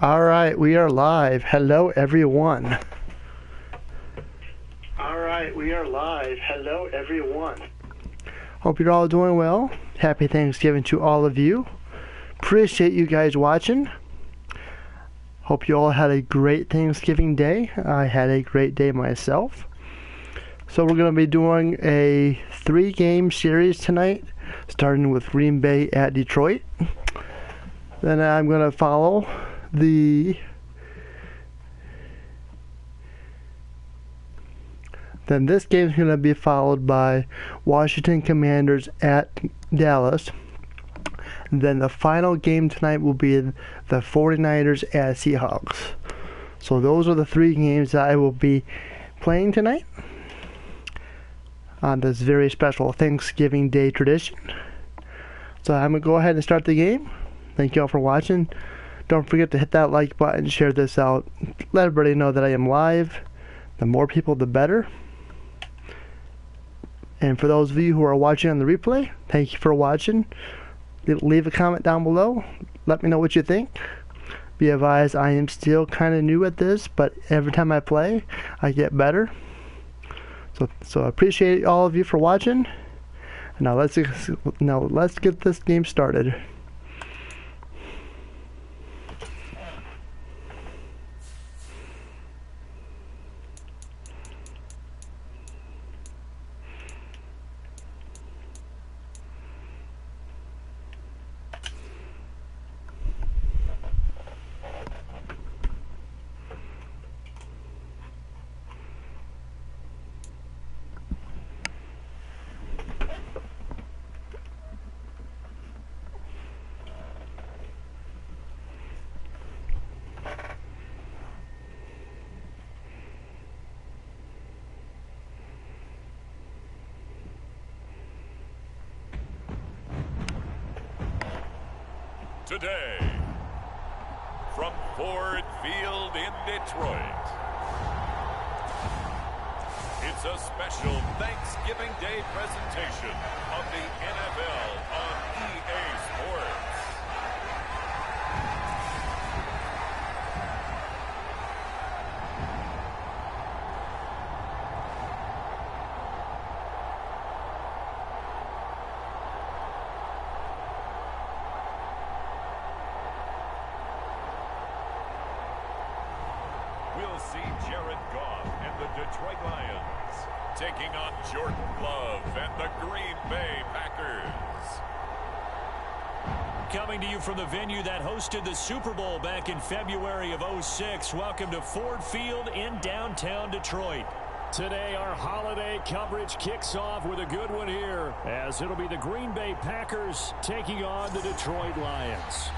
All right, we are live. Hello, everyone. All right, we are live. Hello, everyone. Hope you're all doing well. Happy Thanksgiving to all of you. Appreciate you guys watching. Hope you all had a great Thanksgiving day. I had a great day myself. So we're going to be doing a 3-game series tonight, starting with Green Bay at Detroit. Then I'm going to follow then this game is going to be followed by Washington Commanders at Dallas. Then the final game tonight will be the 49ers at Seahawks. So those are the 3 games that I will be playing tonight on this very special Thanksgiving Day tradition. So I'm going to go ahead and start the game. Thank you all for watching. Don't forget to hit that like button, share this out, let everybody know that I am live. The more people, the better. And for those of you who are watching on the replay, thank you for watching. Leave a comment down below. Let me know what you think. Be advised, I am still kind of new at this, but every time I play, I get better. So I appreciate all of you for watching. Now let's get this game started. Today, from Ford Field in Detroit, it's a special Thanksgiving Day presentation of the NFL on EA Sports. We'll see Jared Goff and the Detroit Lions taking on Jordan Love and the Green Bay Packers. Coming to you from the venue that hosted the Super Bowl back in February of '06. Welcome to Ford Field in downtown Detroit. Today, our holiday coverage kicks off with a good one here, as it'll be the Green Bay Packers taking on the Detroit Lions.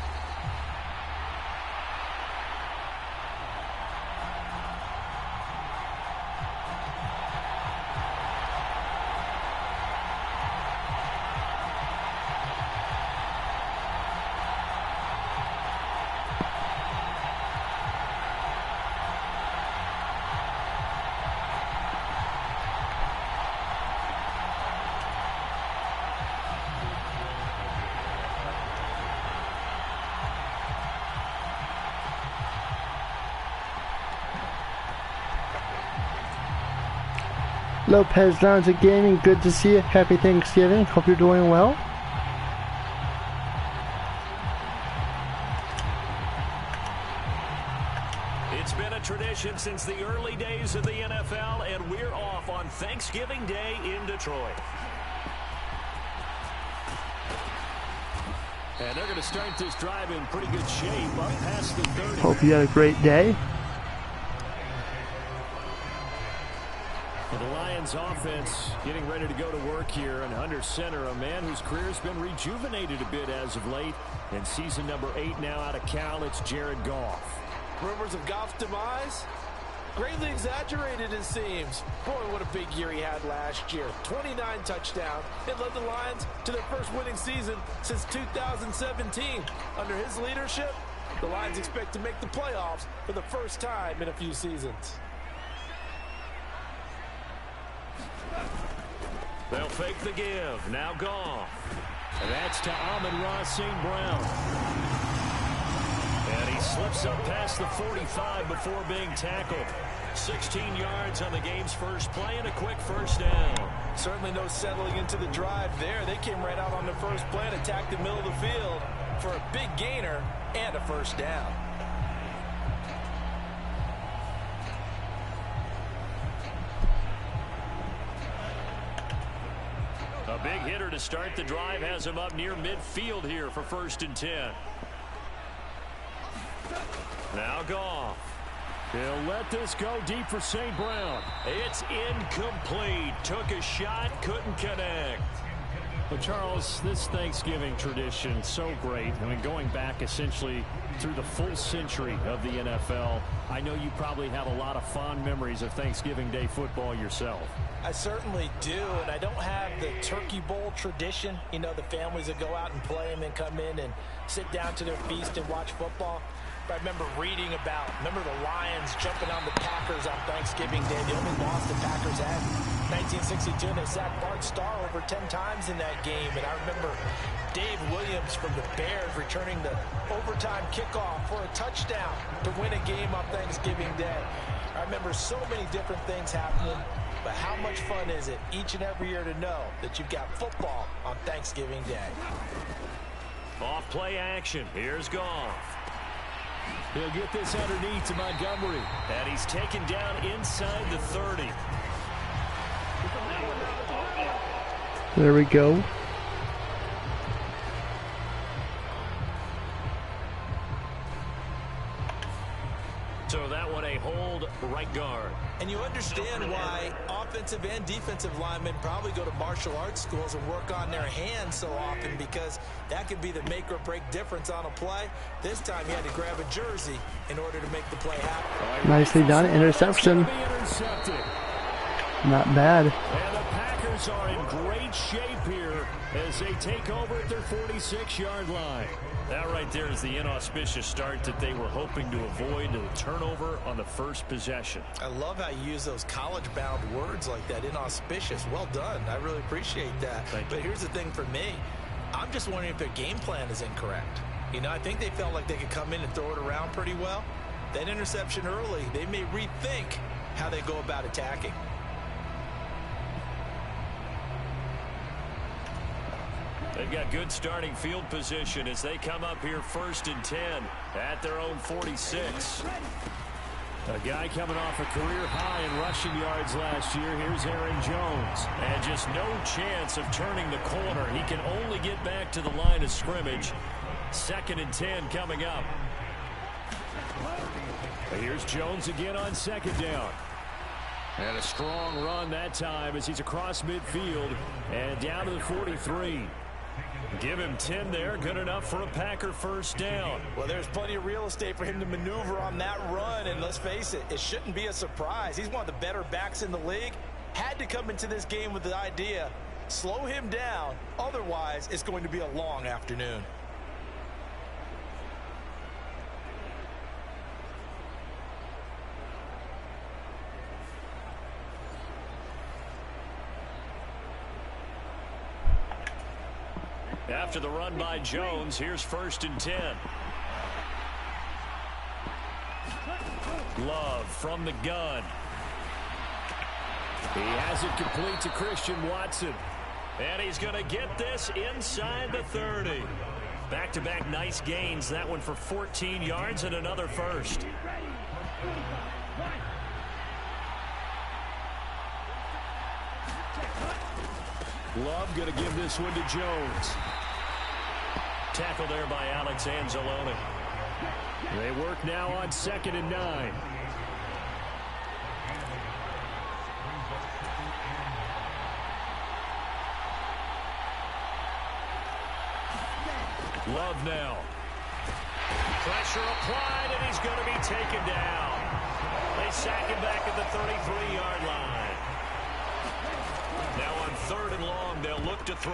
Lopez Lounge Gaming, good to see you. Happy Thanksgiving. Hope you're doing well. It's been a tradition since the early days of the NFL, and we're off on Thanksgiving Day in Detroit. And they're going to start this drive in pretty good shape, up past the 30. Hope you had a great day. And the Lions offense getting ready to go to work here, and under center, a man whose career has been rejuvenated a bit as of late. In season number 8 now out of Cal, it's Jared Goff. Rumors of Goff's demise? Greatly exaggerated, it seems. Boy, what a big year he had last year. 29 touchdowns. It led the Lions to their first winning season since 2017. Under his leadership, the Lions expect to make the playoffs for the first time in a few seasons. They'll fake the give. Now Goff. And that's to Amon-Ra St. Brown. And he Slips up past the 45 before being tackled. 16 yards on the game's first play and a quick first down. Certainly no settling into the drive there. They came right out on the first play and attacked the middle of the field for a big gainer and a first down. A big hitter to start the drive has him up near midfield here for 1st and 10. Now Goff. He'll let this go deep for St. Brown. It's incomplete. Took a shot, couldn't connect. Well, Charles, this Thanksgiving tradition, so great. I mean, going back essentially through the full century of the NFL, I know you probably have a lot of fond memories of Thanksgiving Day football yourself. I certainly do, and I don't have the Turkey Bowl tradition. You know, the families that go out and play and then come in and sit down to their feast and watch football. But I remember reading about, the Lions jumping on the Packers on Thanksgiving Day. The only loss the Packers had in 1962, and they sacked Bart Starr over 10 times in that game. And I remember Dave Williams from the Bears returning the overtime kickoff for a touchdown to win a game on Thanksgiving Day. I remember so many different things happening, but how much fun is it each and every year to know that you've got football on Thanksgiving Day? Off play action. Here's Goff. He'll get this underneath to Montgomery. And he's taken down inside the 30. There we go. So that one a hold right guard. And you understand why offensive and defensive linemen probably go to martial arts schools and work on their hands so often, because that could be the make or break difference on a play. This time he had to grab a jersey in order to make the play happen. Nicely done. Interception. Not bad. And the Packers are in great shape here as they take over at their 46-yard line. That right there is the inauspicious start that they were hoping to avoid, the turnover on the first possession. I love how you use those college-bound words like that, inauspicious. Well done. I really appreciate that. But here's the thing for me. I'm just wondering if their game plan is incorrect. You know, I think they felt like they could come in and throw it around pretty well. That interception early, they may rethink how they go about attacking. They've got good starting field position as they come up here 1st and 10 at their own 46. A guy coming off a career high in rushing yards last year. Here's Aaron Jones. And just no chance of turning the corner. He can only get back to the line of scrimmage. 2nd and 10 coming up. Here's Jones again on 2nd down. And a strong run that time as he's across midfield and down to the 43. Give him 10 there. Good enough for a Packer first down. Well, there's plenty of real estate for him to maneuver on that run. And let's face it, it shouldn't be a surprise. He's one of the better backs in the league. Had to come into this game with the idea, slow him down. Otherwise, it's going to be a long afternoon. After the run by Jones, here's 1st and 10. Love from the gun. He has it complete to Christian Watson. And he's going to get this inside the 30. Back-to-back nice gains. That one for 14 yards and another first. Love going to give this one to Jones. Tackle there by Alex Anzalone. They work now on 2nd and 9. Love now. Pressure applied, and he's going to be taken down. They sack him back at the 33-yard line. Now on 3rd and long, they'll look to throw.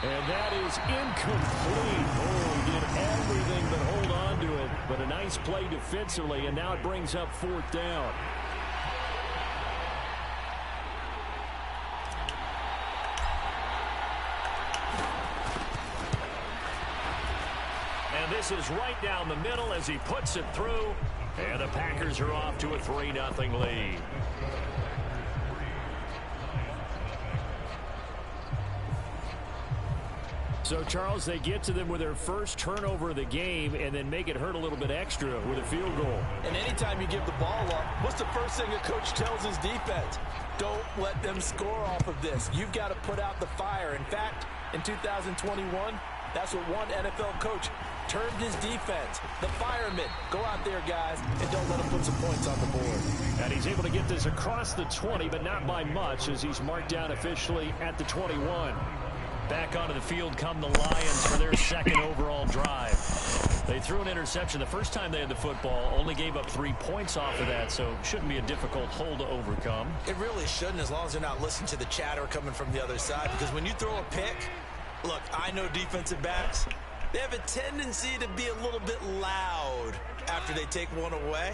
And that is incomplete. Oh, he did everything but hold on to it. But a nice play defensively, and now it brings up 4th down. Misses right down the middle as he puts it through. And the Packers are off to a 3-0 lead. So, Charles, they get to them with their first turnover of the game and then make it hurt a little bit extra with a field goal. And anytime you give the ball up, what's the first thing a coach tells his defense? Don't let them score off of this. You've got to put out the fire. In fact, in 2021, that's what one NFL coach termed his defense. The firemen. Go out there, guys, and don't let them put some points on the board. And he's able to get this across the 20, but not by much, as he's marked down officially at the 21. Back onto the field come the Lions for their second overall drive. They threw an interception the first time they had the football, only gave up 3 points off of that, so shouldn't be a difficult hole to overcome. It really shouldn't, as long as they're not listening to the chatter coming from the other side, because when you throw a pick, look, I know defensive backs, they have a tendency to be a little bit loud after they take one away,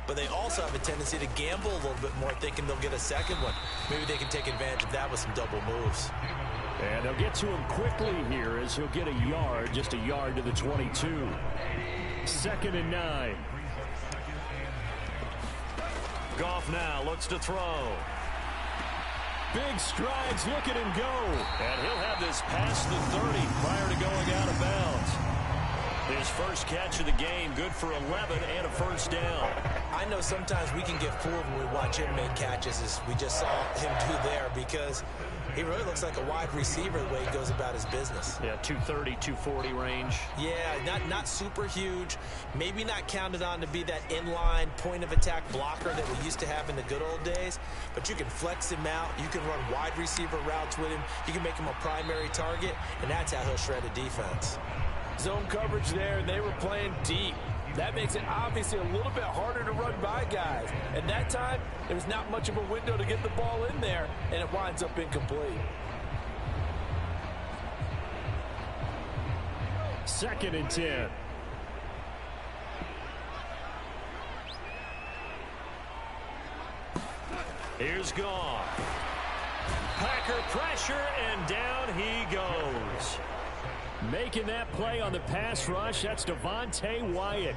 but they also have a tendency to gamble a little bit more, thinking they'll get a second one. Maybe they can take advantage of that with some double moves. And they'll get to him quickly here as he'll get a yard, just a yard to the 22. 2nd and 9. Goff now looks to throw. Big strides, look at him go. And he'll have this past the 30 prior to going out of bounds. His first catch of the game, good for 11 and a first down. I know sometimes we can get fooled when we watch him make catches, as we just saw him do there, because he really looks like a wide receiver the way he goes about his business. Yeah, 230, 240 range. Yeah, not super huge. Maybe not counted on to be that inline point-of-attack blocker that we used to have in the good old days. But you can flex him out. You can run wide receiver routes with him. You can make him a primary target, and that's how he'll shred a defense. Zone coverage there, and they were playing deep. That makes it obviously a little bit harder to run by guys. And that time, there was not much of a window to get the ball in there, and it winds up incomplete. 2nd and 10. Here's Goff. Packer pressure, and down he goes. Making that play on the pass rush, that's Devontae Wyatt.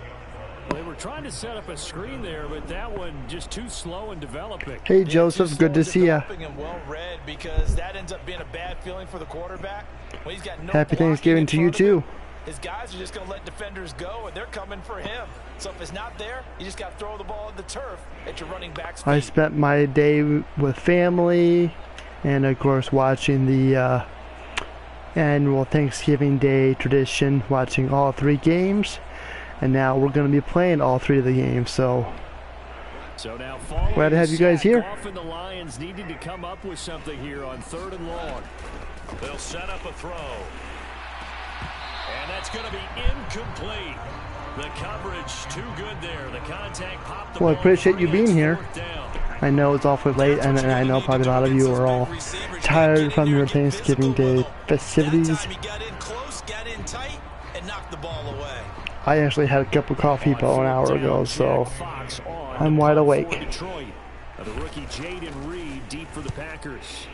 They were trying to set up a screen there, but that one just too slow in developing. Hey, Joseph, good to see you. And well read, because that ends up being a bad feeling for the quarterback. When he's got no Happy Thanksgiving to you, too. His guys are just going to let defenders go, and they're coming for him. So if it's not there, you just got to throw the ball at the turf at your running back's feet. I spent my day with family and, of course, watching the annual Thanksgiving Day tradition, watching all 3 games. And now we're going to be playing all 3 of the games, so now glad to have you guys here. Goff and the Lions needing to come up with something here on 3rd and long. They'll set up a throw. And that's going to be incomplete. The coverage too good there. The contact popped the ball. Well, I appreciate you being here. I know it's awfully late, and I know probably a lot of you are all tired from your Thanksgiving Day festivities. He got in close, got in tight, and knocked the ball away. I actually had a cup of coffee about an hour ago, so I'm wide awake. The rookie Jaden Reed deep for the Packers.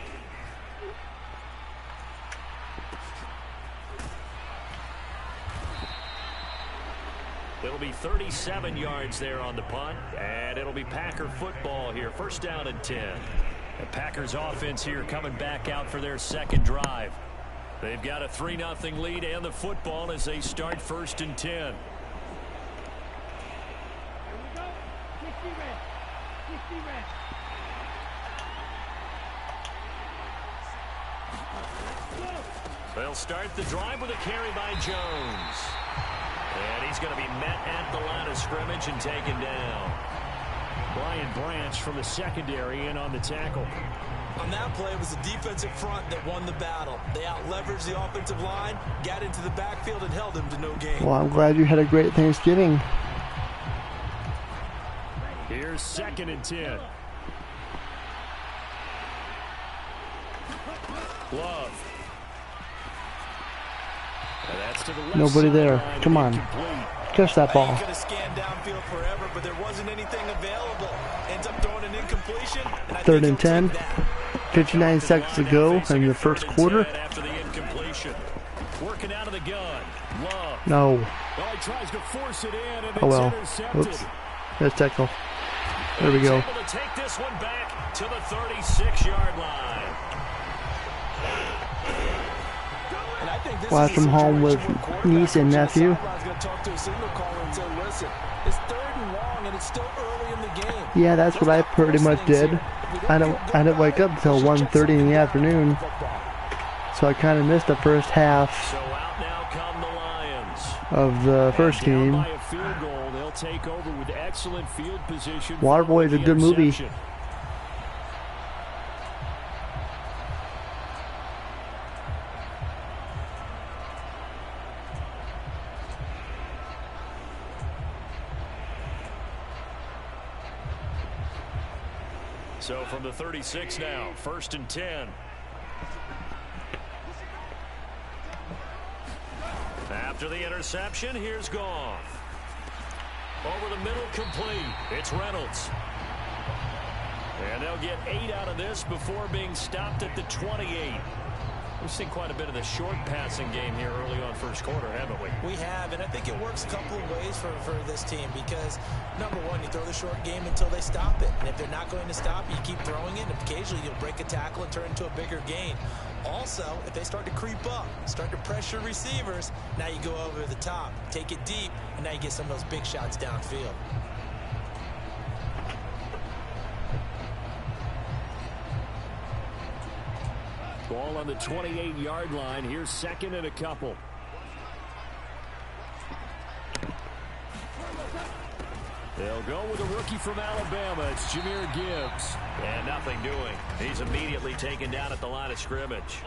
It'll be 37 yards there on the punt, and it'll be Packer football here. 1st down and 10. The Packers offense here coming back out for their second drive. They've got a 3-0 lead and the football as they start 1st and 10. They'll start the drive with a carry by Jones. And he's going to be met at the line of scrimmage and taken down. Brian Branch from the secondary in on the tackle. On that play, it was the defensive front that won the battle. They out-leveraged the offensive line, got into the backfield, and held him to no gain. Well, I'm glad you had a great Thanksgiving. Here's 2nd and 10. Love. Nobody there. Come on. Catch that ball. He could have scanned downfield forever, but there wasn't anything available. Ends up throwing an incompletion. 3rd and 10. 59 seconds to go in the first quarter. After the incompletion. Working out of the gun. Love. No. Well, he tries to force it in, and Oh well. it's intercepted. Oops. There's tackle. There we go. He's able to take this one back to the 36-yard line. Watch from home with niece and nephew. Yeah, that's what I pretty much did. I didn't wake up until 1:30 in the afternoon, so I kind of missed the first half So out now come the Lions. of the first Down game. by a field goal, they'll take over with excellent field position. Waterboy is a good movie. Interception. So from the 36 now, 1st and 10. After the interception, here's Goff. Over the middle, complete. It's Reynolds. And they'll get 8 out of this before being stopped at the 28. We've seen quite a bit of the short passing game here early on first quarter, haven't we? We have, and I think it works a couple of ways for this team because, number one, you throw the short game until they stop it. And if they're not going to stop, you keep throwing it, and occasionally you'll break a tackle and turn into a bigger gain. Also, if they start to creep up, start to pressure receivers, now you go over the top, take it deep, and now you get some of those big shots downfield. Ball on the 28-yard line. Here's 2nd and a couple. They'll go with a rookie from Alabama. It's Jahmyr Gibbs. And nothing doing. He's immediately taken down at the line of scrimmage.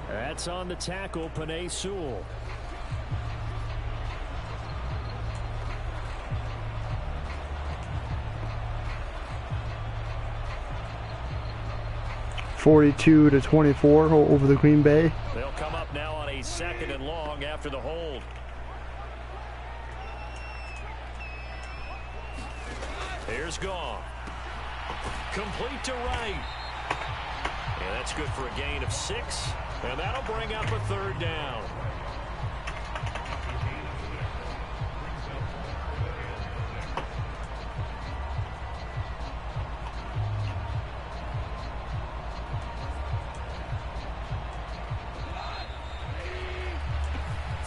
That's on the tackle, Penei Sewell. (42-24) over the Green Bay. They'll come up now on a 2nd and long after the hold. Here's Goff. Complete to right. And that's good for a gain of 6. And that'll bring up a 3rd down.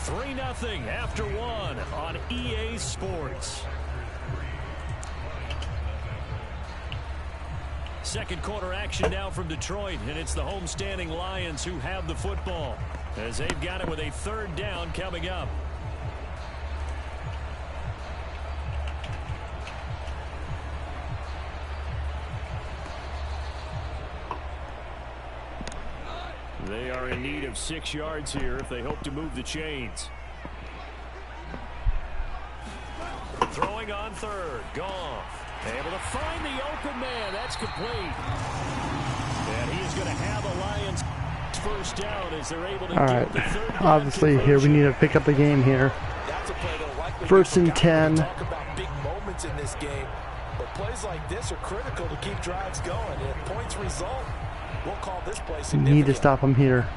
Three 3-0 after 1 on EA Sports. Second quarter action now from Detroit, and it's the homestanding Lions who have the football as they've got it with a 3rd down coming up. They are in need of 6 yards here if they hope to move the chains. Throwing on 3rd, Goff. Able to find the open man. That's complete. And he is going to have a Lions first down as they're able to get the 3rd down. Obviously, here we need to pick up the game here. 1st and 10. Talk about big moments in this game, but plays like this are critical to keep drives going. And if points result, we'll call this play significant. Need to stop him here.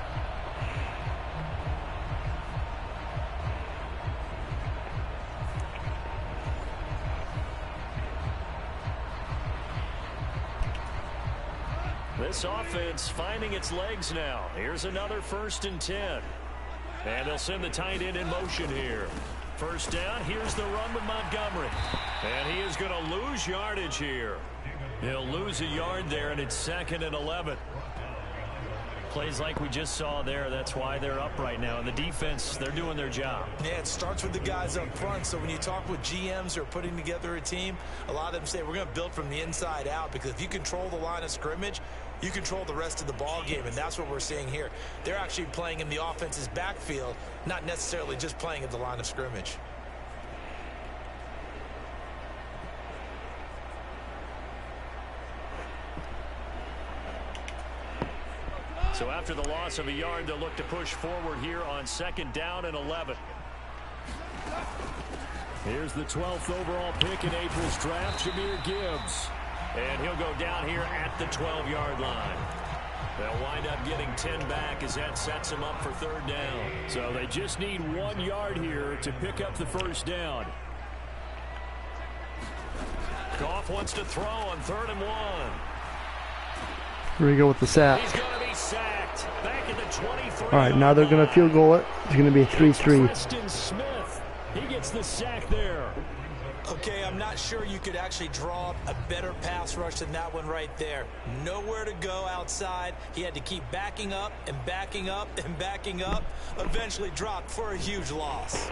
This offense finding its legs now. Here's another 1st and 10. And they'll send the tight end in motion here. First down, here's the run with Montgomery. And he is going to lose yardage here. He'll lose a yard there, and it's 2nd and 11. Plays like we just saw there, that's why they're up right now. And the defense, they're doing their job. Yeah, it starts with the guys up front. So when you talk with GMs who are putting together a team, a lot of them say we're going to build from the inside out, because if you control the line of scrimmage, you control the rest of the ball game, and that's what we're seeing here. They're actually playing in the offense's backfield, not necessarily just playing at the line of scrimmage. So after the loss of a yard, they'll look to push forward here on 2nd down and 11. Here's the 12th overall pick in April's draft, Jahmyr Gibbs. And he'll go down here at the 12-yard line. They'll wind up getting 10 back as that sets them up for 3rd down. So they just need 1 yard here to pick up the 1st down. Goff wants to throw on 3rd and 1. Here we go with the sack. He's going to be sacked. Back at the 23. All right, now they're going to field goal it. It's going to be a 3-3. Preston Smith. He gets the sack there. Okay, I'm not sure you could actually draw up a better pass rush than that one right there. Nowhere to go outside. He had to keep backing up and backing up and backing up. Eventually dropped for a huge loss.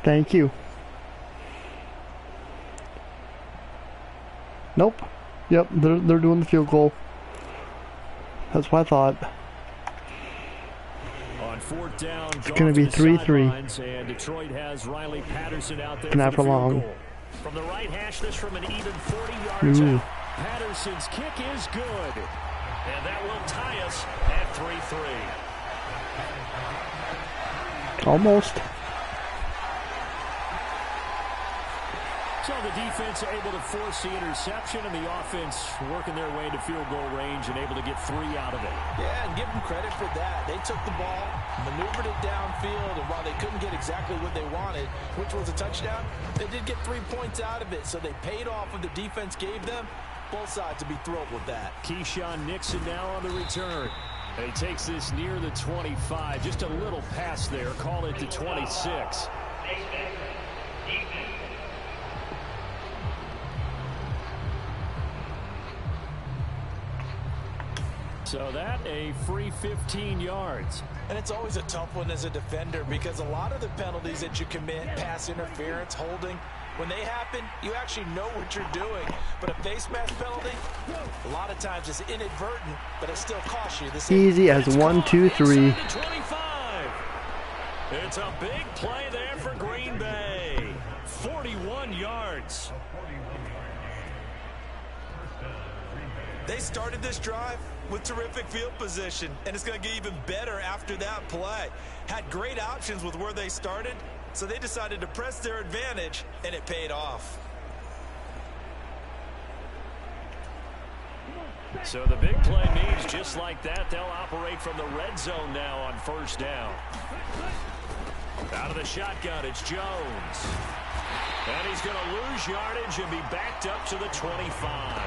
Thank you. Nope. Yep, they're doing the field goal. That's what I thought. On 4th down, it's going to be 3-3. And Detroit has Riley Patterson out there. Not for long. From the right hash, this from an even 40 yards out. Patterson's kick is good. And that will tie us at 3-3. Almost. So the defense able to force the interception, and the offense working their way into field goal range and able to get 3 out of it. Yeah, and give them credit for that. They took the ball, maneuvered it downfield, and while they couldn't get exactly what they wanted, which was a touchdown, they did get 3 points out of it, so they paid off what the defense gave them. Both sides to be thrilled with that. Keyshawn Nixon now on the return. And he takes this near the 25. Just a little pass there. Call it the 26. So that a free 15 yards. And it's always a tough one as a defender because a lot of the penalties that you commit, pass interference, holding, when they happen, you actually know what you're doing. But a face mask penalty, a lot of times it's inadvertent, but it still costs you. Easy as 1, 2, 3. It's a big play there for Green Bay. 41 yards. They started this drive with terrific field position, and it's going to get even better after that play. Had great options with where they started, so they decided to press their advantage, and it paid off. So the big play means just like that, they'll operate from the red zone now on 1st down. Out of the shotgun, it's Jones. And he's going to lose yardage and be backed up to the 25.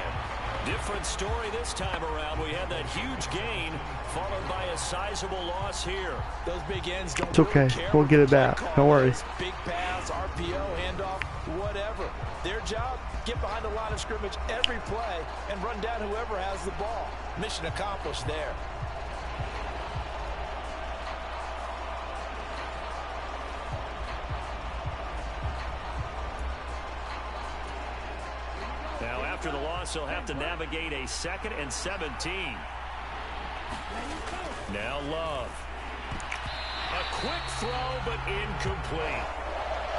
Different story this time around. We had that huge gain followed by a sizable loss here. Those big ends don't It's okay. really care. We'll get it back. Don't worry. Big pass, RPO, handoff, whatever. Their job, get behind the line of scrimmage every play and run down whoever has the ball. Mission accomplished there. Now, after the loss, he'll have to navigate a 2nd and 17. Now Love. A quick throw, but incomplete.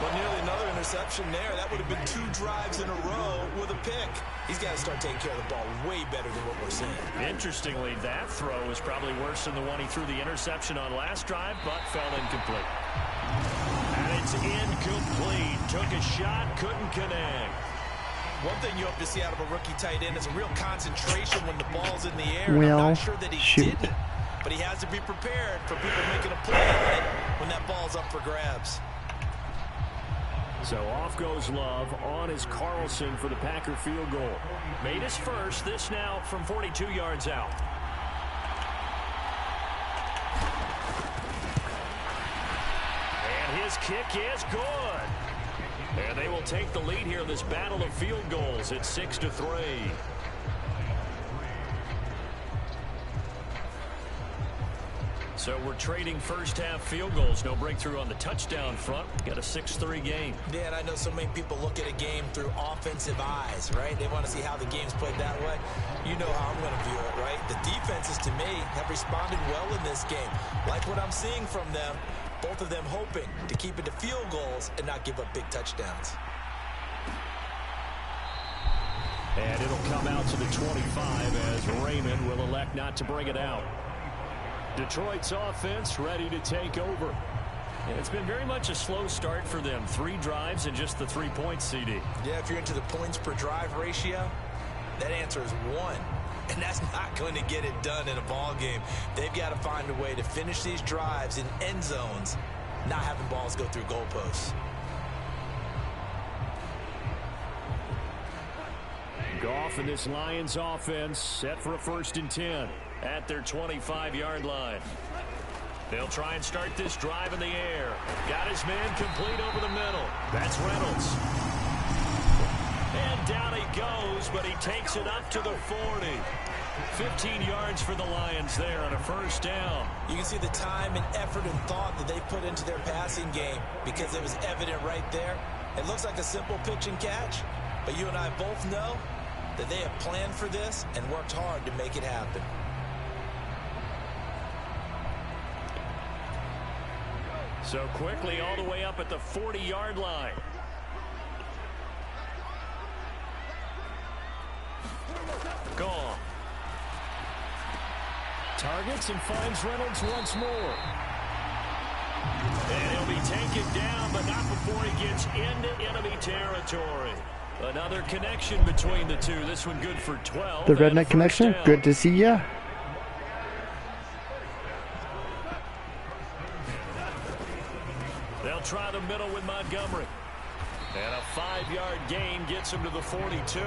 But nearly another interception there. That would have been 2 drives in a row with a pick. He's got to start taking care of the ball way better than what we're seeing. Interestingly, that throw was probably worse than the one he threw the interception on last drive, but fell incomplete. And it's incomplete. Took a shot, couldn't connect. One thing you hope to see out of a rookie tight end is a real concentration when the ball's in the air. Well, I'm not sure that he didn't, but he has to be prepared for people making a play on it when that ball's up for grabs. So off goes Love. On is Carlson for the Packer field goal. Made his first. This now from 42 yards out. And his kick is good. And they will take the lead here in this battle of field goals at 6-3. So we're trading first half field goals. No breakthrough on the touchdown front. Got a 6-3 game. Yeah, and I know so many people look at a game through offensive eyes, right? They want to see how the game's played that way. You know how I'm going to view it, right? The defenses, to me, have responded well in this game. Like what I'm seeing from them, both of them hoping to keep it to field goals and not give up big touchdowns. And it'll come out to the 25 as Raymond will elect not to bring it out. Detroit's offense ready to take over. It's been very much a slow start for them. 3 drives and just the 3 points, CD. Yeah, if you're into the points per drive ratio, that answer is 1. And that's not going to get it done in a ball game. They've got to find a way to finish these drives in end zones, not having balls go through goalposts. Goff and this Lions offense set for a 1st and 10 at their 25-yard line. They'll try and start this drive in the air. Got his man complete over the middle. That's Reynolds. And down he goes, but he takes it up to the 40. 15 yards for the Lions there on a 1st down. You can see the time and effort and thought that they put into their passing game because it was evident right there. It looks like a simple pitch and catch, but you and I both know that they have planned for this and worked hard to make it happen. So quickly all the way up at the 40-yard line. Gone. Targets and finds Reynolds once more. And he'll be taken down, but not before he gets into enemy territory. Another connection between the two. This one good for 12. The redneck connection. Down. Good to see ya. They'll try the middle with Montgomery. And a 5-yard gain gets him to the 42.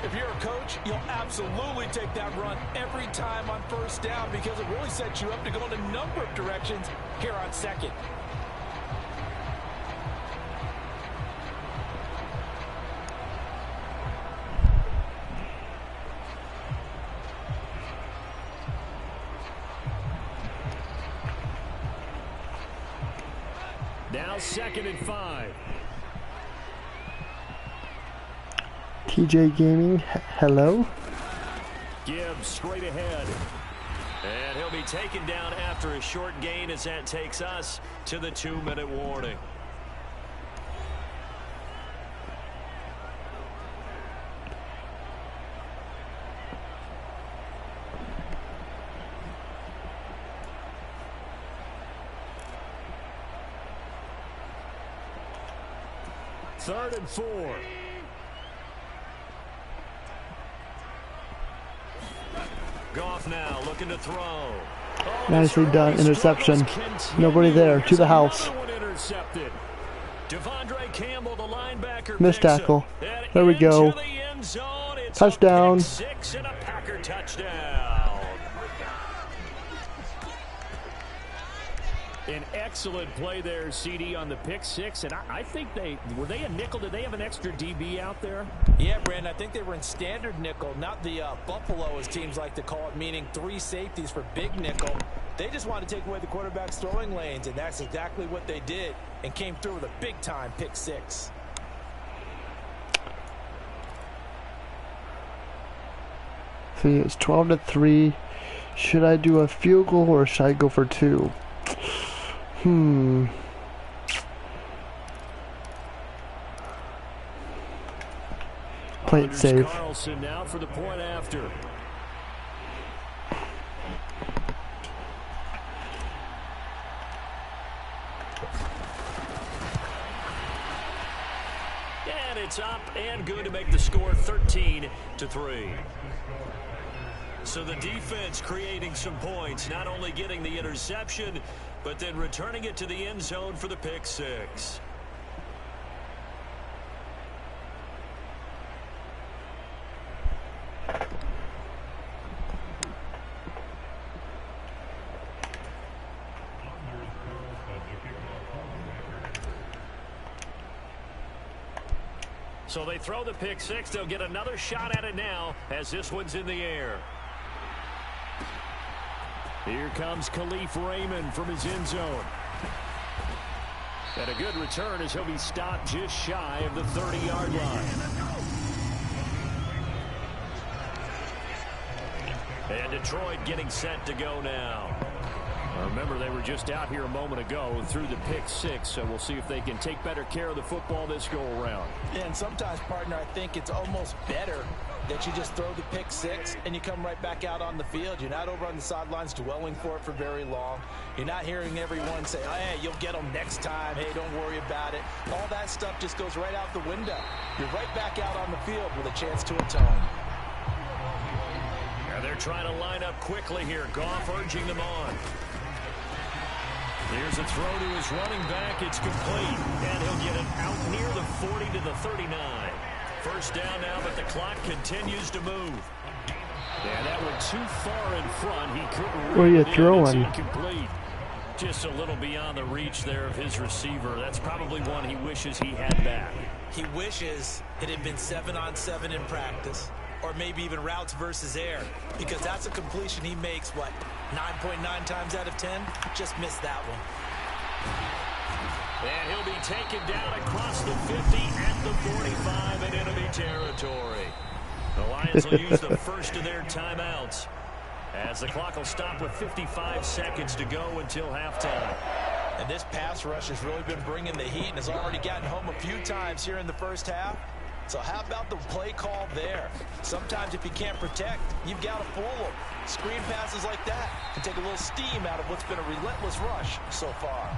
If you're a coach, you'll absolutely take that run every time on 1st down because it really sets you up to go in a number of directions here on 2nd. Now 2nd and 5. TJ Gaming, hello. Gibbs straight ahead. And he'll be taken down after a short gain as that takes us to the 2-minute warning. Third and 4. Goff now looking to throw. Oh, Nicely done. Interception. Nobody there. To the house. Devondre Campbell, the linebacker, Missed tackle. There we go. Touchdown. 6 and a Packer touchdown. An excellent play there, CD, on the pick 6. And I think were they a nickel? Did they have an extra DB out there? Yeah, Brandon, I think they were in standard nickel, not the Buffalo, as teams like to call it, meaning 3 safeties for big nickel. They just wanted to take away the quarterback's throwing lanes, and that's exactly what they did and came through with a big-time pick 6. See, it's 12-3. Should I do a field goal or should I go for 2? Play it safe. Carlson now for the point after. And it's up and good to make the score 13-3. So the defense creating some points, not only getting the interception, but then returning it to the end zone for the pick 6. So they throw the pick 6. They'll get another shot at it now as this one's in the air. Here comes Khalif Raymond from his end zone. And a good return as he'll be stopped just shy of the 30-yard line. And Detroit getting set to go now. Remember, they were just out here a moment ago through the pick six, so we'll see if they can take better care of the football this go-around. Yeah, and sometimes, partner, I think it's almost better that you just throw the pick six and you come right back out on the field. You're not over on the sidelines dwelling for it for very long. You're not hearing everyone say, hey, you'll get them next time. Hey, don't worry about it. All that stuff just goes right out the window. You're right back out on the field with a chance to atone. Yeah, they're trying to line up quickly here. Goff urging them on. Here's a throw to his running back. It's complete. And he'll get it out near the 40 to the 39. First down now, but the clock continues to move. Yeah, that went too far in front. He couldn't. Where are you throwing? Incomplete. Just a little beyond the reach there of his receiver. That's probably one he wishes he had back. He wishes it had been 7-on-7 in practice, or maybe even routes versus air, because that's a completion he makes, what, 9.9 times out of 10? Just missed that one. And he'll be taken down across the 50 at the 45 in enemy territory. The Lions will use the first of their timeouts, as the clock will stop with 55 seconds to go until halftime. And this pass rush has really been bringing the heat and has already gotten home a few times here in the first half. So how about the play call there? Sometimes if you can't protect, you've got to fool them. Screen passes like that can take a little steam out of what's been a relentless rush so far.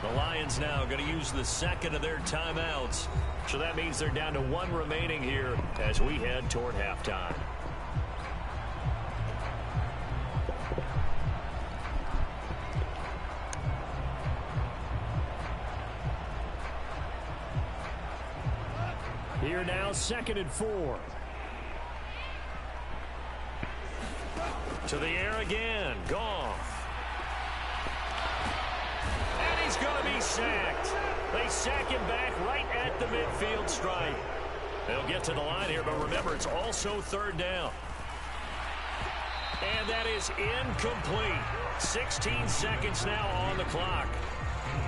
The Lions now going to use the second of their timeouts. So that means they're down to one remaining here as we head toward halftime. Here now, 2nd and 4. To the air again. Goff. And he's going to be sacked. They sack him back right at the midfield stripe. They'll get to the line here, but remember, it's also 3rd down. And that is incomplete. 16 seconds now on the clock.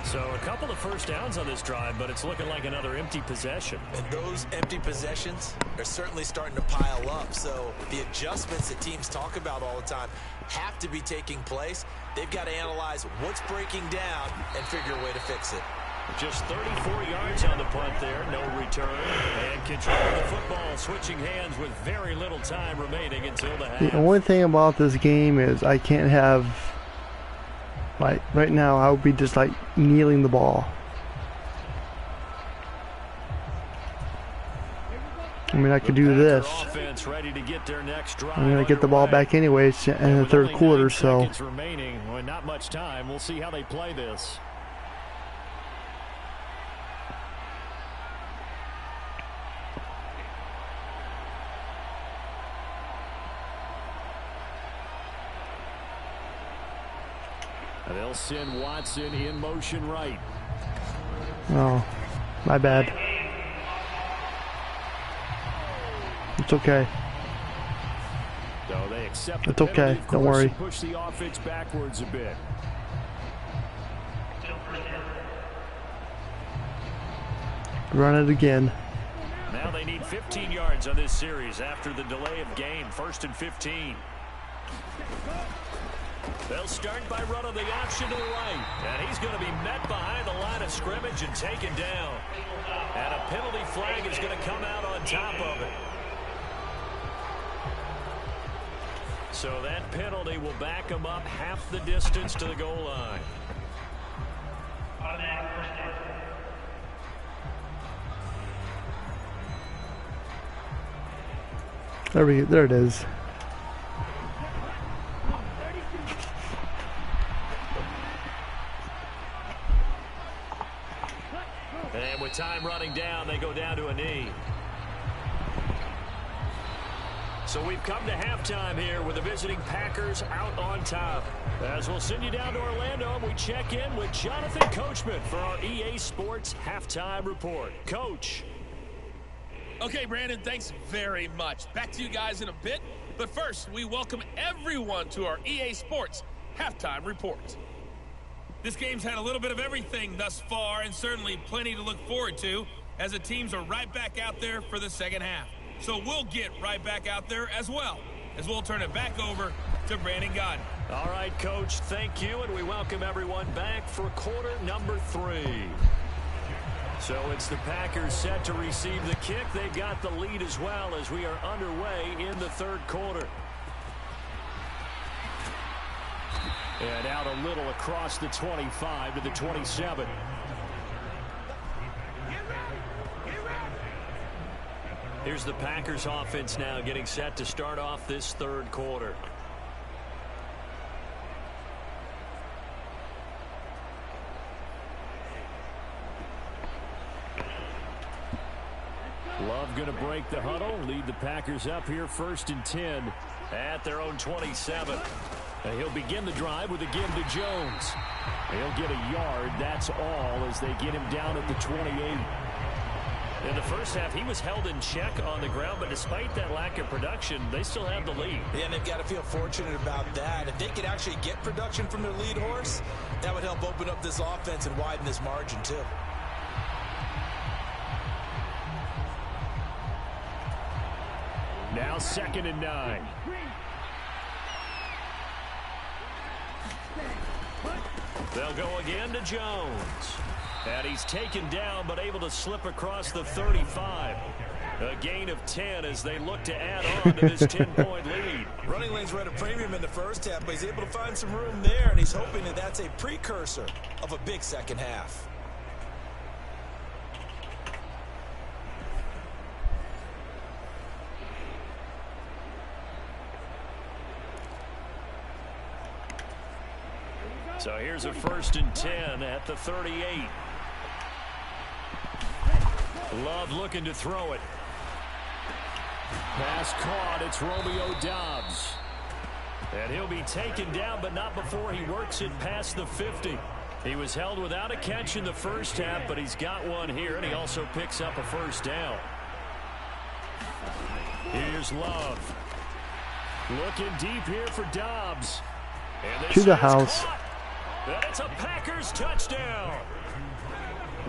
So a couple of first downs on this drive, but it's looking like another empty possession. And those empty possessions are certainly starting to pile up. So the adjustments that teams talk about all the time have to be taking place. They've got to analyze what's breaking down and figure a way to fix it. Just 34 yards on the punt there, no return. And control of the football, switching hands with very little time remaining until the half. The only thing about this game is I can't have... Like, right now, I would be just, like, kneeling the ball. I mean, I could do this. I'm going to get the ball back anyways in the 3rd quarter, so... remaining, well, not much time. We'll see how they play this. They'll send Watson in motion right. Oh, my bad. It's okay. So they accept it's okay. Don't worry. Push the offense backwards a bit. Run it again. Now they need 15 yards on this series after the delay of game. 1st and 15. They'll start by running the option to the right. And he's going to be met behind the line of scrimmage and taken down. And a penalty flag is going to come out on top of it. So that penalty will back him up half the distance to the goal line. There it is. And with time running down, they go down to a knee. So we've come to halftime here with the visiting Packers out on top. As we'll send you down to Orlando, and we check in with Jonathan Coachman for our EA Sports Halftime Report. Coach. Okay, Brandon, thanks very much. Back to you guys in a bit. But first, we welcome everyone to our EA Sports Halftime Report. This game's had a little bit of everything thus far, and certainly plenty to look forward to, as the teams are right back out there for the second half. So we'll get right back out there as well, as we'll turn it back over to Brandon Gaudin. All right, Coach, thank you, and we welcome everyone back for quarter number 3. So it's the Packers set to receive the kick. They've got the lead as well as we are underway in the third quarter. And out a little across the 25 to the 27. Here's the Packers offense now getting set to start off this third quarter. Love going to break the huddle, lead the Packers up here 1st and 10 at their own 27. And he'll begin the drive with a give to Jones. He'll get a yard, that's all, as they get him down at the 28. In the first half, he was held in check on the ground, but despite that lack of production, they still have the lead. Yeah, and they've got to feel fortunate about that. If they could actually get production from their lead horse, that would help open up this offense and widen this margin, too. Now 2nd and 9. They'll go again to Jones. And he's taken down, but able to slip across the 35. A gain of 10 as they look to add on to this 10-point lead. Running lanes were at a premium in the first half, but he's able to find some room there, and he's hoping that that's a precursor of a big second half. So here's a 1st and 10 at the 38. Love looking to throw it. Pass caught. It's Romeo Doubs. And he'll be taken down, but not before he works it past the 50. He was held without a catch in the first half, but he's got one here, and he also picks up a 1st down. Here's Love. Looking deep here for Doubs. And to the house. And it's a Packers touchdown.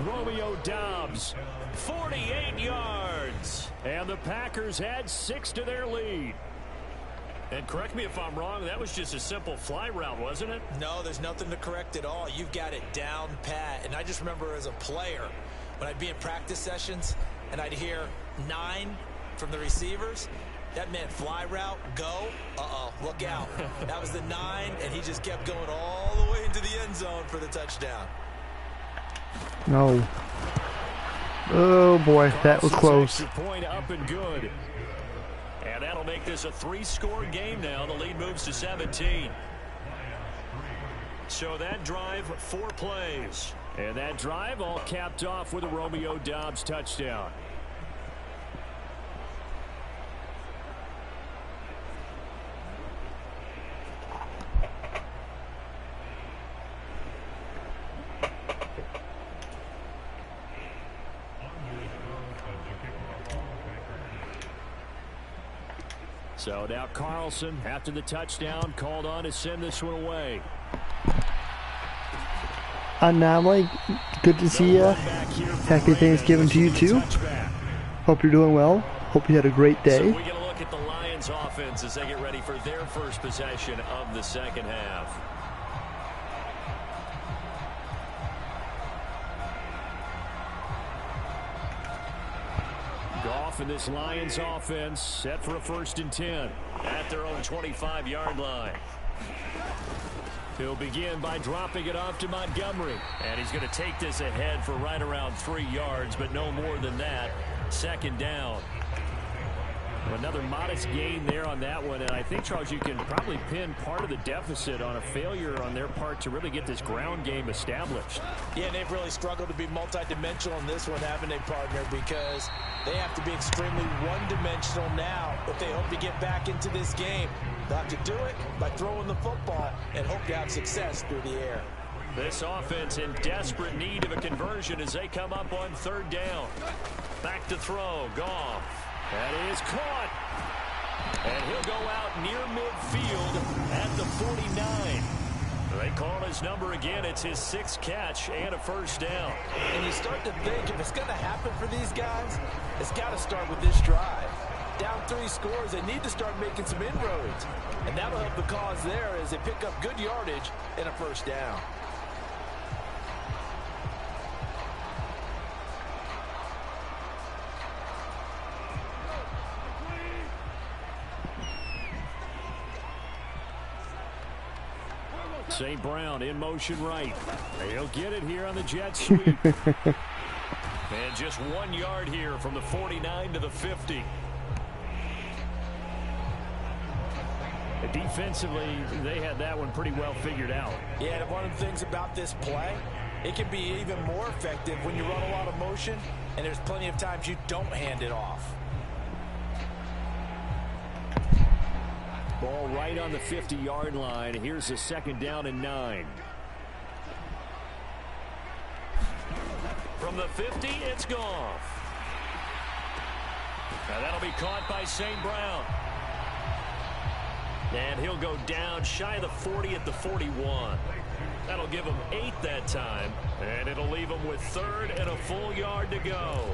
Romeo Doubs, 48 yards. And the Packers add 6 to their lead. And correct me if I'm wrong, that was just a simple fly route, wasn't it? No, there's nothing to correct at all. You've got it down pat. And I just remember as a player, when I'd be in practice sessions and I'd hear 9 from the receivers, that meant fly route, go, look out. That was the 9, and he just kept going all the way into the end zone for the touchdown. No. Oh, boy, that was close. Point up and good. And that'll make this a 3-score game now. The lead moves to 17. So that drive, 4 plays. And that drive all capped off with a Romeo Doubs touchdown. So now Carlson, after the touchdown, called on to send this one away. Anomaly, good to see you. Happy Thanksgiving to you too. Hope you're doing well. Hope you had a great day. So we get a look at the Lions offense as they get ready for their first possession of the second half. Goff and this Lions offense set for a 1st and 10 at their own 25-yard line. He'll begin by dropping it off to Montgomery. And he's going to take this ahead for right around 3 yards, but no more than that. 2nd down. Another modest gain there on that one, and I think, Charles, you can probably pin part of the deficit on a failure on their part to really get this ground game established. Yeah, and they've really struggled to be multidimensional in this one, haven't they, partner? Because they have to be extremely one-dimensional now if they hope to get back into this game. They'll have to do it by throwing the football and hope to have success through the air. This offense in desperate need of a conversion as they come up on 3rd down. Back to throw, Goff. That is caught. And he'll go out near midfield at the 49. They call his number again. It's his 6th catch and a 1st down. And you start to think if it's going to happen for these guys, it's got to start with this drive. Down 3 scores, they need to start making some inroads. And that'll help the cause there as they pick up good yardage and a first down. St. Brown in motion right. He'll get it here on the jet sweep. And just 1 yard here from the 49 to the 50. Defensively, they had that one pretty well figured out. Yeah, and one of the things about this play, it can be even more effective when you run a lot of motion, and there's plenty of times you don't hand it off. Ball right on the 50-yard line. Here's a 2nd down and 9. From the 50, it's Goff. Now that'll be caught by St. Brown. And he'll go down shy of the 40 at the 41. That'll give him 8 that time. And it'll leave him with 3rd and a full yard to go.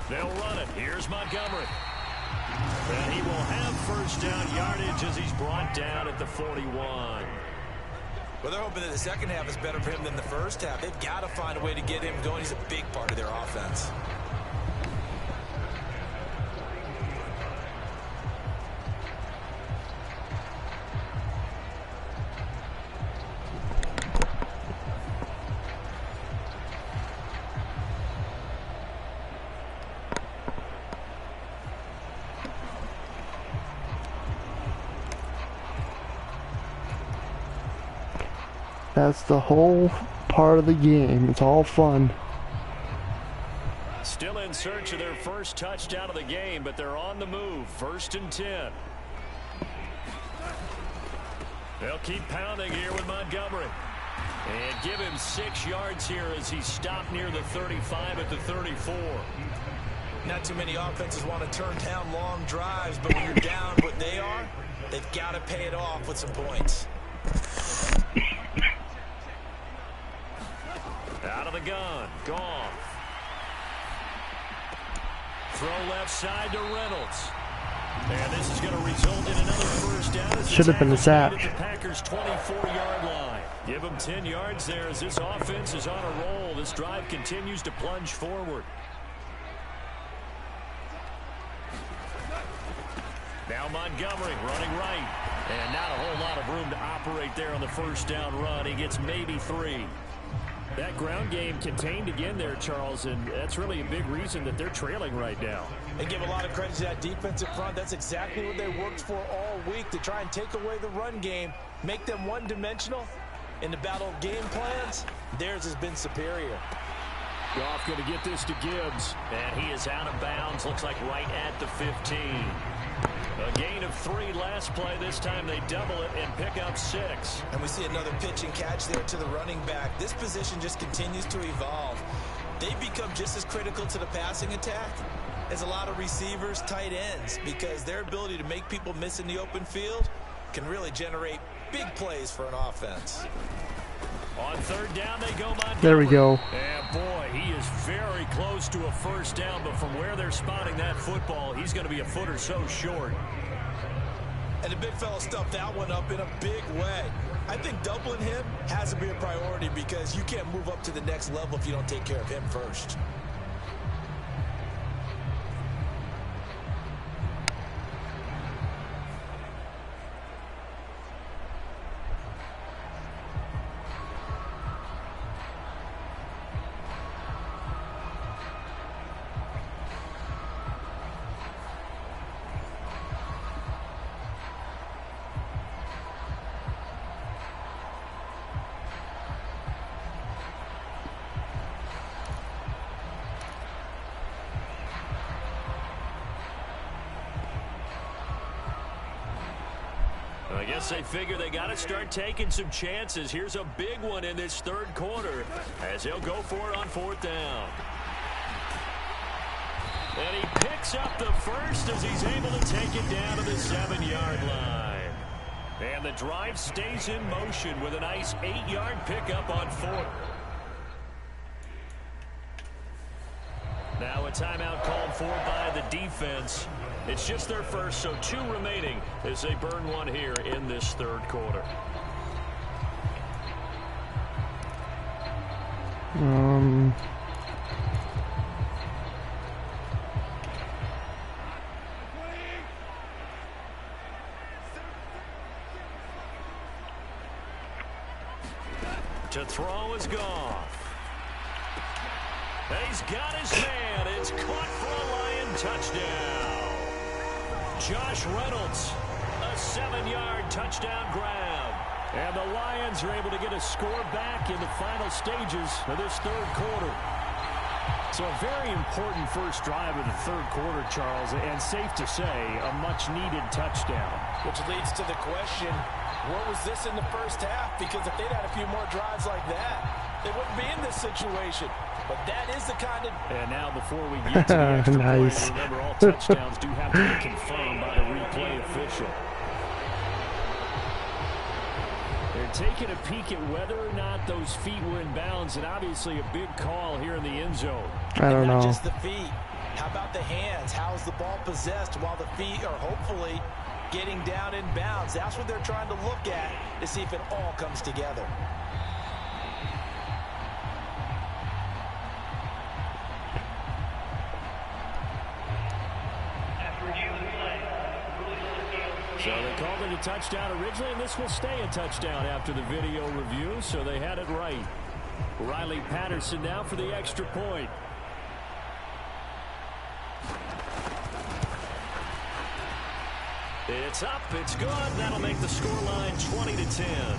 They'll run it. Here's Montgomery. And he will have first down yardage as he's brought down at the 41. Well, they're hoping that the second half is better for him than the first half. They've got to find a way to get him going. He's a big part of their offense. That's the whole part of the game. It's all fun. Still in search of their first touchdown of the game, but they're on the move. 1st and 10. They'll keep pounding here with Montgomery. And give him 6 yards here as he's stopped near the 35 at the 34. Not too many offenses want to turn down long drives, but when you're down what they are, they've got to pay it off with some points. Out of the gun. Goff. Throw left side to Reynolds. And this is going to result in another first down. Should have been a sack. At the Packers' 24-yard line. Give them 10 yards there as this offense is on a roll. This drive continues to plunge forward. Now Montgomery running right. And not a whole lot of room to operate there on the first down run. He gets maybe 3. That ground game contained again there, Charles, and that's really a big reason that they're trailing right now. They give a lot of credit to that defensive front. That's exactly what they worked for all week, to try and take away the run game, make them one-dimensional. In the battle of game plans, theirs has been superior. Goff going to get this to Gibbs, and he is out of bounds. Looks like right at the 15. A gain of 3 last play. This time they double it and pick up 6. And we see another pitch and catch there to the running back. This position just continues to evolve. They become just as critical to the passing attack as a lot of receivers, tight ends, because their ability to make people miss in the open field can really generate big plays for an offense. On 3rd down, they go Montgomery. There we go. And boy, he is very close to a first down, but from where they're spotting that football, he's going to be a foot or so short. And the big fella stuffed that one up in a big way. I think doubling him has to be a priority because you can't move up to the next level if you don't take care of him first. I guess they figure they got to start taking some chances. Here's a big one in this 3rd quarter as they'll go for it on 4th down. And he picks up the first as he's able to take it down to the 7-yard line. And the drive stays in motion with a nice 8-yard pickup on 4th. Now a timeout called for by the defense. It's just their first, so 2 remaining as they burn one here in this 3rd quarter. To throw is Goff. And he's got his man. It's caught for a Lion touchdown. Josh Reynolds, a 7-yard touchdown grab. And the Lions are able to get a score back in the final stages of this 3rd quarter. So a very important first drive of the 3rd quarter, Charles, and safe to say, a much-needed touchdown. Which leads to the question, what was this in the first half? Because if they'd had a few more drives like that, they wouldn't be in this situation. But that is the kind of... And now before we get to the extra nice. point, remember all touchdowns do have to be confirmed by the replay official. They're taking a peek at whether or not those feet were in bounds, and obviously a big call here in the end zone. I don't know. Not just the feet. How about the hands? How is the ball possessed while the feet are hopefully getting down in bounds? That's what they're trying to look at to see if it all comes together. So they called it a touchdown originally, and this will stay a touchdown after the video review, so they had it right. Riley Patterson now for the extra point. It's up, it's good. That'll make the scoreline 20-10.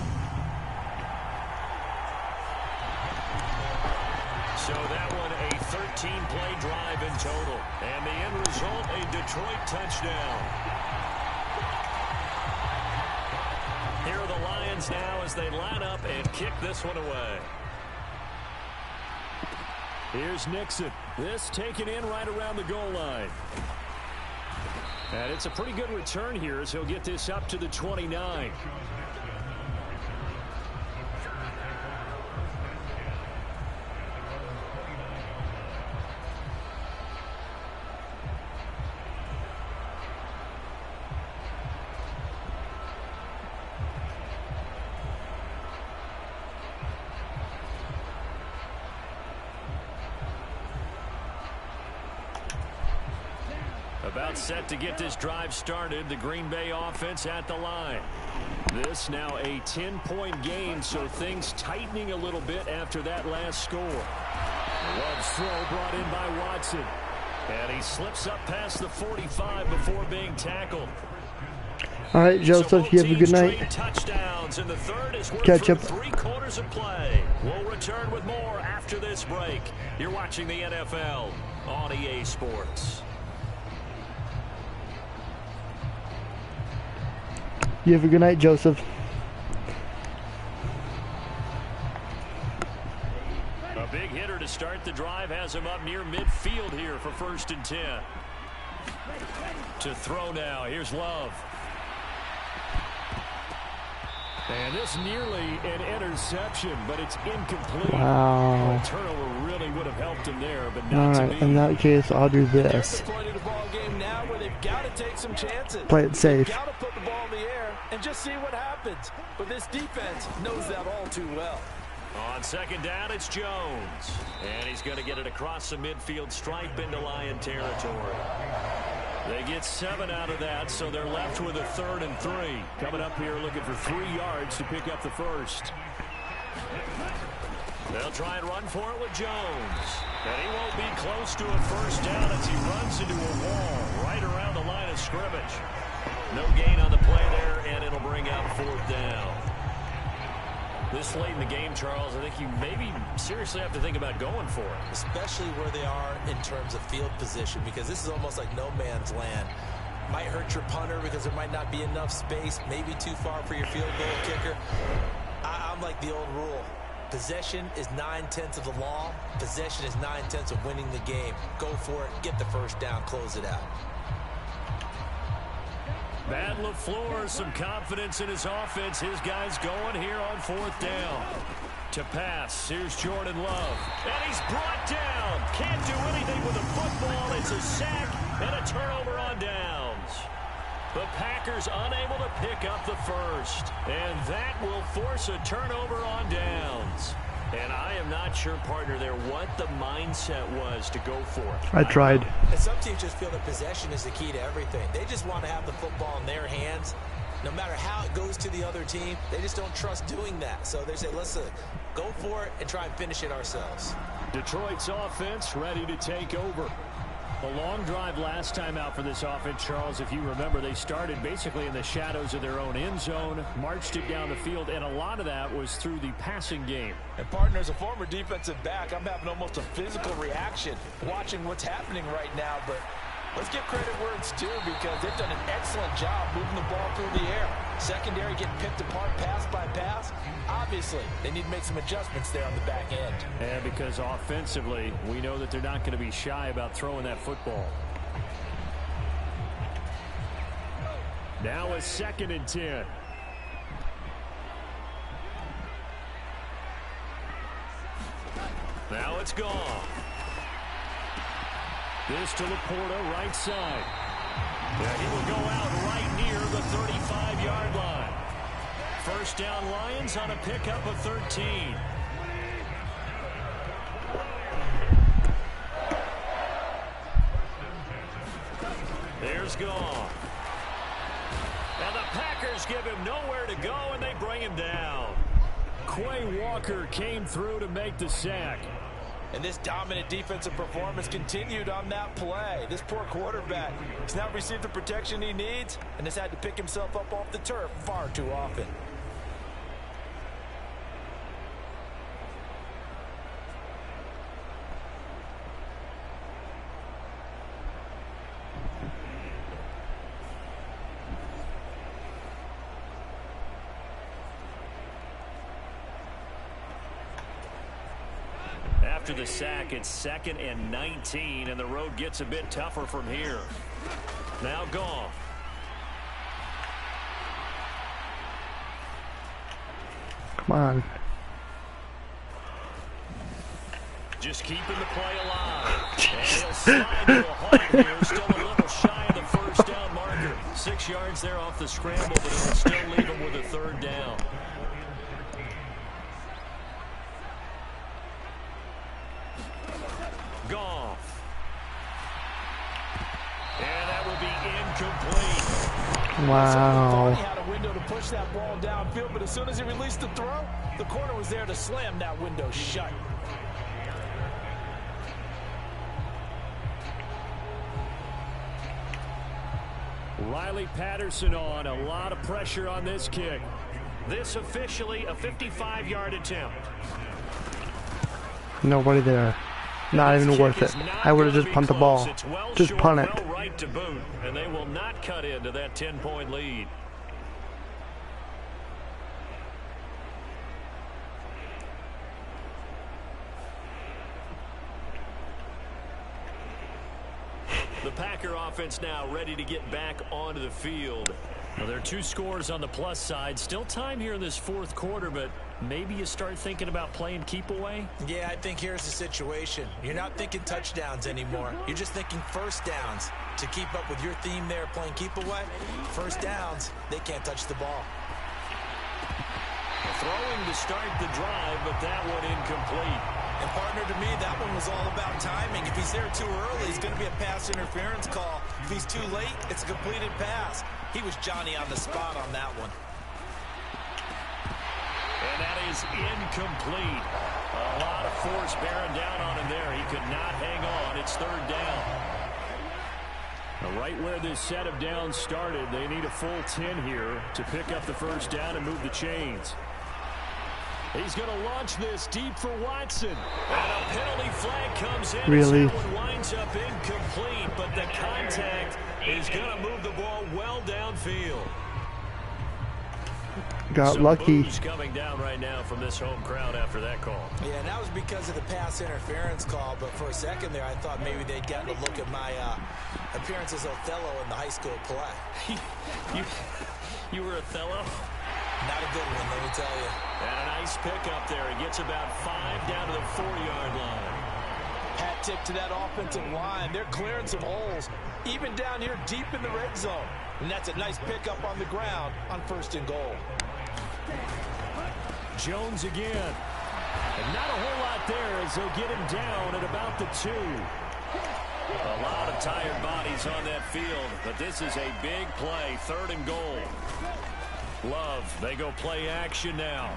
So that one a 13-play drive in total. And the end result, a Detroit touchdown. Here are the Lions now as they line up and kick this one away. Here's Nixon. This taken in right around the goal line. And it's a pretty good return here as he'll get this up to the 29. About set to get this drive started. The Green Bay offense at the line. This now a 10-point game, so things tightening a little bit after that last score. Love's throw brought in by Watson. And he slips up past the 45 before being tackled. All right, Joseph, you have a good night. Touchdowns in the third is Catch up. 3 quarters of play. We'll return with more after this break. You're watching the NFL on EA Sports. You have a good night, Joseph. A big hitter to start the drive has him up near midfield here for 1st and 10. To throw now. Here's Love. And this nearly an interception, but it's incomplete. Wow. A turnover really would have helped him there, but All not to right, be. in that case, I'll do There's this. the point of the ball game now where they've got to take some chances. Play it safe. They've got to put the ball in the air and just see what happens. But this defense knows that all too well. On 2nd down, it's Jones. And he's going to get it across the midfield stripe into Lion territory. They get 7 out of that, so they're left with a 3rd and 3. Coming up here looking for 3 yards to pick up the first. They'll try and run for it with Jones. And he won't be close to a first down as he runs into a wall right around the line of scrimmage. No gain on the play there, and it'll bring up 4th down. This late in the game, Charles, I think you maybe seriously have to think about going for it. Especially where they are in terms of field position, because this is almost like no man's land. Might hurt your punter because there might not be enough space, maybe too far for your field goal kicker. I'm like the old rule. Possession is 9/10 of the law. Possession is 9/10 of winning the game. Go for it. Get the first down. Close it out. Matt LaFleur, some confidence in his offense. His guys going here on 4th down. To pass, here's Jordan Love. And he's brought down. Can't do anything with the football. It's a sack and a turnover on downs. The Packers unable to pick up the first. And that will force a turnover on downs. And I am not sure, partner, there what the mindset was to go for it. I tried. And some teams just feel that possession is the key to everything. They just want to have the football in their hands. No matter how it goes to the other team, they just don't trust doing that. So they say, listen, go for it and try and finish it ourselves. Detroit's offense ready to take over. A long drive last time out for this offense, Charles. If you remember, they started basically in the shadows of their own end zone, marched it down the field, and a lot of that was through the passing game. And partner, as a former defensive back, I'm having almost a physical reaction watching what's happening right now. But let's give credit where it's due, because they've done an excellent job moving the ball through the air. Secondary getting picked apart pass by pass. Obviously, they need to make some adjustments there on the back end. And because offensively, we know that they're not going to be shy about throwing that football. Now a 2nd and 10. Now it's gone. This to Laporta, right side. Yeah, he will go out right near the 35-yard line. First down, Lions on a pickup of 13. There's gone. And the Packers give him nowhere to go, and they bring him down. Quay Walker came through to make the sack. And this dominant defensive performance continued on that play. This poor quarterback has not received the protection he needs and has had to pick himself up off the turf far too often. After the sack, it's 2nd and 19, and the road gets a bit tougher from here. Now Goff. Come on. Just keeping the play alive. And he'll slide to a halt here. Still a little shy of the first down marker. 6 yards there off the scramble, but it'll still leave him with a 3rd down. Goff. And that will be incomplete. Wow. He had a window to push that ball downfield, but as soon as he released the throw, the corner was there to slam that window shut. Riley Patterson on. A lot of pressure on this kick. This officially a 55-yard attempt. Nobody there. Not even worth it. I would have just punted the ball. Just punt it. Well right to boot, and they will not cut into that 10-point lead. The Packer offense now ready to get back onto the field. Well, there are 2 scores on the plus side. Still time here in this 4th quarter, but maybe you start thinking about playing keep away? Yeah, I think here's the situation. You're not thinking touchdowns anymore. You're just thinking first downs. To keep up with your theme there, playing keep away, first downs, they can't touch the ball. Throwing to start the drive, but that one incomplete. And partner, to me, that one was all about timing. If he's there too early, it's going to be a pass interference call. If he's too late, it's a completed pass. He was Johnny on the spot on that one. And that is incomplete. A lot of force bearing down on him there. He could not hang on. It's 3rd down. Now, right where this set of downs started, they need a full 10 here to pick up the first down and move the chains. He's going to launch this deep for Watson. And a penalty flag comes in. Really? That one winds up incomplete, but the contact is going to move the ball well downfield. got lucky. Coming down right now from this home crowd after that call. Yeah, and that was because of the pass interference call. But for a second there, I thought maybe they'd gotten a look at my appearance as Othello in the high school play. You were Othello? Not a good one, let me tell you. And a nice pickup there. He gets about 5 down to the 4-yard line. Hat tip to that offensive line. They're clearing some holes, even down here deep in the red zone. And that's a nice pickup on the ground on 1st and goal. Jones again. And not a whole lot there as they'll get him down at about the 2. A lot of tired bodies on that field, but this is a big play, 3rd and goal. Love, they go play action now.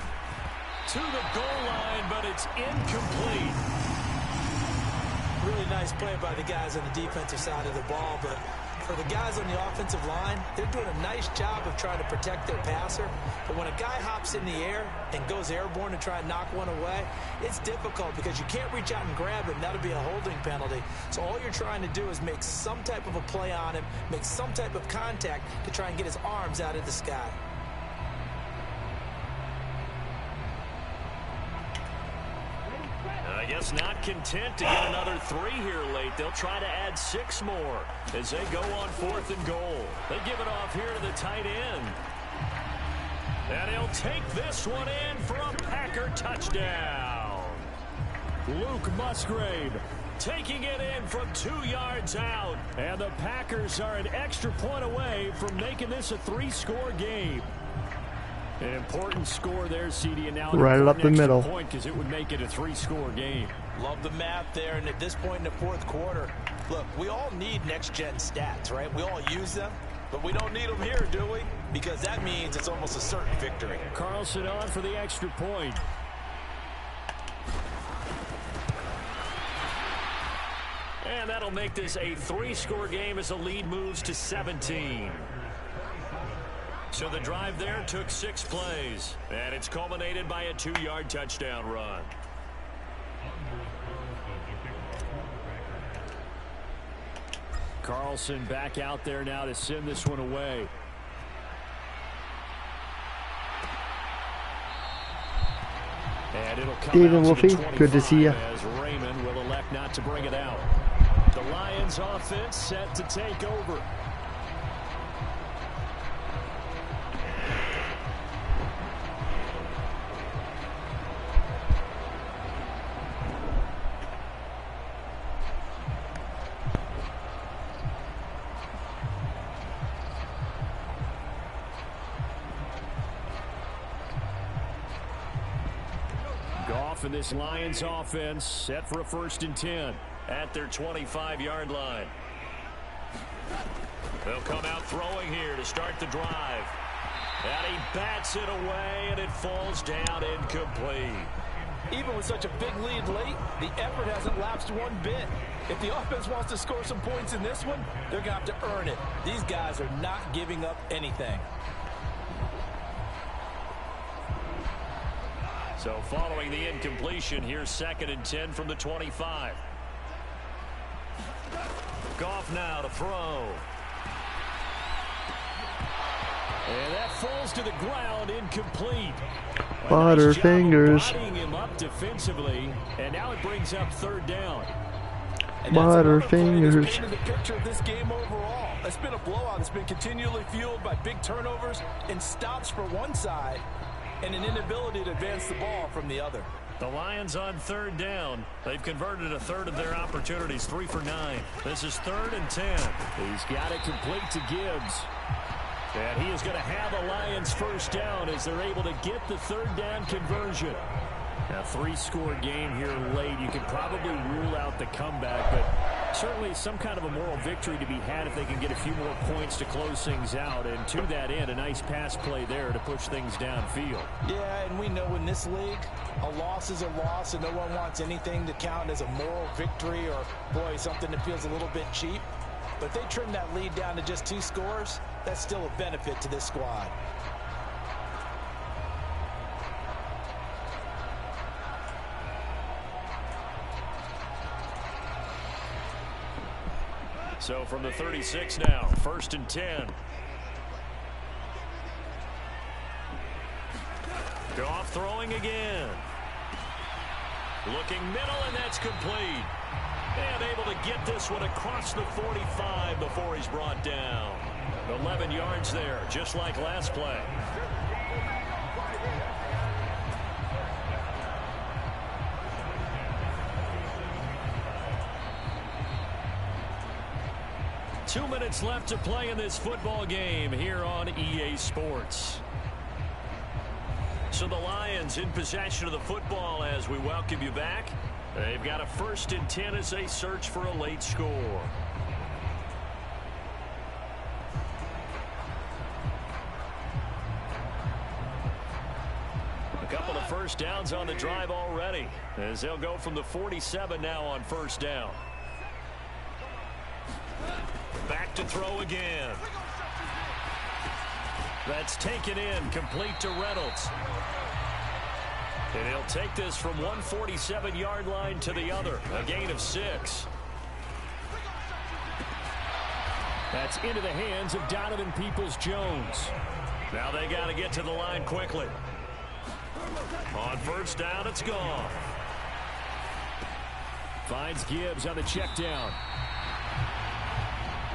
To the goal line, but it's incomplete. Really nice play by the guys on the defensive side of the ball, but for the guys on the offensive line, they're doing a nice job of trying to protect their passer. But when a guy hops in the air and goes airborne to try and knock one away, it's difficult because you can't reach out and grab him. That'll be a holding penalty. So all you're trying to do is make some type of a play on him, make some type of contact to try and get his arms out of the sky. I guess not content to get another 3 here late. They'll try to add 6 more as they go on 4th and goal. They give it off here to the tight end. And he'll take this one in for a Packer touchdown. Luke Musgrave taking it in from 2 yards out. And the Packers are an extra point away from making this a 3-score game. An important score there, CD, and now right up the middle. Point because it would make it a 3-score game. Love the math there, and at this point in the 4th quarter, look, we all need next-gen stats, right? We all use them, but we don't need them here, do we? Because that means it's almost a certain victory. Carlson on for the extra point. And that'll make this a 3-score game as the lead moves to 17. So the drive there took 6 plays, and it's culminated by a 2-yard touchdown run. Carlson back out there now to send this one away. And it'll come David out Wolfie, to the good to see you. as Raymond will elect not to bring it out. The Lions offense set to take over. Goff and this Lions offense set for a 1st and 10 at their 25-yard line. They'll come out throwing here to start the drive. And he bats it away, and it falls down incomplete. Even with such a big lead late, the effort hasn't lapsed one bit. If the offense wants to score some points in this one, they're going to have to earn it. These guys are not giving up anything. So following the incompletion, here's 2nd and 10 from the 25. Goff now to throw. And that falls to the ground, incomplete. Butterfingers. Bodying him up defensively, and now it brings up 3rd down. Butterfingers. The picture of this game overall. It's been a blowout. It's been continually fueled by big turnovers and stops for one side, and an inability to advance the ball from the other. The Lions on 3rd down. They've converted a 1/3 of their opportunities, 3 for 9. This is 3rd and 10. He's got it complete to Gibbs. And he is going to have a Lions 1st down as they're able to get the 3rd down conversion. A 3-score game here late. You can probably rule out the comeback, but certainly some kind of a moral victory to be had if they can get a few more points to close things out. And to that end, a nice pass play there to push things downfield. Yeah, and we know in this league, a loss is a loss, and no one wants anything to count as a moral victory or, boy, something that feels a little bit cheap. But if they trim that lead down to just 2 scores, that's still a benefit to this squad. So from the 36 now, 1st and 10. Goff throwing again. Looking middle, and that's complete. And able to get this one across the 45 before he's brought down. 11 yards there, just like last play. Two minutes left to play in this football game here on EA Sports. So the Lions in possession of the football as we welcome you back. They've got a 1st and 10 as they search for a late score. A couple of first downs on the drive already as they'll go from the 47 now on 1st down. Back to throw again. That's taken in, complete to Reynolds. And he'll take this from one 47-yard line to the other, a gain of 6. That's into the hands of Donovan Peoples-Jones. Now they got to get to the line quickly. On 1st down, it's gone. Finds Gibbs on the check down.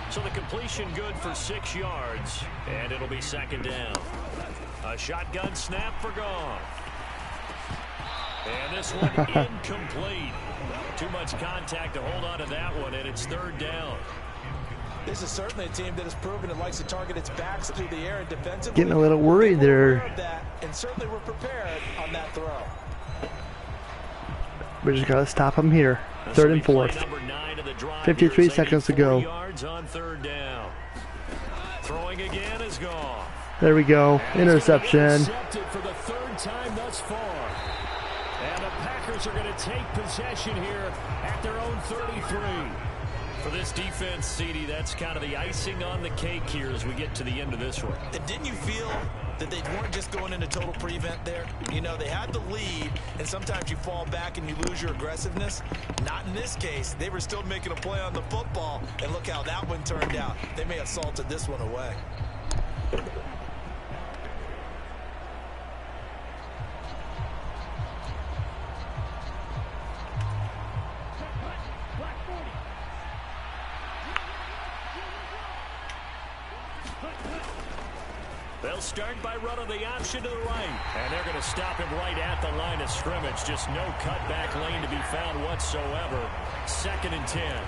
So the completion good for 6 yards, and it'll be 2nd down. A shotgun snap for Goff. And this one incomplete. Too much contact to hold on to that one, and it's 3rd down. This is certainly a team that has proven it likes to target its backs through the air and defensively. Getting a little worried there. And certainly we're prepared on that throw. We just got to stop him here. 3rd and 4th. 53 seconds to go. Yards on 3rd down. Throwing again is gone. There we go. Interception. Intercepted for the 3rd time thus far. And the Packers are going to take possession here at their own 33. For this defense, CD, that's kind of the icing on the cake here as we get to the end of this one. And didn't you feel that they weren't just going into total prevent there? You know, they had the lead, and sometimes you fall back and you lose your aggressiveness. Not in this case. They were still making a play on the football, and look how that one turned out. They may have salted this one away. They'll start by running the option to the right. And they're going to stop him right at the line of scrimmage. Just no cutback lane to be found whatsoever. 2nd and 10.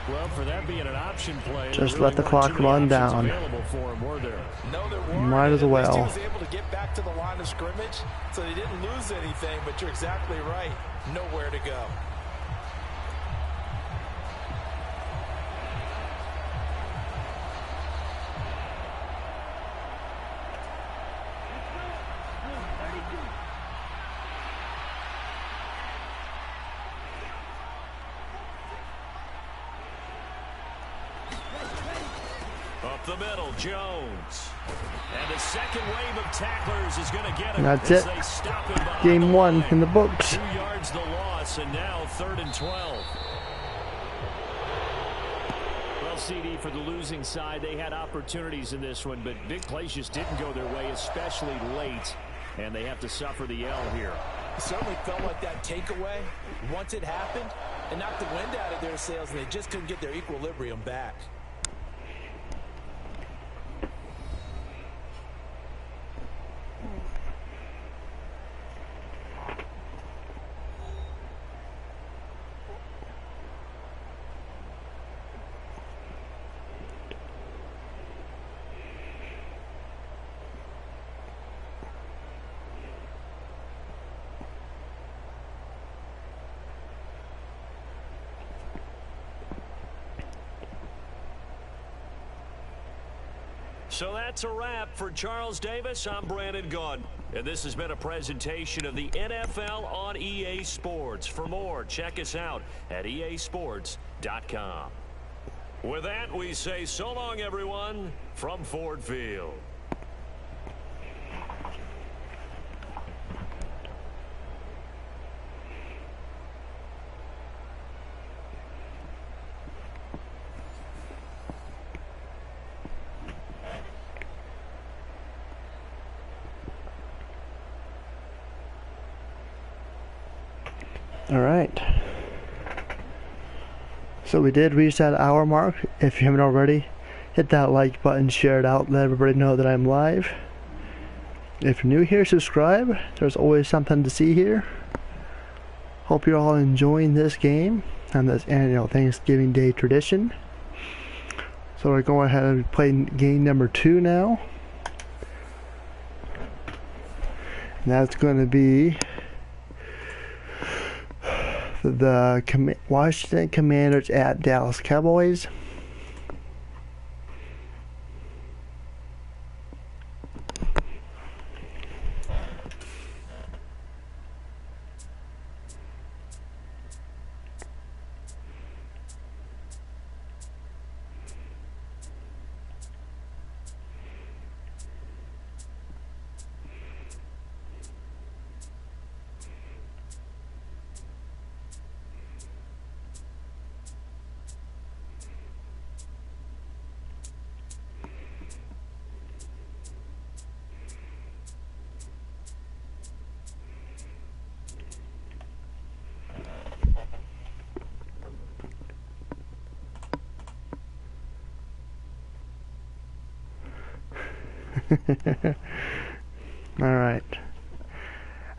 Well, for that being an option play, just let the clock run down. For him, were there? No, there weren't. Might as well. He was able to get back to the line of scrimmage, so they didn't lose anything, but you're exactly right. Nowhere to go. Up the middle, Jones. And the second wave of tacklers is going to get him. That's it. Game 1 in the books. 2 yards the loss, and now 3rd and 12. Well, CD, for the losing side, they had opportunities in this one, but big plays just didn't go their way, especially late. And they have to suffer the L here. It certainly felt like that takeaway, once it happened, it knocked the wind out of their sails, and they just couldn't get their equilibrium back. So that's a wrap for Charles Davis. I'm Brandon Gunn. And this has been a presentation of the NFL on EA Sports. For more, check us out at easports.com. With that, we say so long, everyone, from Ford Field. Alright. So we did reach that hour mark. If you haven't already, hit that like button, share it out, let everybody know that I'm live. If you're new here, subscribe. There's always something to see here. Hope you're all enjoying this game and this annual Thanksgiving Day tradition. So we're going ahead and play game number 2 now. And that's going to be the Washington Commanders at Dallas Cowboys.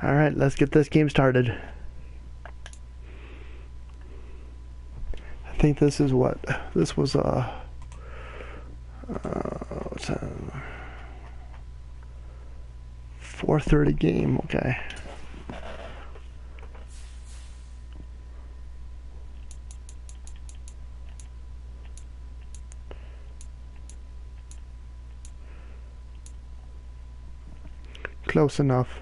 Alright, let's get this game started. I think this is what? This was a 4:30 game, okay. Close enough.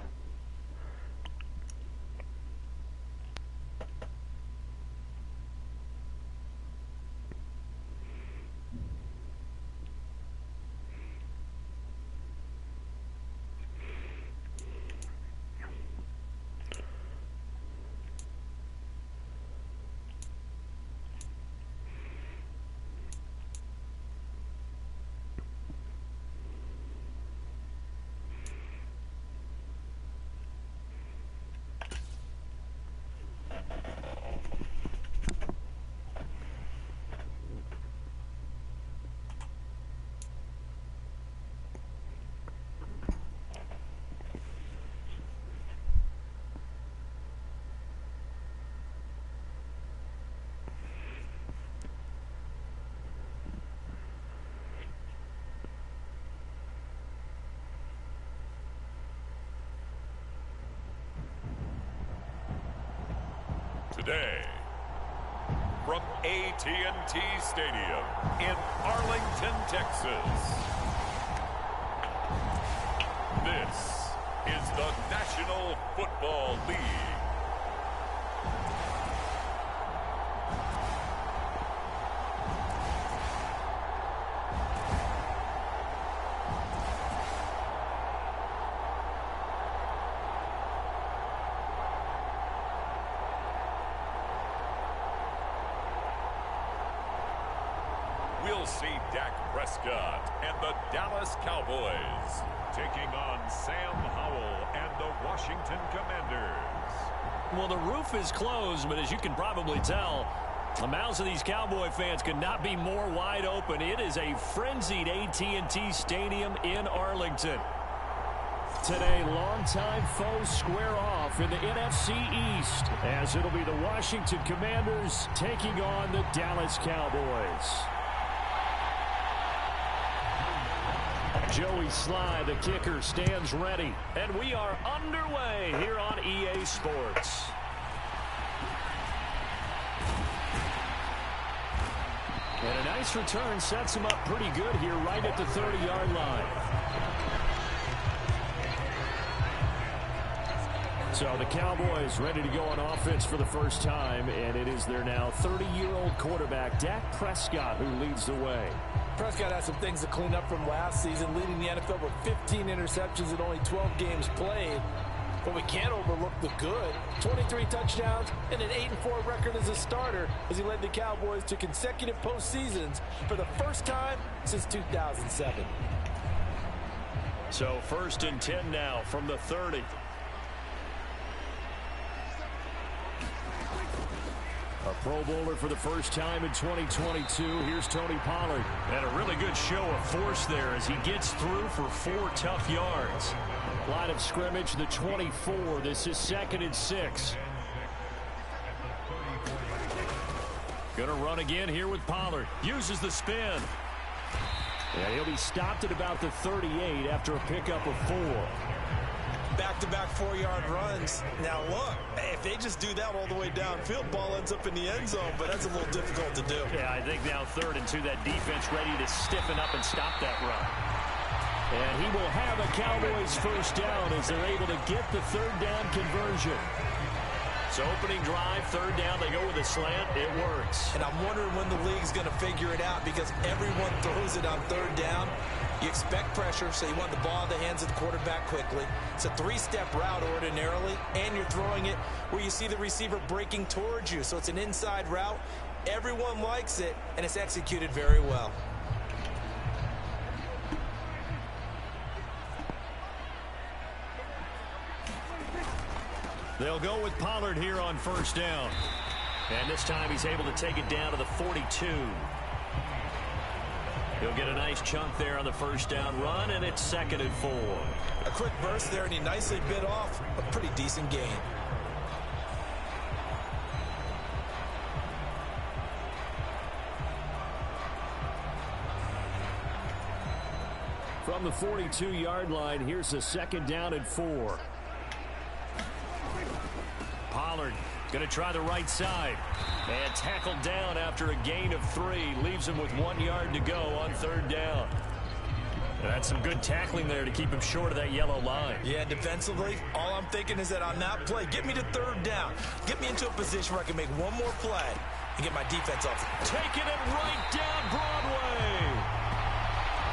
Today, from AT&T Stadium in Arlington, Texas, this is the National Football League. We'll see Dak Prescott and the Dallas Cowboys taking on Sam Howell and the Washington Commanders. Well, the roof is closed, but as you can probably tell, the mouths of these Cowboy fans could not be more wide open. It is a frenzied AT&T Stadium in Arlington. Today, longtime foes square off in the NFC East, as it'll be the Washington Commanders taking on the Dallas Cowboys. Joey Sly, the kicker, stands ready. And we are underway here on EA Sports. And a nice return sets him up pretty good here right at the 30-yard line. So the Cowboys ready to go on offense for the first time, and it is their now 30-year-old quarterback, Dak Prescott, who leads the way. Prescott has some things to clean up from last season, leading the NFL with 15 interceptions in only 12 games played. But we can't overlook the good. 23 touchdowns and an 8-4 record as a starter as he led the Cowboys to consecutive postseasons for the first time since 2007. So 1st and 10 now from the 30. Pro Bowler for the first time in 2022. Here's Tony Pollard. And a really good show of force there as he gets through for 4 tough yards. Line of scrimmage, the 24. This is 2nd and 6. Going to run again here with Pollard. Uses the spin. And he'll be stopped at about the 38 after a pickup of 4. Back-to-back 4-yard runs. Now look, if they just do that all the way downfield, ball ends up in the end zone, but that's a little difficult to do. Yeah, I think now 3rd and 2, that defense ready to stiffen up and stop that run. And he will have a Cowboys first down as they're able to get the 3rd down conversion. So opening drive, 3rd down, they go with a slant. It works. And I'm wondering when the league's going to figure it out because everyone throws it on 3rd down. You expect pressure, so you want the ball in the hands of the quarterback quickly. It's a 3-step route ordinarily, and you're throwing it where you see the receiver breaking towards you. So it's an inside route. Everyone likes it, and it's executed very well. They'll go with Pollard here on 1st down. And this time he's able to take it down to the 42. He'll get a nice chunk there on the 1st down run, and it's 2nd and 4. A quick burst there, and he nicely bit off a pretty decent gain. From the 42-yard line, here's a 2nd down and 4. Pollard going to try the right side. And tackled down after a gain of 3. Leaves him with 1 yard to go on 3rd down. And that's some good tackling there to keep him short of that yellow line. Yeah, defensively, all I'm thinking is that on that play, get me to 3rd down. Get me into a position where I can make one more play and get my defense off. Taking it right down Broadway.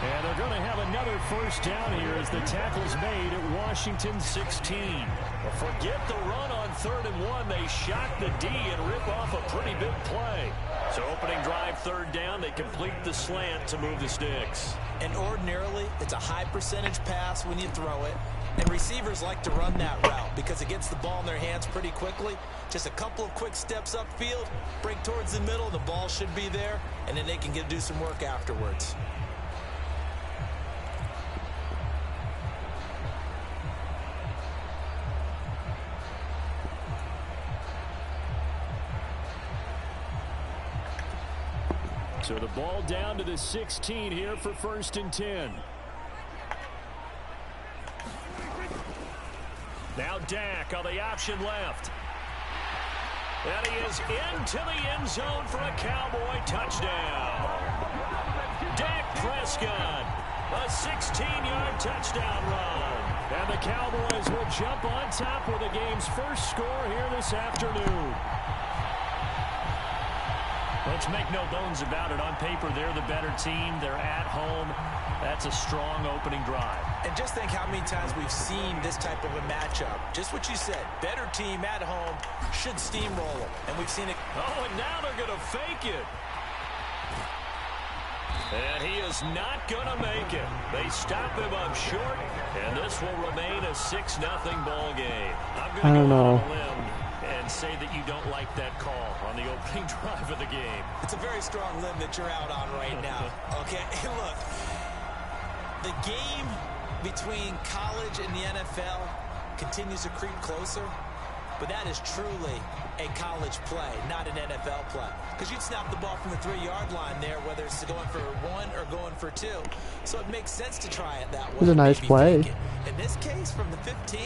And they're going to have another first down here as the tackle's made at Washington 16. Well, forget the run on 3rd and 1. They shock the D and rip off a pretty big play. So opening drive, 3rd down, they complete the slant to move the sticks. And ordinarily, it's a high percentage pass when you throw it. And receivers like to run that route because it gets the ball in their hands pretty quickly. Just a couple of quick steps upfield, break towards the middle, the ball should be there, and then they can do some work afterwards. So the ball down to the 16 here for 1st and 10. Now Dak on the option left. And he is into the end zone for a Cowboy touchdown. Dak Prescott, a 16-yard touchdown run. And the Cowboys will jump on top with the game's first score here this afternoon. Let's make no bones about it. On paper, they're the better team. They're at home. That's a strong opening drive. And just think how many times we've seen this type of a matchup. Just what you said. Better team at home should steamroll them. And we've seen it. Oh, and now they're going to fake it. And he is not going to make it. They stop him up short, and this will remain a 6-0 ball game. I'm going to go on a limb and say that you don't like that call on the opening drive of the game. It's a very strong limb that you're out on right now. Okay, look, the game between college and the NFL continues to creep closer, but that is truly a college play, not an NFL play. Because you'd snap the ball from the 3-yard line there, whether it's going for 1 or going for 2. So it makes sense to try it that way. It was a nice play. In this case, from the 15,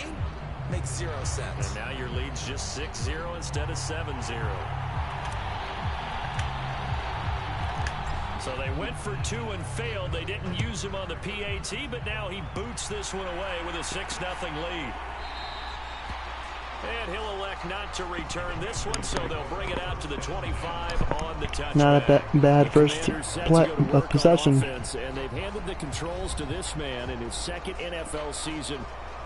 makes 0 sense. And now your lead's just 6-0 instead of 7-0. So they went for 2 and failed. They didn't use him on the PAT, but now he boots this one away with a 6-0 lead. And he'll elect not to return this one, so they'll bring it out to the 25 on the touchback. Not a bad first possession. And they've handed the controls to this man in his 2nd NFL season,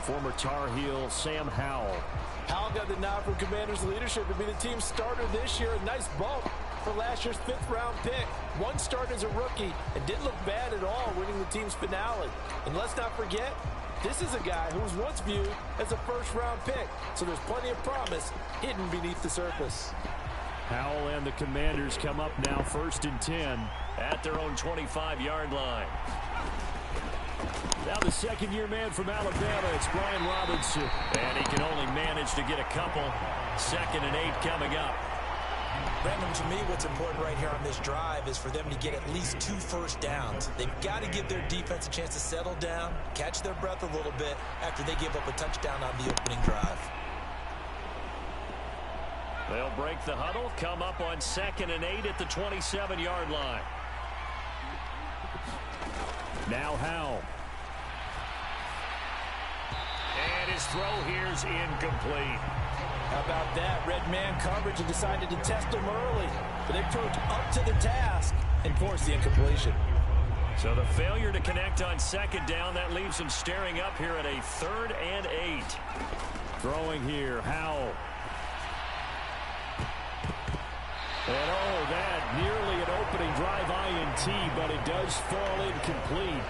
former Tar Heel Sam Howell. Howell got the nod from Commander's leadership to be the team starter this year. A nice bump for last year's 5th-round pick. 1 start as a rookie and didn't look bad at all winning the team's finale. And let's not forget, this is a guy who was once viewed as a 1st-round pick. So there's plenty of promise hidden beneath the surface. Howell and the Commanders come up now 1st and 10 at their own 25-yard line. Now the second-year man from Alabama, it's Brian Robinson. And he can only manage to get a couple. 2nd and 8 coming up. Brandon, to me, what's important right here on this drive is for them to get at least 2 first downs. They've got to give their defense a chance to settle down, catch their breath a little bit after they give up a touchdown on the opening drive. They'll break the huddle, come up on 2nd and 8 at the 27-yard line. Now Howell. And his throw here's incomplete. How about that? Red man coverage and decided to test him early. But they proved up to the task and forced the incompletion. So the failure to connect on 2nd down, that leaves them staring up here at a 3rd and 8. Throwing here, Howell. And oh, that nearly an opening drive INT, but it does fall incomplete.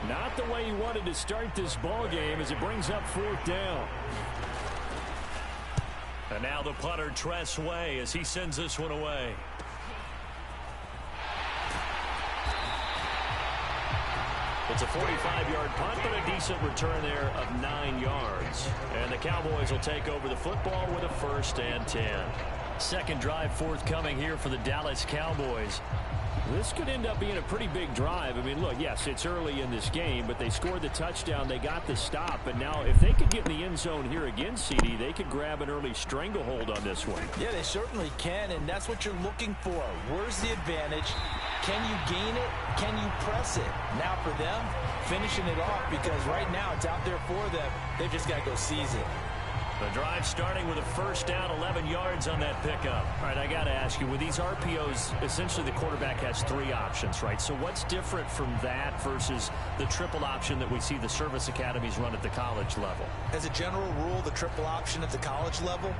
Not the way he wanted to start this ball game as it brings up 4th down. And now the punter, Tress Way, as he sends this one away. It's a 45-yard punt, but a decent return there of 9 yards. And the Cowboys will take over the football with a 1st and 10. Second drive forthcoming here for the Dallas Cowboys. This could end up being a pretty big drive. I mean, look, yes, it's early in this game, but they scored the touchdown. They got the stop. And now if they could get in the end zone here again, CD, they could grab an early stranglehold on this one. Yeah, they certainly can, and that's what you're looking for. Where's the advantage? Can you gain it? Can you press it? Now for them, finishing it off, because right now it's out there for them. They've just got to go seize it. The drive starting with a 1st down, 11 yards on that pickup. All right, I got to ask you, with these RPOs, essentially the quarterback has 3 options, right? So what's different from that versus the triple option that we see the service academies run at the college level? As a general rule, the triple option at the college level,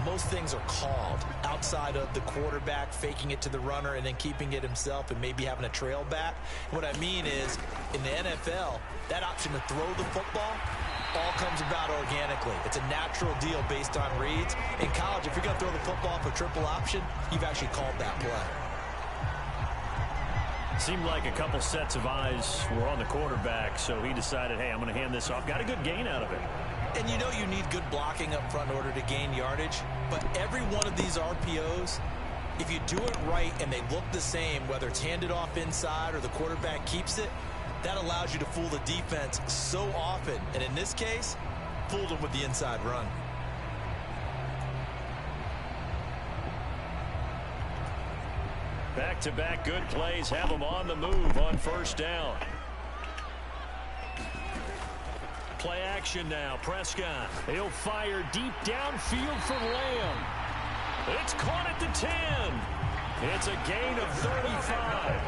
most things are called outside of the quarterback faking it to the runner and then keeping it himself and maybe having a trail back. What I mean is, in the NFL, that option to throw the football all comes about organically. It's a natural deal based on reads. In college, if you're going to throw the football for triple option, you've actually called that play. Seemed like a couple sets of eyes were on the quarterback, so he decided, hey, I'm going to hand this off. Got a good gain out of it. And you know you need good blocking up front in order to gain yardage, but every one of these RPOs, if you do it right and they look the same, whether it's handed off inside or the quarterback keeps it, that allows you to fool the defense so often. And in this case, fooled them with the inside run. Back-to-back good plays have them on the move on 1st down. Play action now. Prescott. He'll fire deep downfield for Lamb. It's caught at the 10. It's a gain of 35.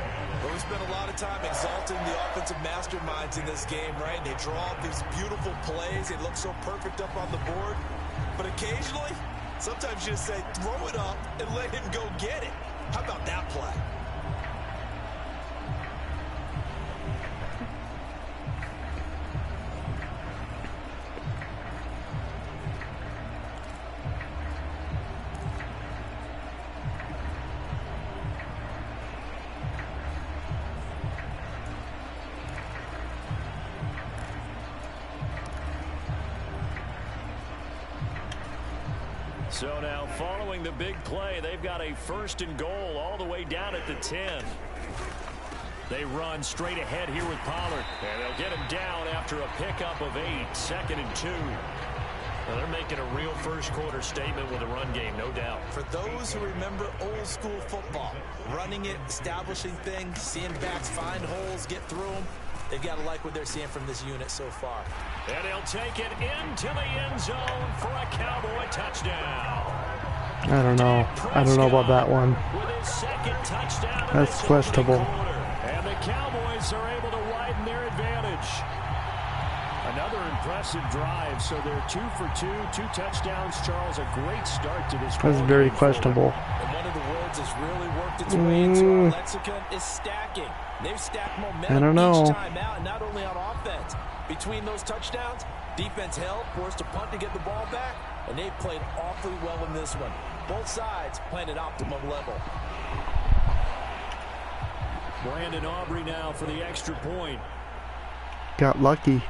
Well, we spent a lot of time exalting the offensive masterminds in this game, right? They draw up these beautiful plays. They look so perfect up on the board. But occasionally, sometimes you just say, throw it up and let him go get it. How about that play? So now following the big play, they've got a 1st and goal all the way down at the 10. They run straight ahead here with Pollard. And they'll get him down after a pickup of 8, 2nd and 2. Well, they're making a real first quarter statement with a run game, no doubt. For those who remember old school football, running it, establishing things, seeing backs find holes, get through them, they've got to like what they're seeing from this unit so far. And he'll take it into the end zone for a Cowboy touchdown. I don't know. I don't know about that one. With his 2nd touchdown. That's questionable. And the Cowboys are able to widen their advantage. Another impressive drive. So they're 2 for 2, 2 touchdowns. Charles, a great start to this. That's very questionable. And one of the words that's really worked its way into our lexicon is stacking. They've stacked momentum each time out, not only on offense. Between those touchdowns, defense held, forced a punt to get the ball back, and they've played awfully well in this one. Both sides playing at optimum level. Brandon Aubrey now for the extra point. Got lucky.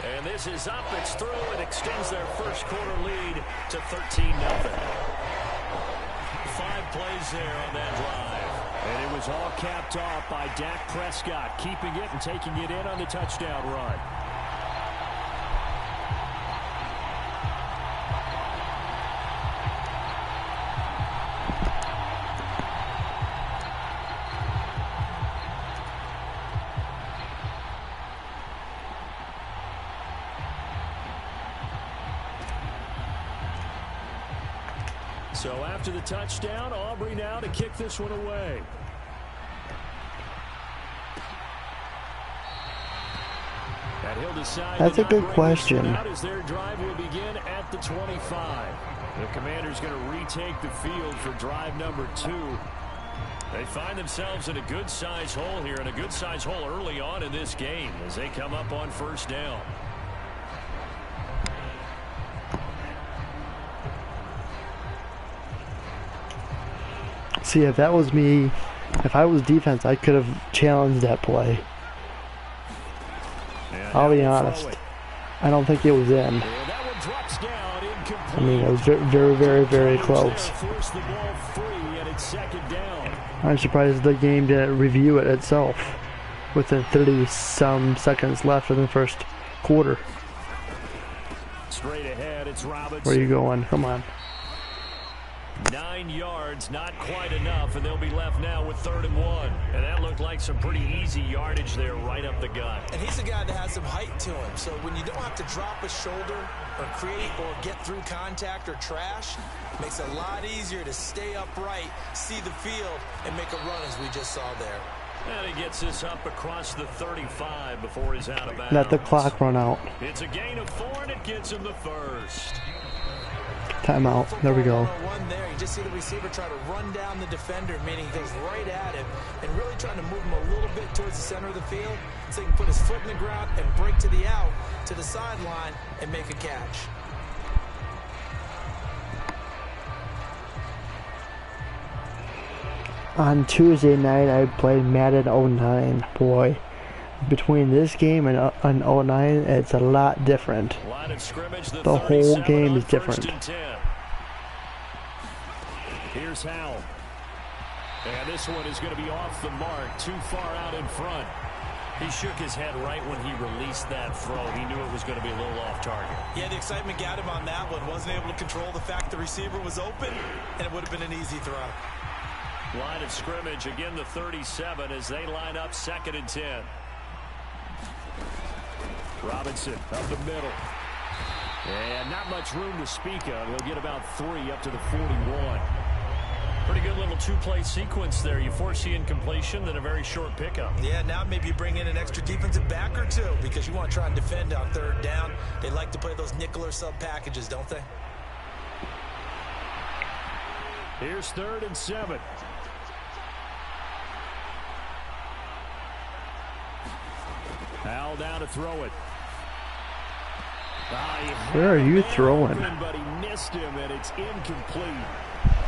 And this is up. It's through. It extends their first quarter lead to 13-0. 5 plays there on that drive. And it was all capped off by Dak Prescott, keeping it and taking it in on the touchdown run. So after the touchdown, Aubrey now to kick this one away. And he'll decide. That's a good question. As their drive will begin at the 25. The Commanders going to retake the field for drive number 2. They find themselves in a good-sized hole here, and a good-sized hole early on in this game as they come up on first down. See, if that was me, if I was defense, I could have challenged that play. I'll be honest. I don't think it was in. I mean, it was very, very, very close. I'm surprised the game didn't review it itself with the 30-some seconds left in the first quarter. Straight ahead, it's Robinson. Where are you going? Come on. 9 yards, not quite enough, and they'll be left now with 3rd and 1. And that looked like some pretty easy yardage there right up the gut. And he's a guy that has some height to him, so when you don't have to drop a shoulder or create or get through contact or trash, it makes it a lot easier to stay upright, see the field, and make a run as we just saw there. And he gets this up across the 35 before he's out of bounds. Let the clock run out. It's a gain of 4, and it gets him the first. Timeout. There we go. There. You just see the receiver try to run down the defender, meaning he goes right at him and really trying to move him a little bit towards the center of the field so he can put his foot in the ground and break to the out, to the sideline, and make a catch. On Tuesday night, I played Madden 09. Boy, between this game and 09, it's a lot different. Line of scrimmage, the whole game is different. Here's Howell. And this one is going to be off the mark, too far out in front. He shook his head right when he released that throw. He knew it was going to be a little off target. Yeah, the excitement got him on that one. Wasn't able to control the fact the receiver was open, and it would have been an easy throw. Line of scrimmage, again the 37 as they line up 2nd and 10. Robinson up the middle. And not much room to speak of. He'll get about 3 up to the 41. Pretty good little 2-play sequence there. You force the incompletion, then a very short pickup. Yeah, now maybe you bring in an extra defensive back or 2 because you want to try and defend on 3rd down. They like to play those nickel or sub packages, don't they? Here's 3rd and 7. Howell down to throw it. Where are you throwing? But he missed him, and it's incomplete.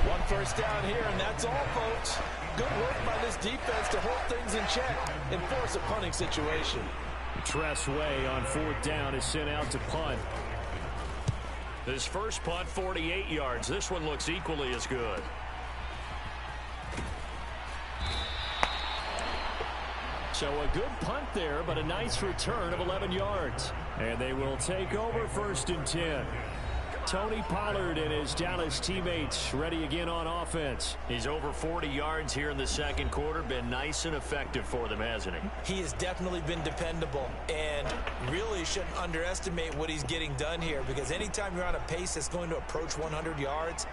1 first down here, and that's all, folks. Good work by this defense to hold things in check and force a punting situation. Tress Way on 4th down is sent out to punt. His first punt, 48 yards. This one looks equally as good. So a good punt there, but a nice return of 11 yards. And they will take over 1st and 10. Tony Pollard and his Dallas teammates ready again on offense. He's over 40 yards here in the 2nd quarter. Been nice and effective for them, hasn't he? He has definitely been dependable, and really shouldn't underestimate what he's getting done here, because anytime you're on a pace that's going to approach 100 yards,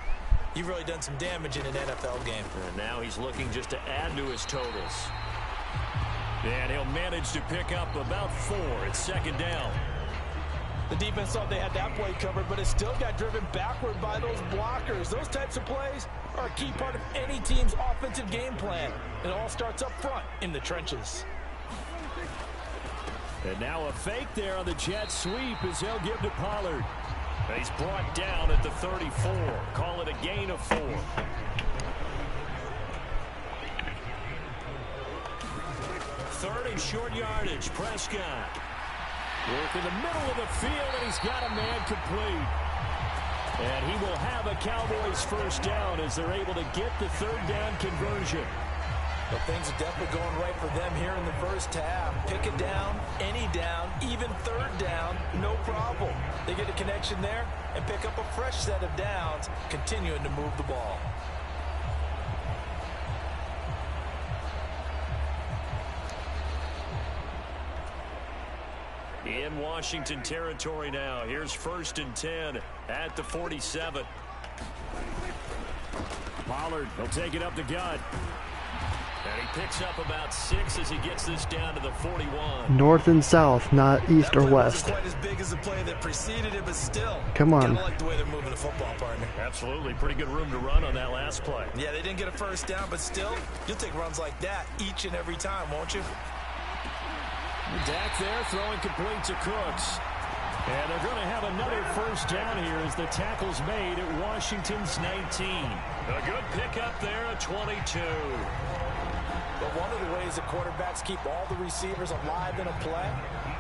you've really done some damage in an NFL game. And now he's looking just to add to his totals. And he'll manage to pick up about 4 at 2nd down. The defense thought they had that play covered, but it still got driven backward by those blockers. Those types of plays are a key part of any team's offensive game plan. It all starts up front in the trenches. And now a fake there on the jet sweep as they'll give to Pollard. He's brought down at the 34. Call it a gain of 4. Third and short yardage. Prescott. Work in the middle of the field, and he's got a man complete. And he will have a Cowboys first down as they're able to get the third down conversion. But things are definitely going right for them here in the first half. Pick it down, any down, even third down, no problem. They get a connection there and pick up a fresh set of downs, continuing to move the ball. In Washington territory now. Here's 1st and 10 at the 47. Pollard will take it up the gut. And he picks up about 6 as he gets this down to the 41. North and south, not east or west. Quite as big as the play that preceded it, but still. Come on. Kinda like the way they're moving the football, partner. Absolutely. Pretty good room to run on that last play. Yeah, they didn't get a first down, but still, you'll take runs like that each and every time, won't you? Dak there throwing complete to Cooks. And they're going to have another first down here as the tackle's made at Washington's 19. A good pickup there at 22. But one of the ways the quarterbacks keep all the receivers alive in a play,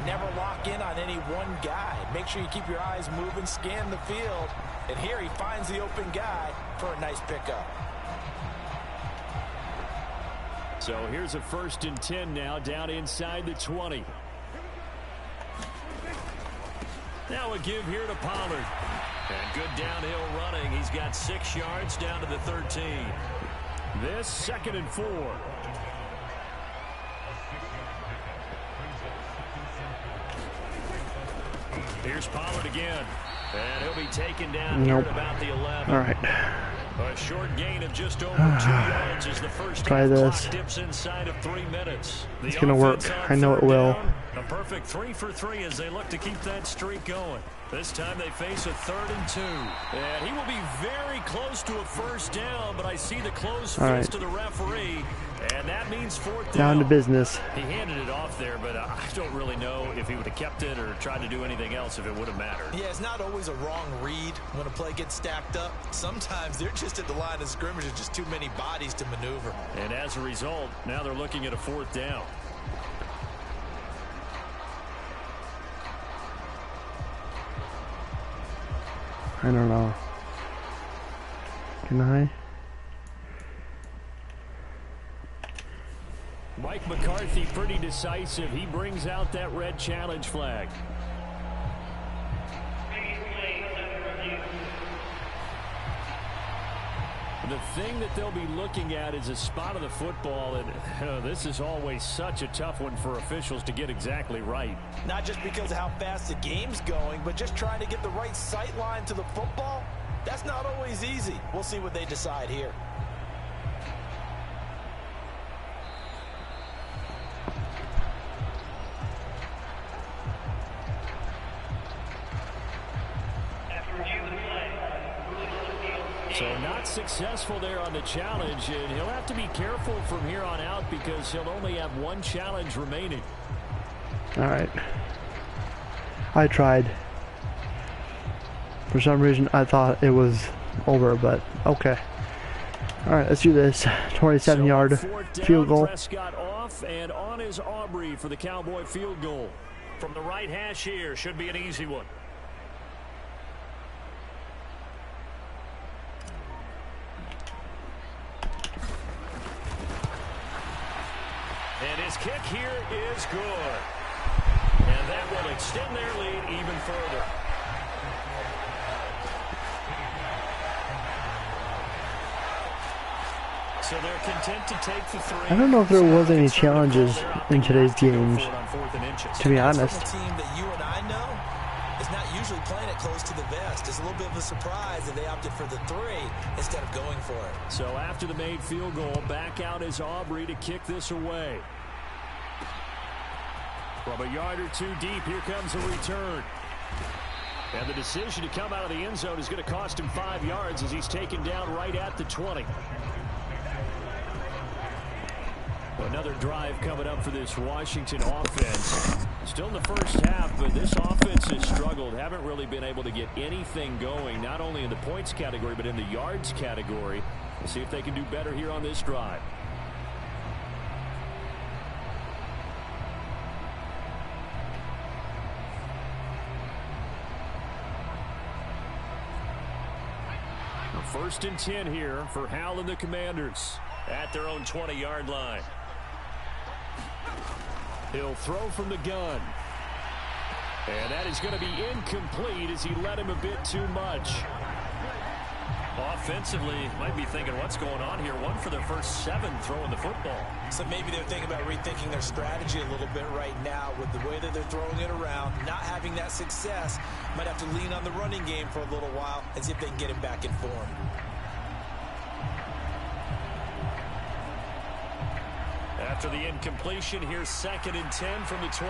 never lock in on any one guy. Make sure you keep your eyes moving, scan the field. And here he finds the open guy for a nice pickup. So here's a 1st and 10 now down inside the 20. Now a give here to Pollard. And good downhill running. He's got 6 yards down to the 13. This 2nd and 4. Here's Pollard again. And he'll be taken down here at about the 11. All right. A short gain of just over 2 yards as the first Try half this. clock dips inside of 3 minutes. It's going to work. I know it will. A perfect 3 for 3 as they look to keep that streak going. This time they face a 3rd and 2. And he will be very close to a first down, but I see the closed fist of the referee, and that means 4th down. Down to business. He handed it off there, but I don't really know if he would have kept it or tried to do anything else if it would have mattered. Yeah, it's not always a wrong read when a play gets stacked up. Sometimes they're just at the line of scrimmage with just too many bodies to maneuver. And as a result, now they're looking at a 4th down. I don't know. Can I? Mike McCarthy pretty decisive. He brings out that red challenge flag. The thing that they'll be looking at is a spot of the football, and this is always such a tough one for officials to get exactly right. Not just because of how fast the game's going, but just trying to get the right sight line to the football. That's not always easy. We'll see what they decide here. So not successful there on the challenge, and he'll have to be careful from here on out because he'll only have 1 challenge remaining. All right. I tried. For some reason, I thought it was over, but okay. All right, let's do this. 27-yard field goal. Prescott off, and on is Aubrey for the Cowboy field goal. From the right hash here, should be an easy one. And his kick here is good. And that will extend their lead even further. So they're content to take the 3. I don't know if there was any challenges in today's games, to be honest. A team that you and I know is not usually playing it close to the vest. It's a little bit of a surprise that they opted for the 3 instead of going for it. So after the made field goal, back out is Aubrey to kick this away. From a yard or 2 deep, here comes a return. And the decision to come out of the end zone is going to cost him 5 yards as he's taken down right at the 20. Another drive coming up for this Washington offense. Still in the first half, but this offense has struggled. Haven't really been able to get anything going, not only in the points category, but in the yards category. We'll see if they can do better here on this drive. First and 10 here for Hal and the Commanders at their own 20-yard line. He'll throw from the gun. And that is going to be incomplete as he led him a bit too much. Offensively, might be thinking, what's going on here? One for their first 7 throwing the football. So maybe they're thinking about rethinking their strategy a little bit right now with the way that they're throwing it around, not having that success. Might have to lean on the running game for a little while and see if they can get it back in form. After the incompletion, here's 2nd and 10 from the 20.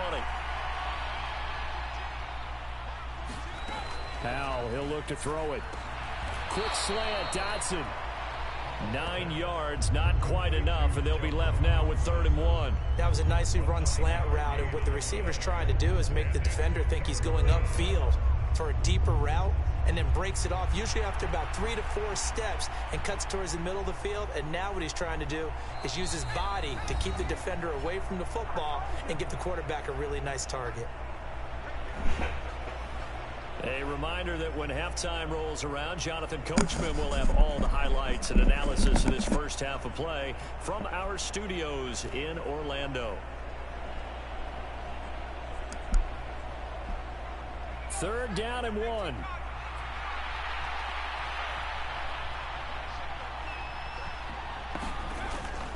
Hal, he'll look to throw it. Quick slant, Dotson. 9 yards, not quite enough, and they'll be left now with 3rd and 1. That was a nicely run slant route, and what the receiver's trying to do is make the defender think he's going upfield for a deeper route, and then breaks it off, usually after about 3 to 4 steps, and cuts towards the middle of the field. And now what he's trying to do is use his body to keep the defender away from the football and give the quarterback a really nice target. A reminder that when halftime rolls around, Jonathan Coachman will have all the highlights and analysis of this first half of play from our studios in Orlando. 3rd down and 1.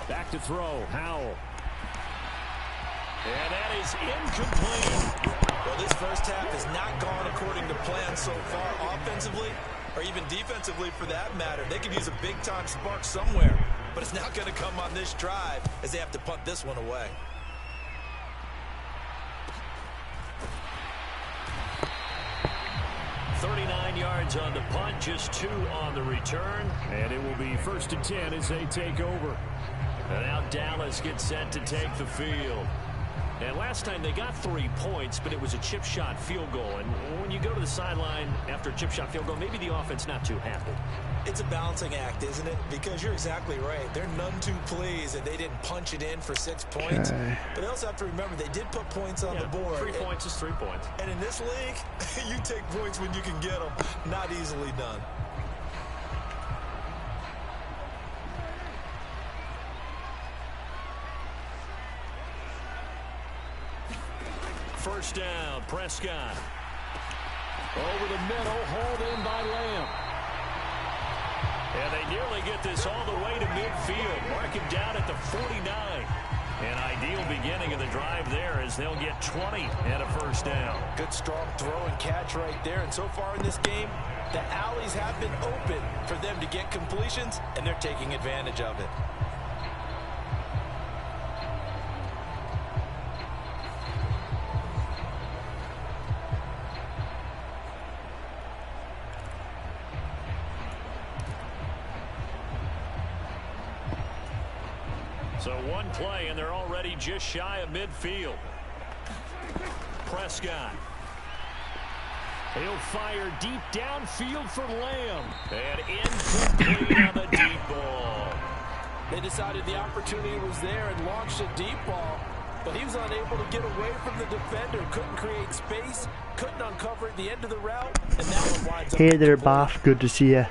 Back to throw, Howell. And that is incomplete. Well, this first half has not gone according to plan so far, offensively or even defensively for that matter. They could use a big-time spark somewhere, but it's not going to come on this drive as they have to punt this one away. .39 yards on the punt, just 2 on the return, and it will be 1st and 10 as they take over. And now Dallas gets set to take the field. And last time they got 3 points, but it was a chip shot field goal. And when you go to the sideline after a chip shot field goal, maybe the offense not too happy. It's a balancing act, isn't it? Because you're exactly right. They're none too pleased that they didn't punch it in for 6 points. Okay. But they also have to remember they did put points on the board. 3 points is 3 points. And in this league, you take points when you can get them. Not easily done. First down, Prescott. Over the middle, hauled in by Lamb. And they nearly get this all the way to midfield. Mark him down at the 49. An ideal beginning of the drive there as they'll get 20 and a first down. Good strong throw and catch right there. And so far in this game, the alleys have been open for them to get completions, and they're taking advantage of it. So 1 play, and they're already just shy of midfield. Prescott. He'll fire deep downfield for Lamb. And incomplete on the deep ball. They decided the opportunity was there and launched a deep ball, but he was unable to get away from the defender. Couldn't create space, couldn't uncover at the end of the route, and that one winds up. Hey there, Boff. Good to see you.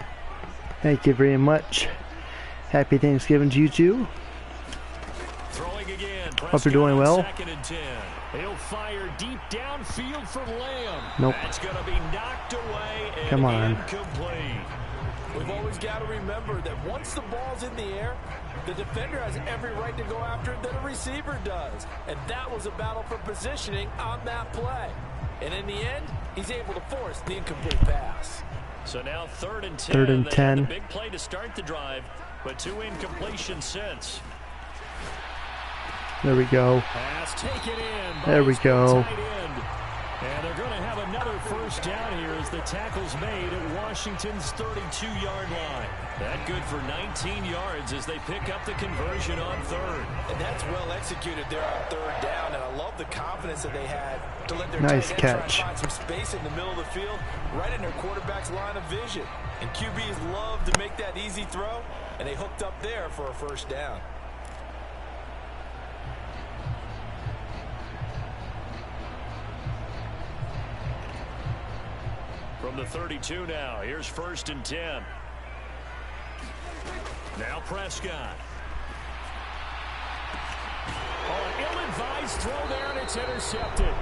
Thank you very much. Happy Thanksgiving to you too. Throwing again. Hope you're doing well. 2nd and 10. He'll fire deep downfield for Lamb. Nope. That's going to be knocked away and Come on. incomplete. We've always got to remember that once the ball's in the air, the defender has every right to go after it that a receiver does. And that was a battle for positioning on that play. And in the end, he's able to force the incomplete pass. So now 3rd and 10. 3rd and They 10. had a big play to start the drive, but 2 incompletions since. There we go. Pass taken in by There we his go. tight end. And they're going to have another first down here as the tackle's made at Washington's 32-yard line. That good for 19 yards as they pick up the conversion on third. And that's well executed there on third down, and I love the confidence that they had to let their nice tight end catch. try and find some space in the middle of the field, right in their quarterback's line of vision. And QBs love to make that easy throw, and they hooked up there for a first down. From the 32 now, here's 1st and 10. Now Prescott. Oh, an ill-advised throw there, and it's intercepted.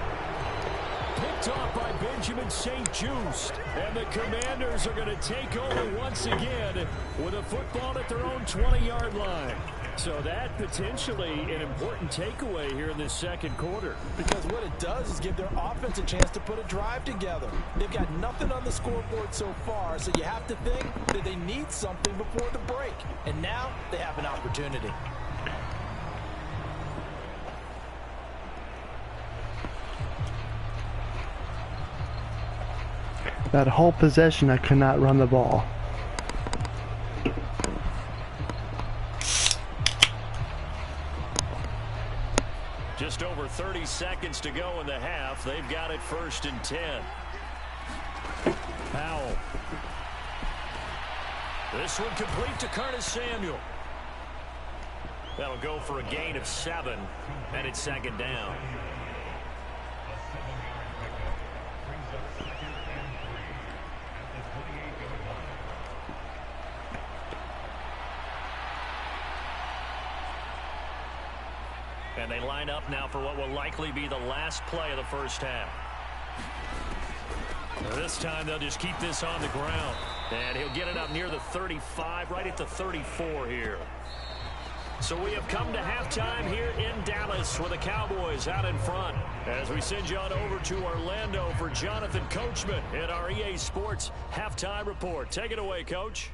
Picked off by Benjamin St-Juste. And the Commanders are going to take over once again with a football at their own 20-yard line. So that potentially an important takeaway here in this second quarter. Because what it does is give their offense a chance to put a drive together. They've got nothing on the scoreboard so far, so you have to think that they need something before the break. And now they have an opportunity. That whole possession, I could not run the ball. Just over 30 seconds to go in the half. They've got it 1st and 10. Powell. This one complete to Curtis Samuel. That'll go for a gain of 7, and it's 2nd down. And they line up now for what will likely be the last play of the first half. This time they'll just keep this on the ground. And he'll get it up near the 35, right at the 34 here. So we have come to halftime here in Dallas with the Cowboys out in front. As we send you on over to Orlando for Jonathan Coachman in our EA Sports Halftime Report. Take it away, Coach.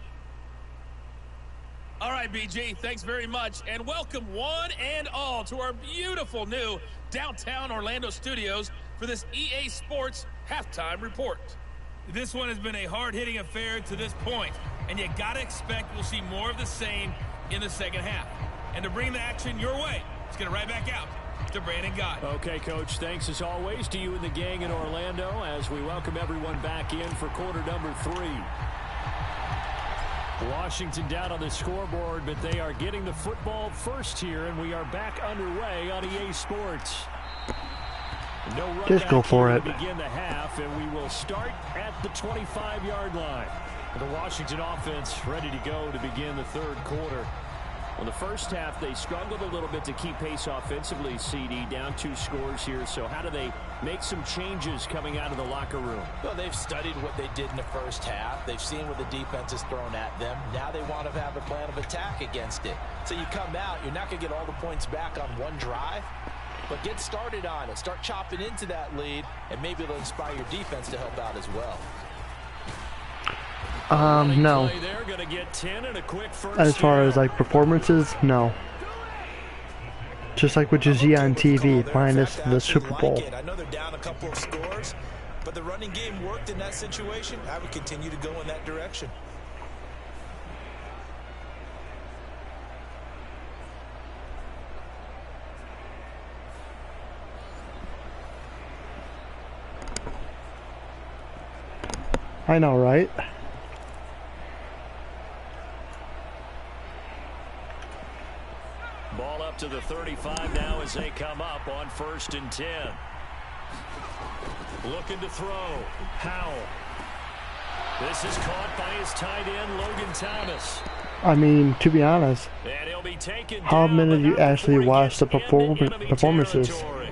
All right, BG, thanks very much, and welcome one and all to our beautiful new downtown Orlando studios for this EA Sports Halftime Report. This one has been a hard-hitting affair to this point, and you gotta expect we'll see more of the same in the second half. And to bring the action your way, let's get it right back out to Brandon Gott. Okay, Coach, thanks as always to you and the gang in Orlando as we welcome everyone back in for quarter number 3. Washington down on the scoreboard, but they are getting the football first here, and we are back underway on EA Sports. No run just go for it. To begin the half, and we will start at the 25-yard line. The Washington offense ready to go to begin the third quarter. Well, the first half, they struggled a little bit to keep pace offensively, CD, down 2 scores here. So how do they make some changes coming out of the locker room? Well, they've studied what they did in the first half. They've seen what the defense has thrown at them. Now they want to have a plan of attack against it. So you come out, you're not going to get all the points back on one drive, but get started on it. Start chopping into that lead, and maybe it'll inspire your defense to help out as well. No. As far as like performances, no. Just like what you see on TV, minus the Super Bowl. I know they're down a couple of scores, but the running game worked in that situation. I would continue to go in that direction. I know, right? Ball up to the 35 now as they come up on 1st and 10. Looking to throw. Powell. This is caught by his tight end, Logan Thomas. I mean, to be honest, And he'll be taken how down, many of you but not actually before he watch the gets into enemy performances? territory.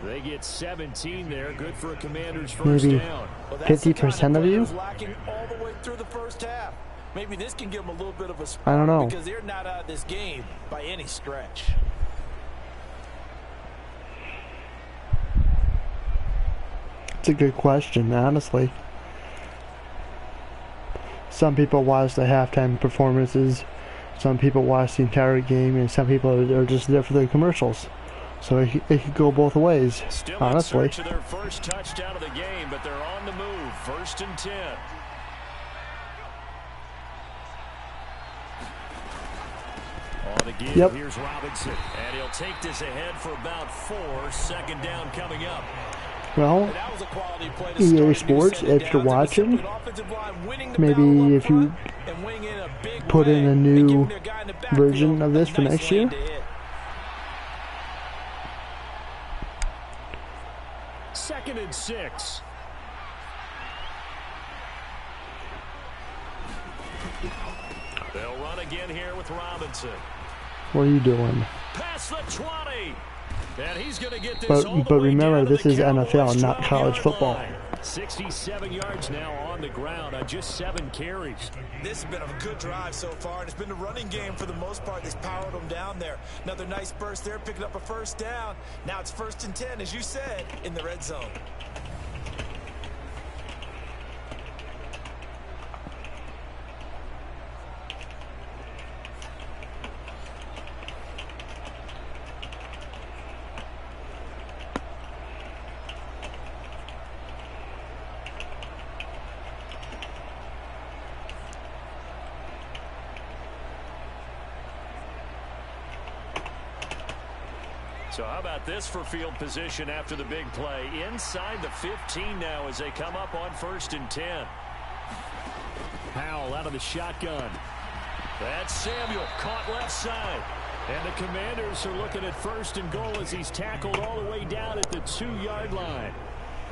They get 17 there, good for a Commander's first Maybe down. 50% of you? Lacking all the way through the first half. Maybe this can give them a little bit of a spark. I don't know. Because they're not out of this game by any stretch. It's a good question, honestly. Some people watch the halftime performances, some people watch the entire game, and some people are just there for the commercials. So it could go both ways, Still honestly. in search of their first touchdown of the game, but they're on the move. 1st and 10. On the give, Yep. Here's Robinson. And he'll take this ahead for about 4. 2nd down coming up. Well, That was a quality play to EA start a new Sports, set of if you're downs. It was watching, simply an offensive line winning the maybe battle up if you front and winning in a big put in way a and new giving their guy in the backfield version of this a for nice next lane year. to hit. 2nd and 6. They'll run again here with Robinson. What are you doing? Past the 20. And he's going to get this all the But way remember, down to this the is Cowboys' NFL, not college 12-yard football. line. 67 yards now on the ground on just 7 carries. This has been a good drive so far, and it's been the running game for the most part that's powered them down there. Another nice burst there, picking up a 1st down. Now it's 1st and 10, as you said, in the red zone. So how about this for field position after the big play? Inside the 15 now as they come up on 1st and 10. Powell out of the shotgun. That's Samuel caught left side. And the Commanders are looking at 1st and goal as he's tackled all the way down at the 2-yard line.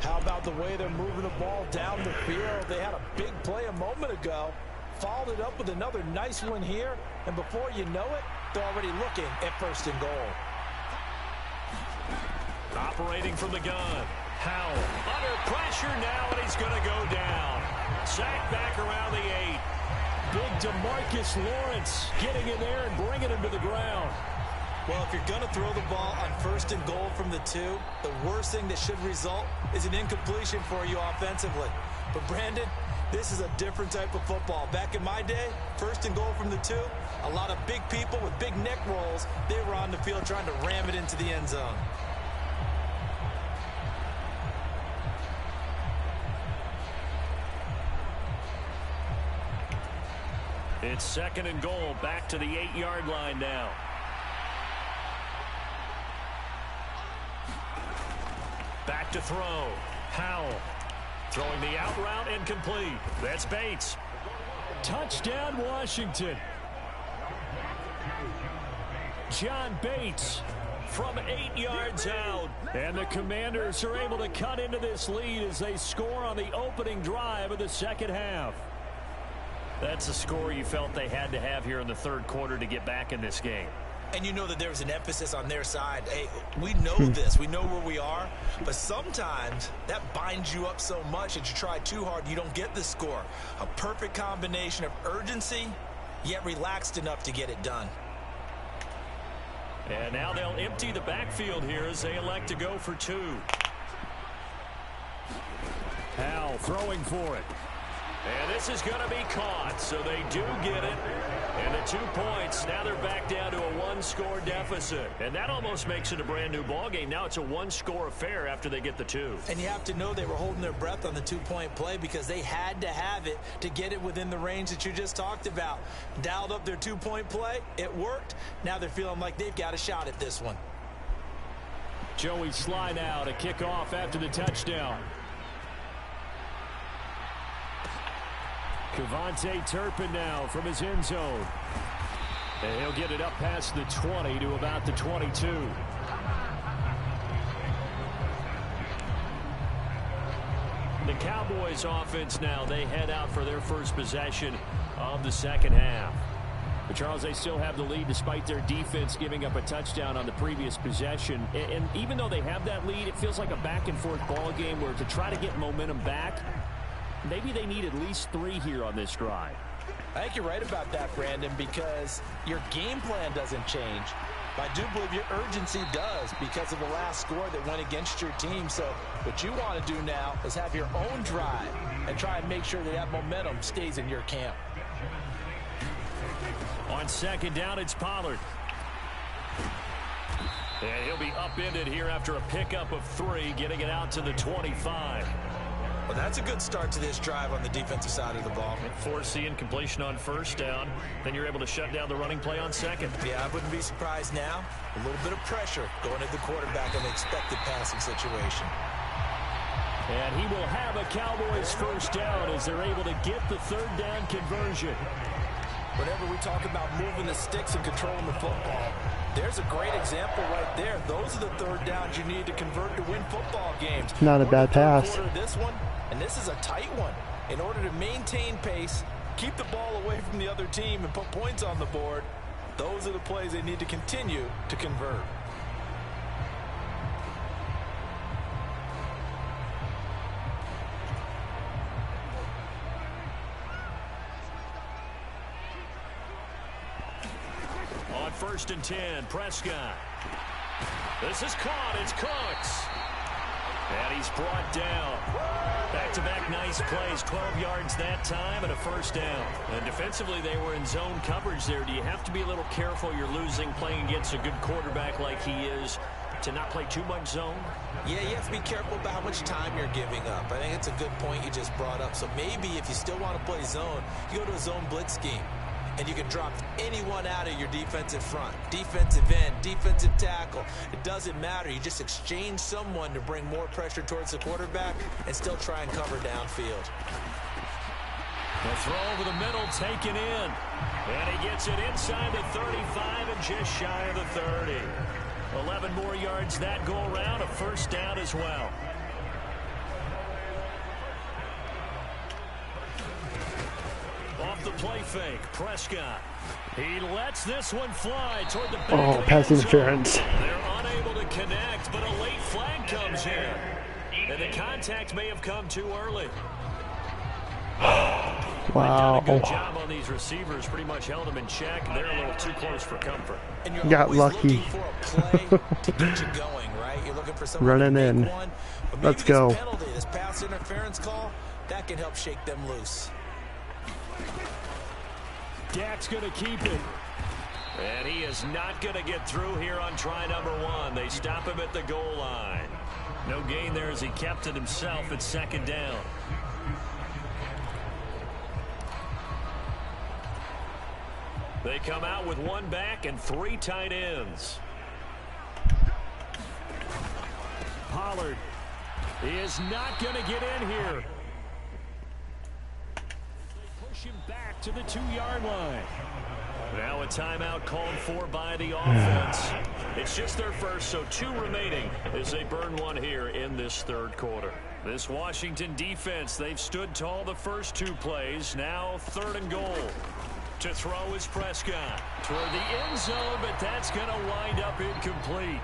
How about the way they're moving the ball down the field? They had a big play a moment ago. Followed it up with another nice one here. And before you know it, they're already looking at 1st and goal. Operating from the gun. Howell under pressure now, and he's going to go down. Sacked back around the 8. Big DeMarcus Lawrence getting in there and bringing him to the ground. Well, if you're going to throw the ball on 1st and goal from the 2, the worst thing that should result is an incompletion for you offensively. But, Brandon, this is a different type of football. Back in my day, 1st and goal from the 2, a lot of big people with big neck rolls, they were on the field trying to ram it into the end zone. It's 2nd and goal, back to the 8-yard line now. Back to throw. Howell throwing the out route incomplete. That's Bates. Touchdown, Washington. John Bates from 8 yards out. And the Commanders are able to cut into this lead as they score on the opening drive of the 2nd half. That's a score you felt they had to have here in the 3rd quarter to get back in this game. And you know that there was an emphasis on their side. Hey, we know this. We know where we are. But sometimes that binds you up so much that you try too hard, you don't get the score. A perfect combination of urgency, yet relaxed enough to get it done. And now they'll empty the backfield here as they elect to go for 2. Howell throwing for it. And this is going to be caught, so they do get it. And the 2 points, now they're back down to a 1-score deficit. And that almost makes it a brand-new ballgame. Now it's a 1-score affair after they get the 2. And you have to know they were holding their breath on the 2-point play because they had to have it to get it within the range that you just talked about. Dialed up their 2-point play. It worked. Now they're feeling like they've got a shot at this one. Joey Sly now to kick off after the touchdown. Kevontae Turpin now from his end zone. And he'll get it up past the 20 to about the 22. The Cowboys offense now, they head out for their first possession of the 2nd half. But Charles, they still have the lead despite their defense giving up a touchdown on the previous possession. And even though they have that lead, it feels like a back-and-forth ball game where to try to get momentum back, maybe they need at least 3 here on this drive. I think you're right about that, Brandon, because your game plan doesn't change. I do believe your urgency does because of the last score that went against your team. So what you want to do now is have your own drive and try and make sure that momentum stays in your camp. On 2nd down, it's Pollard. And he'll be upended here after a pickup of 3, getting it out to the 25. Well, that's a good start to this drive on the defensive side of the ball. Forcing completion on first down. Then you're able to shut down the running play on second. Yeah, I wouldn't be surprised now. A little bit of pressure going at the quarterback in the expected passing situation. And he will have a Cowboys first down as they're able to get the third down conversion. Whenever we talk about moving the sticks and controlling the football, there's a great example right there. Those are the third downs you need to convert to win football games. Not a bad pass. This one, and this is a tight one. In order to maintain pace, keep the ball away from the other team, and put points on the board, those are the plays they need to continue to convert. On 1st and 10, Prescott. This is caught. It's Cooks. And he's brought down. Back-to-back nice plays. 12 yards that time and a first down. And defensively, they were in zone coverage there. Do you have to be a little careful? You're losing playing against a good quarterback like he is to not play too much zone? Yeah, you have to be careful about how much time you're giving up. I think it's a good point you just brought up. So maybe if you still want to play zone, you go to a zone blitz scheme. And you can drop anyone out of your defensive front, defensive end, defensive tackle. It doesn't matter. You just exchange someone to bring more pressure towards the quarterback and still try and cover downfield. The throw over the middle taken in. And he gets it inside the 35 and just shy of the 30. 11 more yards that go around, a first down as well. Off the play fake, Prescott. He lets this one fly toward the back of the pass end zone. interference. They're unable to connect, but a late flag comes in. And the contact may have come too early. Wow. They've done a good job on these receivers, pretty much held them in check. They're a little too close for comfort. And you're Got always lucky. looking for a play to get you going, right? You're looking for someone Running to in. make one. But maybe Let's go. This penalty, this pass interference call, that can help shake them loose. Dak's going to keep it. And he is not going to get through here on try number 1. They stop him at the goal line. No gain there as he kept it himself at second down. They come out with 1 back and 3 tight ends. Pollard is not going to get in here. Push him back to the 2-yard line. Now a timeout called for by the offense. It's just their first, so 2 remaining as they burn 1 here in this third quarter. This Washington defense, they've stood tall the first 2 plays. Now 3rd and goal. To throw is Prescott toward the end zone, but that's going to wind up incomplete.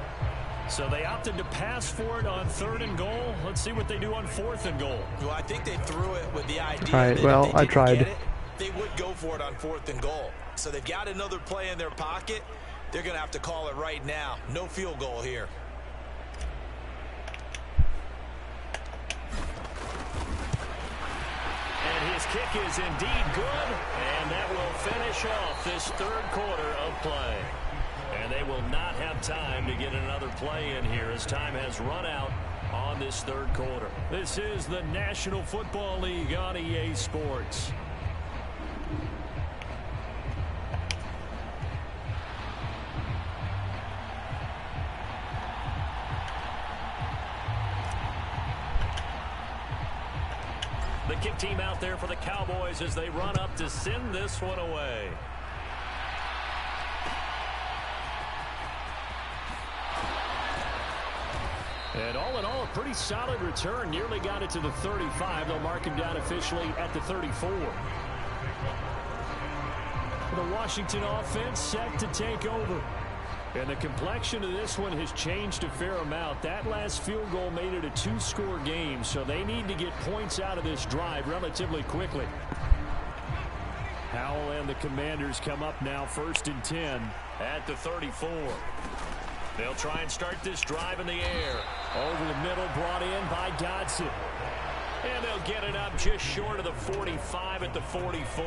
So they opted to pass for it on 3rd and goal. Let's see what they do on 4th and goal. Well, I think they threw it with the idea All right, that well, if they I didn't tried. get it, they would go for it on 4th and goal. So they've got another play in their pocket. They're going to have to call it right now. No field goal here. And his kick is indeed good, and that will finish off this third quarter of play. And they will not have time to get another play in here as time has run out on this third quarter. This is the National Football League on EA Sports. The kick team out there for the Cowboys as they run up to send this one away. And all in all, a pretty solid return. Nearly got it to the 35. They'll mark him down officially at the 34. The Washington offense set to take over. And the complexion of this one has changed a fair amount. That last field goal made it a 2-score game, so they need to get points out of this drive relatively quickly. Howell and the Commanders come up now 1st and 10 at the 34. They'll try and start this drive in the air. Over the middle, brought in by Dodson. And they'll get it up just short of the 45 at the 44.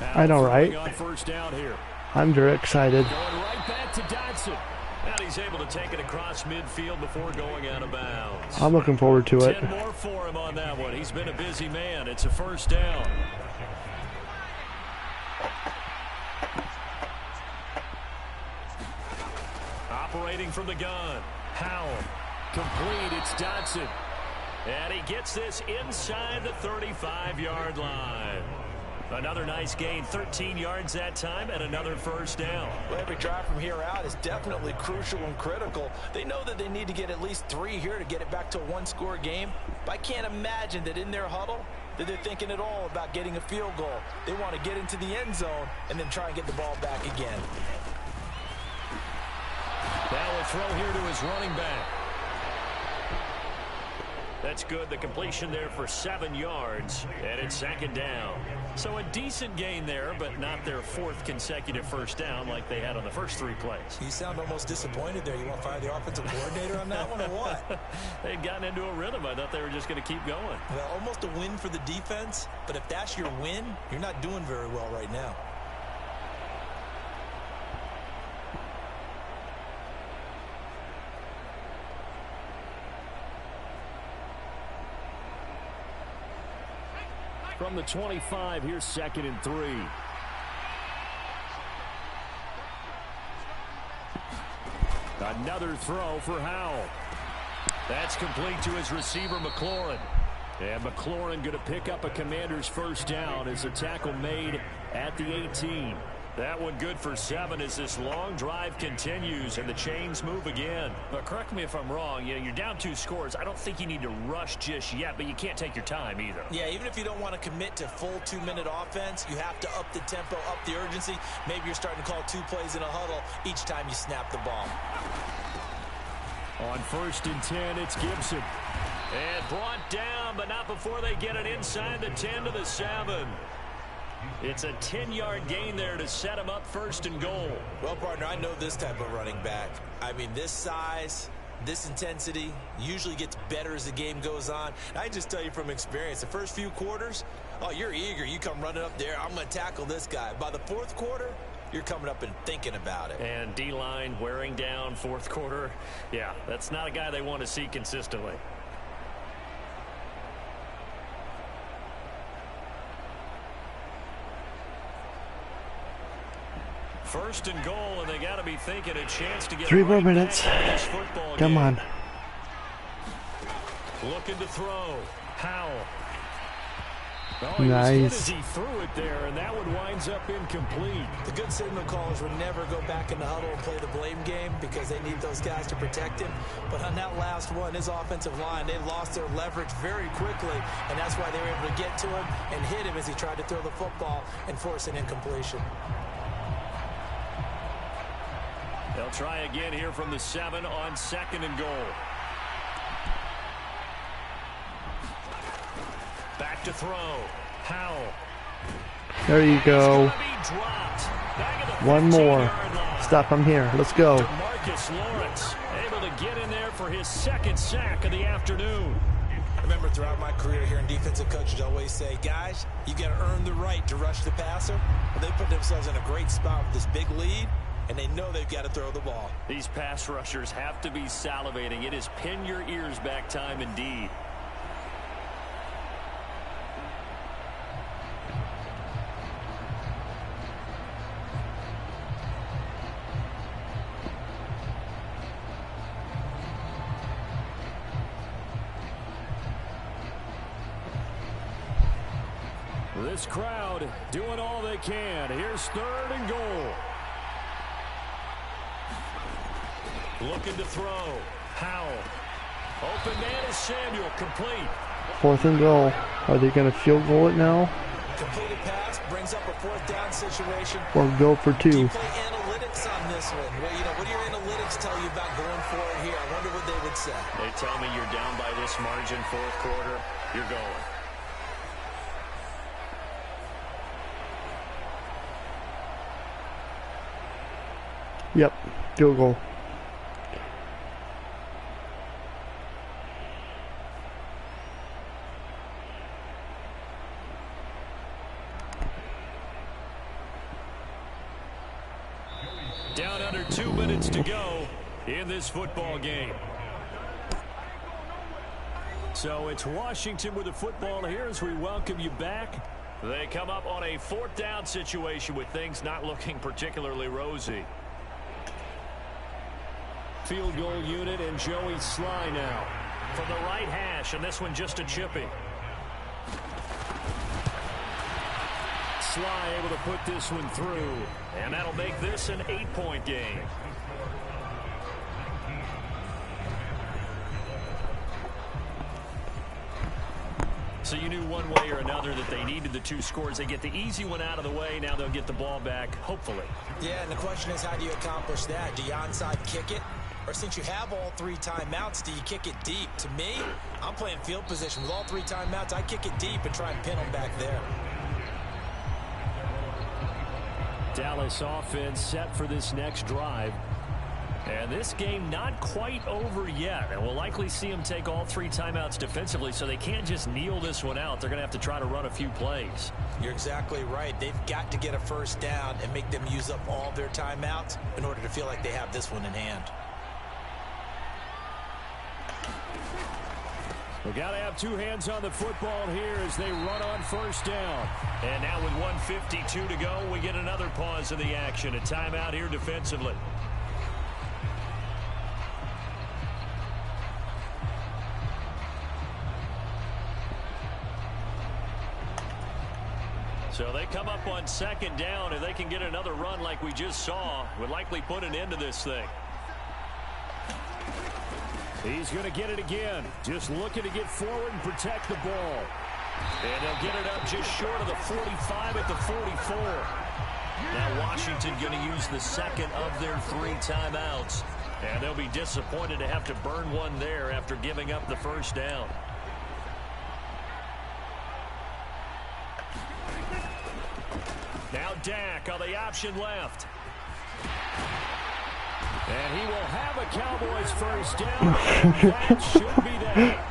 I know, right? On first down here. I'm very excited. Going right back to Dodson. And he's able to take it across midfield before going out of bounds. I'm looking forward to it. 10 more for him on that one. He's been a busy man. It's a first down. Operating from the gun. Howell. Complete. It's Dodson. And he gets this inside the 35-yard line. Another nice gain, 13 yards that time, and another first down. Well, every drive from here out is definitely crucial and critical. They know that they need to get at least 3 here to get it back to a one-score game. But I can't imagine that in their huddle that they're thinking at all about getting a field goal. They want to get into the end zone and then try and get the ball back again. Now will throw here to his running back. That's good. The completion there for 7 yards, and it's second down. So a decent gain there, but not their 4th consecutive first down like they had on the first 3 plays. You sound almost disappointed there. You want to fire the offensive coordinator on that one or what? They'd gotten into a rhythm. I thought they were just going to keep going. Well, almost a win for the defense, but if that's your win, you're not doing very well right now. From the 25, here's 2nd and 3. Another throw for Howell. That's complete to his receiver, McLaurin. And McLaurin going to pick up a Commander's first down as a tackle made at the 18. That one good for 7 as this long drive continues and the chains move again. But correct me if I'm wrong. You're down 2 scores. I don't think you need to rush just yet, but you can't take your time either. Yeah, even if you don't want to commit to full 2-minute offense, you have to up the tempo, up the urgency. Maybe you're starting to call 2 plays in a huddle each time you snap the ball. On 1st and 10, it's Gibson. And brought down, but not before they get it inside the 10 to the 7. It's a 10-yard gain there to set him up 1st and goal. Well, partner, I know this type of running back. I mean, this size, this intensity usually gets better as the game goes on. I just tell you from experience, the first few quarters, oh, you're eager. You come running up there. I'm going to tackle this guy. By the 4th quarter, you're coming up and thinking about it. And D-line wearing down 4th quarter. Yeah, that's not a guy they want to see consistently. First and goal, and they got to be thinking a chance to get 3 more right minutes. Come on. Looking to throw. Howell. Oh, nice. He threw it there, and that one winds up incomplete. The good signal callers would never go back in the huddle and play the blame game because they need those guys to protect him. But on that last one, his offensive line, they lost their leverage very quickly, and that's why they were able to get to him and hit him as he tried to throw the football and force an incompletion. They'll try again here from the 7 on 2nd and goal. Back to throw. Howell. There you go. One more. Stop, I'm here. Let's go. Marcus Lawrence able to get in there for his 2nd sack of the afternoon. Remember, throughout my career here in defensive coaches always say, guys, you got to earn the right to rush the passer. Well, they put themselves in a great spot with this big lead, and they know they've got to throw the ball. These pass rushers have to be salivating. It is pin your ears back time indeed. This crowd doing all they can. Here's 3rd and goal. Looking to throw. Howell. Open man is Samuel. Complete. 4th and goal. Are they going to field goal it now? Completed pass brings up a 4th down situation. Or go for 2? Do you play analytics on this one? Well, what do your analytics tell you about going for it here? I wonder what they would say. They tell me you're down by this margin 4th quarter. You're going. Yep, field goal. Down under 2 minutes to go in this football game. So it's Washington with the football here as we welcome you back. They come up on a 4th down situation with things not looking particularly rosy. Field goal unit and Joey Sly now from the right hash, and this one just a chippy. Sly able to put this one through, and that'll make this an 8-point game. So you knew one way or another that they needed the 2 scores. They get the easy one out of the way. Now they'll get the ball back, hopefully. Yeah, and the question is, how do you accomplish that? Do you onside kick it? Or since you have all 3 timeouts, do you kick it deep? To me, I'm playing field position. With all 3 timeouts, I kick it deep and try and pin them back there. Dallas offense set for this next drive. And this game not quite over yet. And we'll likely see them take all 3 timeouts defensively, so they can't just kneel this one out. They're going to have to try to run a few plays. You're exactly right. They've got to get a first down and make them use up all their timeouts in order to feel like they have this one in hand. We've got to have 2 hands on the football here as they run on first down. And now with 1:52 to go, we get another pause in the action. A timeout here defensively. So they come up on 2nd down. If they can get another run like we just saw, would likely put an end to this thing. He's going to get it again. Just looking to get forward and protect the ball. And they'll get it up just short of the 45 at the 44. Now Washington going to use the 2nd of their 3 timeouts. And they'll be disappointed to have to burn one there after giving up the first down. Now Dak on the option left. And he will have a Cowboys first down. That should be that.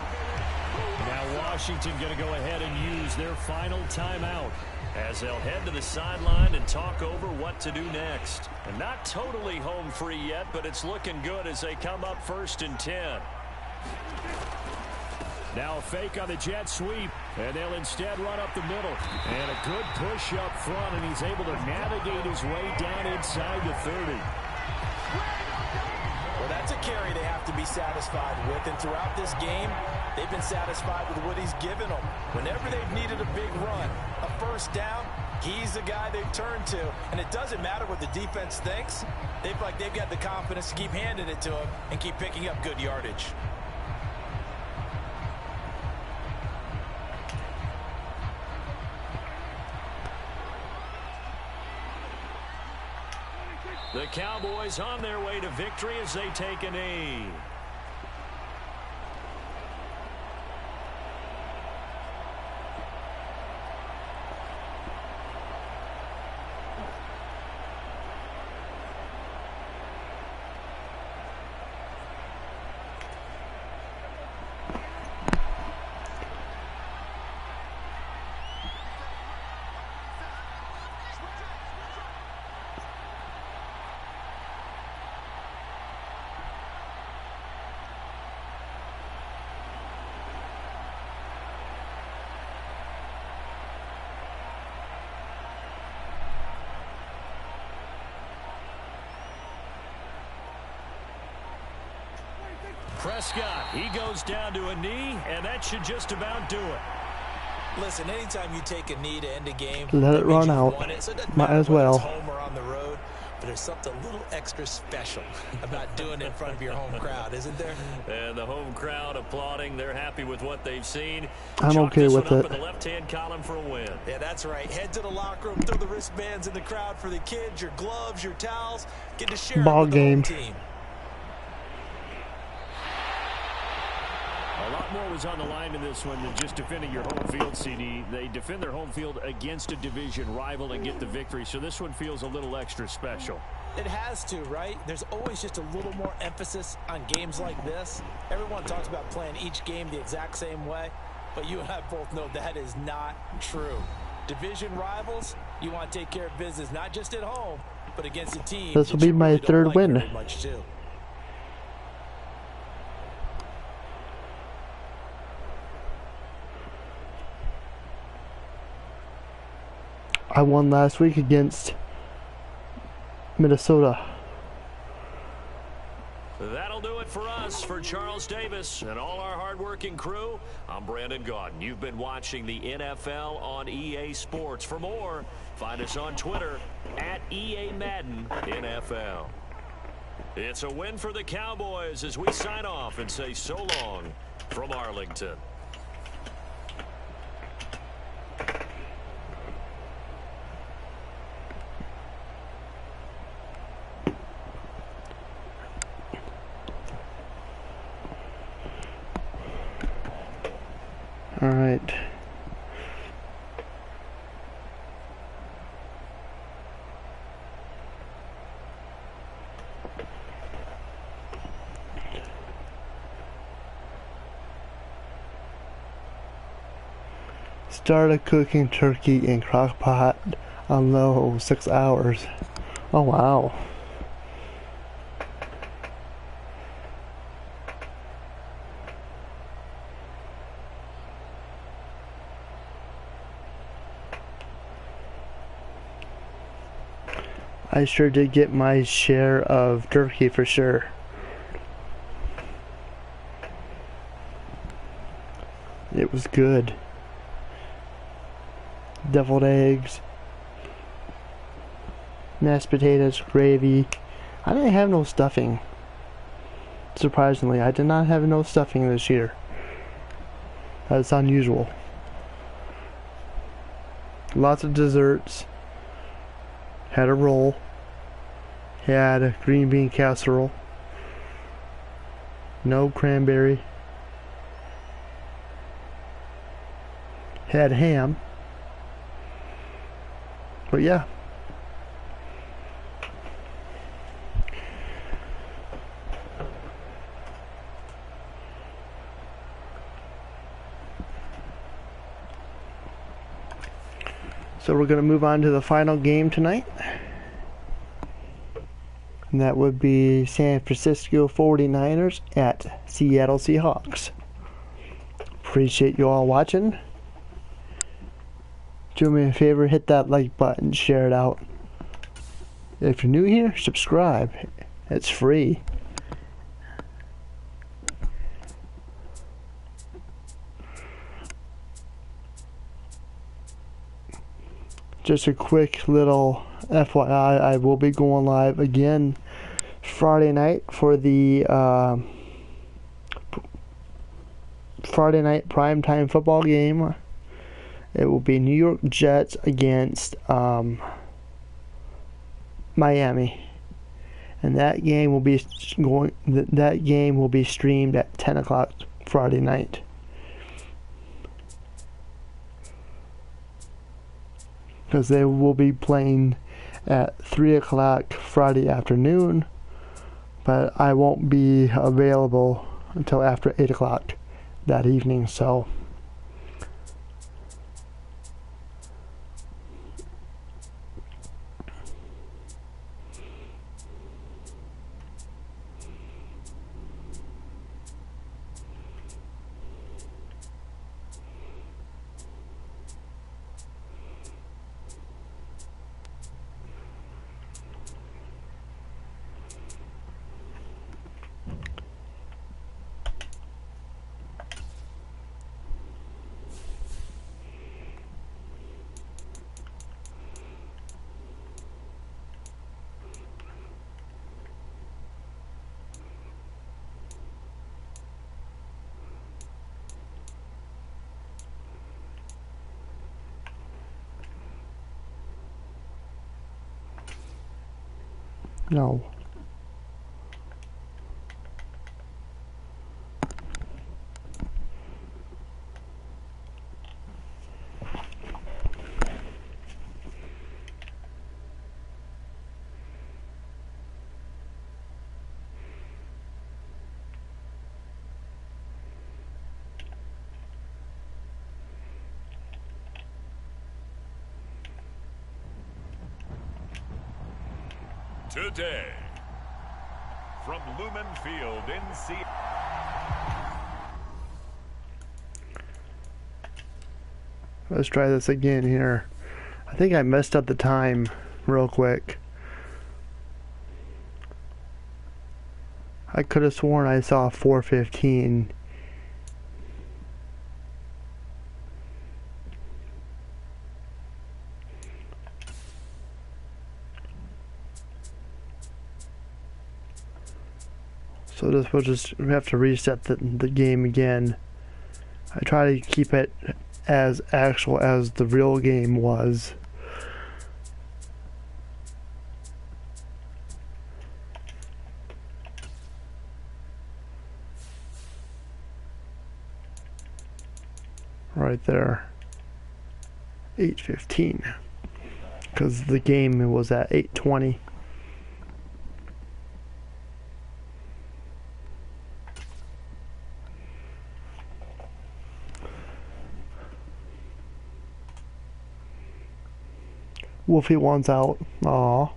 Now Washington going to go ahead and use their final timeout as they'll head to the sideline and talk over what to do next. And not totally home free yet, but it's looking good as they come up 1st and 10. Now a fake on the jet sweep, and they'll instead run up the middle. And a good push up front, and he's able to navigate his way down inside the 30. Well, that's a carry they have to be satisfied with, and throughout this game, they've been satisfied with what he's given them. Whenever they've needed a big run, a first down, he's the guy they've turned to, and it doesn't matter what the defense thinks. They feel like they've got the confidence to keep handing it to him and keep picking up good yardage. The Cowboys on their way to victory as they take a knee. Prescott, he goes down to a knee, and that should just about do it. Listen, anytime you take a knee to end a game, let it run out. So it might as well. It's home or on the road, but there's something a little extra special about doing it in front of your home crowd, isn't there? And the home crowd applauding. They're happy with what they've seen. I'm okay with it. In the left-hand column for a win. Yeah, that's right. Head to the locker room, throw the wristbands in the crowd for the kids, your gloves, your towels. Get to share Ball with game. the whole team. A lot more was on the line in this one than just defending your home field, CD. They defend their home field against a division rival and get the victory, so this one feels a little extra special. It has to, right? There's always just a little more emphasis on games like this. Everyone talks about playing each game the exact same way, but you and I both know that is not true. Division rivals, you want to take care of business, not just at home, but against a team. This will be my third win. Very much too. I won last week against Minnesota. That'll do it for us. For Charles Davis and all our hardworking crew, I'm Brandon Gaudin. You've been watching the NFL on EA Sports. For more, find us on Twitter at EA Madden NFL. It's a win for the Cowboys as we sign off and say so long from Arlington. All right. Started cooking turkey in crock pot on low 6 hours. Oh wow. I sure did get my share of turkey for sure. It was good. Deviled eggs, mashed potatoes, gravy. I didn't have no stuffing. Surprisingly, I did not have no stuffing this year. That's unusual. Lots of desserts. Had a roll. Had a green bean casserole. No cranberry. Had ham. But yeah. So we're going to move on to the final game tonight. And that would be San Francisco 49ers at Seattle Seahawks. Appreciate you all watching. Do me a favor, hit that like button, share it out. If you're new here, subscribe. It's free. Just a quick little FYI, I will be going live again Friday night for the Friday night primetime football game. It will be New York Jets against Miami, and that game will be streamed at 10 o'clock Friday night. Because they will be playing at 3 o'clock Friday afternoon, but I won't be available until after 8 o'clock that evening, so no. today. From Lumen Field in Seattle. Let's try this again here. I think I messed up the time real quick. I could have sworn I saw 4:15. So this will just, we have to reset the game again. I try to keep it as actual as the real game was. Right there. 8:15. Because the game was at 8:20. Wolfie one's out. Aww.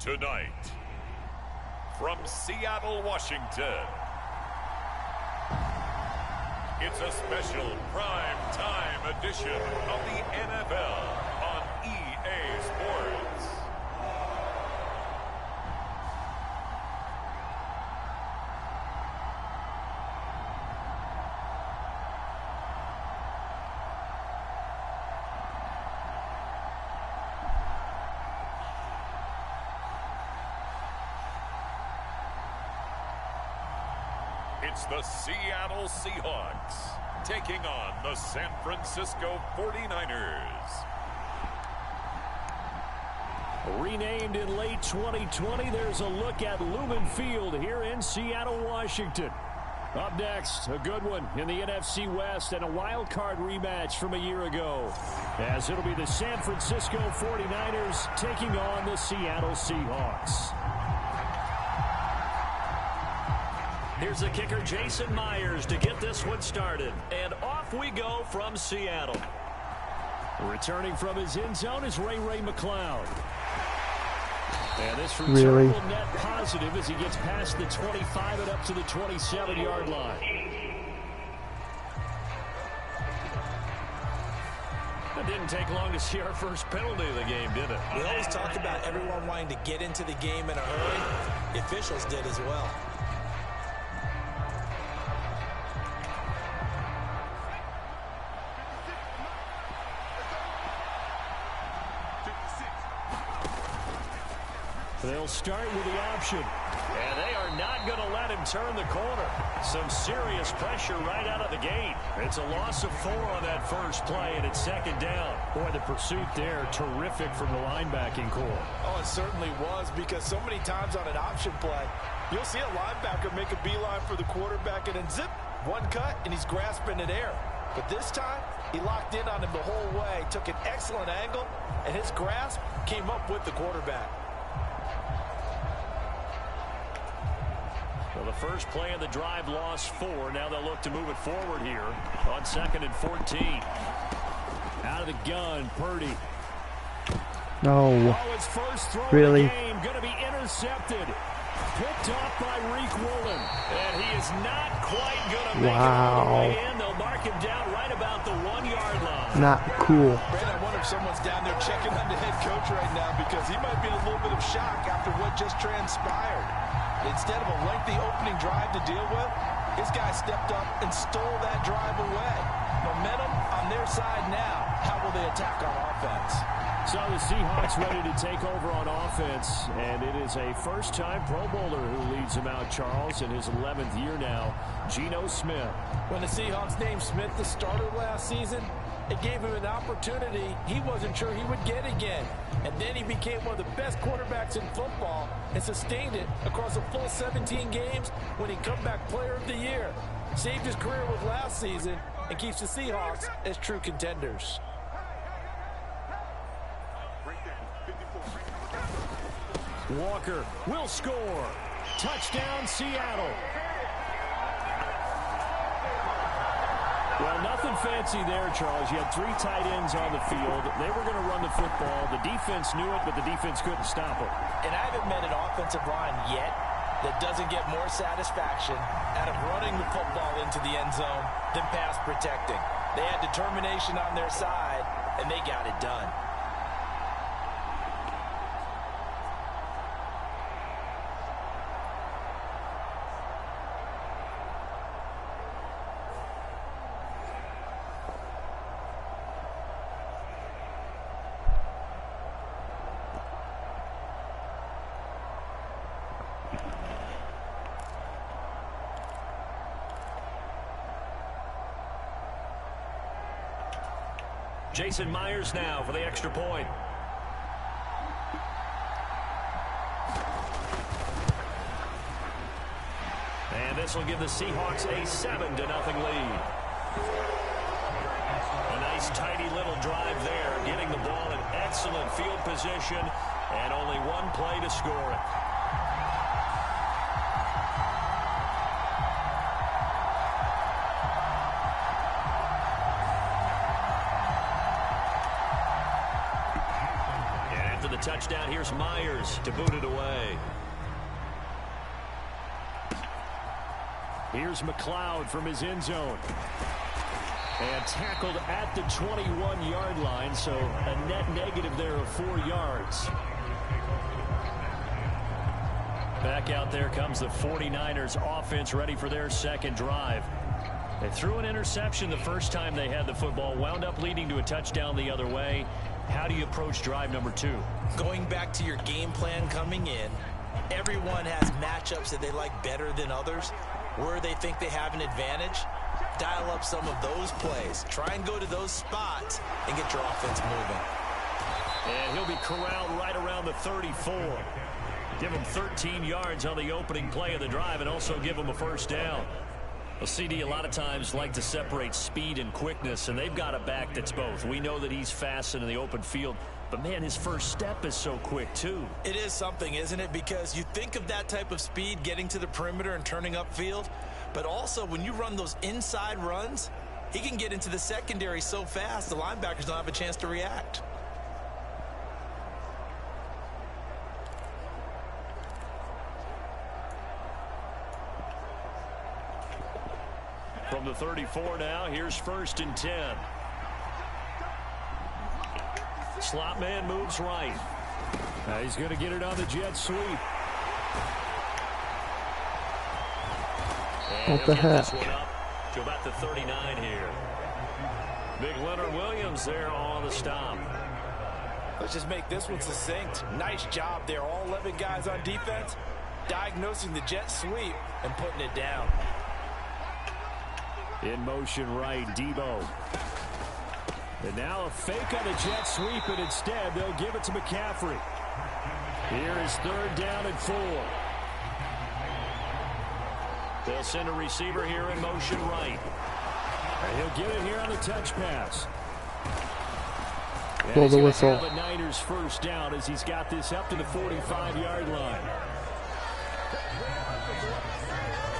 Tonight, from Seattle, Washington, it's a special prime time edition of the NFL on EA Sports. It's the Seattle Seahawks taking on the San Francisco 49ers. Renamed in late 2020, there's a look at Lumen Field here in Seattle, Washington. Up next, a good one in the NFC West and a wild card rematch from a year ago, as it'll be the San Francisco 49ers taking on the Seattle Seahawks. Here's the kicker, Jason Myers, to get this one started. And off we go from Seattle. Returning from his end zone is Ray McLeod. And this return will net positive as he gets past the 25 and up to the 27-yard line. It didn't take long to see our first penalty of the game, did it? We always talk about everyone wanting to get into the game in a hurry. The officials did as well. They'll start with the option. And they are not going to let him turn the corner. Some serious pressure right out of the gate. It's a loss of 4 on that first play, and it's second down. Boy, the pursuit there, terrific from the linebacking core. Oh, it certainly was, because so many times on an option play, you'll see a linebacker make a beeline for the quarterback and then zip, one cut, and he's grasping in air. But this time, he locked in on him the whole way, took an excellent angle, and his grasp came up with the quarterback. Well, the first play of the drive lost 4. Now they'll look to move it forward here on 2nd and 14. Out of the gun, Purdy. No. Oh, his first throw Really? of the game going to be intercepted. Picked off by Reek Woolen. And he is not quite going to make it all the way in. They'll mark him down right about the 1-yard line. Not cool. Brandon, I wonder if someone's down there checking on the head coach right now, because he might be in a little bit of shock after what just transpired. Instead of a lengthy opening drive to deal with, his guy stepped up and stole that drive away. Momentum on their side now. How will they attack on offense? So the Seahawks ready to take over on offense, and it is a first-time Pro Bowler who leads them out, Charles, in his 11th year now, Geno Smith. When the Seahawks named Smith the starter last season, it gave him an opportunity he wasn't sure he would get again. And then he became one of the best quarterbacks in football and sustained it across a full 17 games when he comeback player of the year. Saved his career with last season, and keeps the Seahawks as true contenders. Walker will score. Touchdown, Seattle. Well, nothing fancy there, Charles. You had 3 tight ends on the field. They were going to run the football. The defense knew it, but the defense couldn't stop it. And I haven't met an offensive line yet that doesn't get more satisfaction out of running the football into the end zone than pass protecting. They had determination on their side, and they got it done. Jason Myers now for the extra point. And this will give the Seahawks a 7-0 lead. A nice tidy little drive there, getting the ball in excellent field position, and only one play to score it. Touchdown. Here's Myers to boot it away. Here's McLeod from his end zone. And tackled at the 21-yard line, so a net negative there of 4 yards. Back out there comes the 49ers offense, ready for their second drive. They threw an interception the first time they had the football, wound up leading to a touchdown the other way. How do you approach drive number 2? Going back to your game plan coming in, everyone has matchups that they like better than others. Where they think they have an advantage, dial up some of those plays. Try and go to those spots and get your offense moving. And he'll be corralled right around the 34. Give him 13 yards on the opening play of the drive and also give him a first down. Well, CD, a lot of times like to separate speed and quickness, and they've got a back that's both. We know that he's fast in the open field, but, man, his first step is so quick, too. It is something, isn't it? Because you think of that type of speed getting to the perimeter and turning upfield, but also when you run those inside runs, he can get into the secondary so fast the linebackers don't have a chance to react. From the 34 now, here's 1st and 10. Slot man moves right. He's going to get it on the jet sweep. And what the heck? This one up to about the 39 here. Big Leonard Williams there on the stop. Let's just make this one succinct. Nice job there. All 11 guys on defense diagnosing the jet sweep and putting it down. In motion right, Debo. And now a fake on the jet sweep, and instead they'll give it to McCaffrey. Here is 3rd down and 4. They'll send a receiver here in motion right. And he'll get it here on the touch pass. Blow the whistle. The Niners first down as he's got this up to the 45-yard line.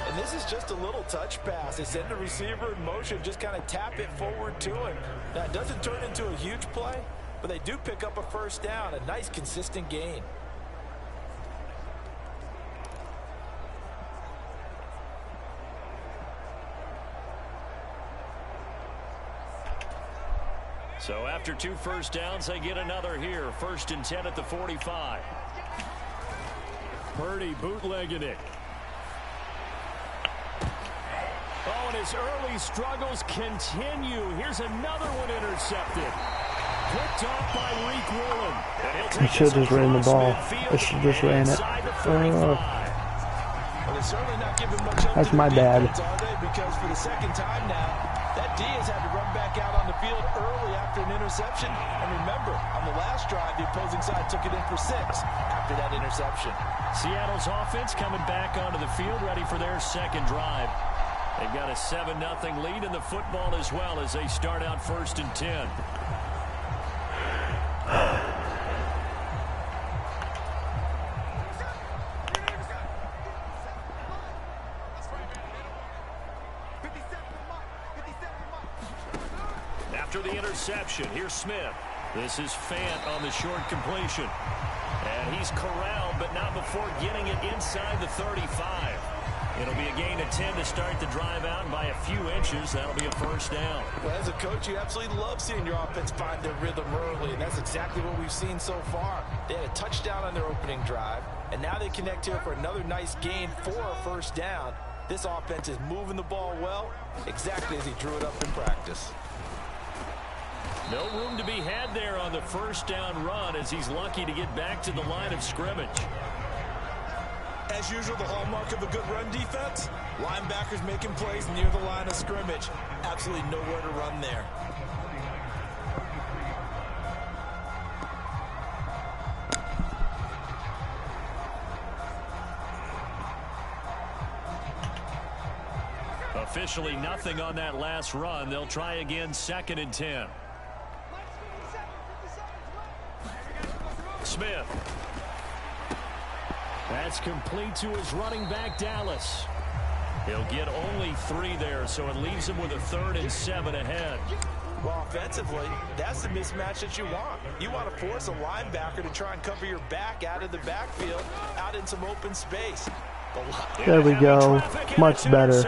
And this is just a little touch pass. They send the receiver in motion, just kind of tap it forward to him. Now, it doesn't turn into a huge play, but they do pick up a first down, a nice, consistent gain. So after 2 first downs, they get another here. 1st and 10 at the 45. Purdy bootlegging it. Oh, and his early struggles continue. Here's another one intercepted. Picked off by Reek Woolen. I should have just ran the ball. I should have just ran it. That's my bad. Because for the second time now, that D has had to run back out on the field early after an interception. And remember, on the last drive, the opposing side took it in for 6 after that interception. Seattle's offense coming back onto the field, ready for their second drive. They've got a 7-0 lead in the football as well as they start out 1st and 10. After the interception, here's Smith. This is Fant on the short completion. And he's corralled, but not before getting it inside the 35. It'll be a gain of 10 to start the drive out, and by a few inches, that'll be a 1st down. Well, as a coach, you absolutely love seeing your offense find their rhythm early, and that's exactly what we've seen so far. They had a touchdown on their opening drive, and now they connect here for another nice gain for a 1st down. This offense is moving the ball well, exactly as he drew it up in practice. No room to be had there on the 1st down run as he's lucky to get back to the line of scrimmage. As usual, the hallmark of a good run defense, linebackers making plays near the line of scrimmage. Absolutely nowhere to run there. Officially nothing on that last run. They'll try again 2nd and 10. Smith. That's complete to his running back, Dallas. He'll get only 3 there, so it leaves him with a 3rd and 7 ahead. Well, offensively, that's the mismatch that you want. You want to force a linebacker to try and cover your back out of the backfield, out in some open space. There we go. Much better.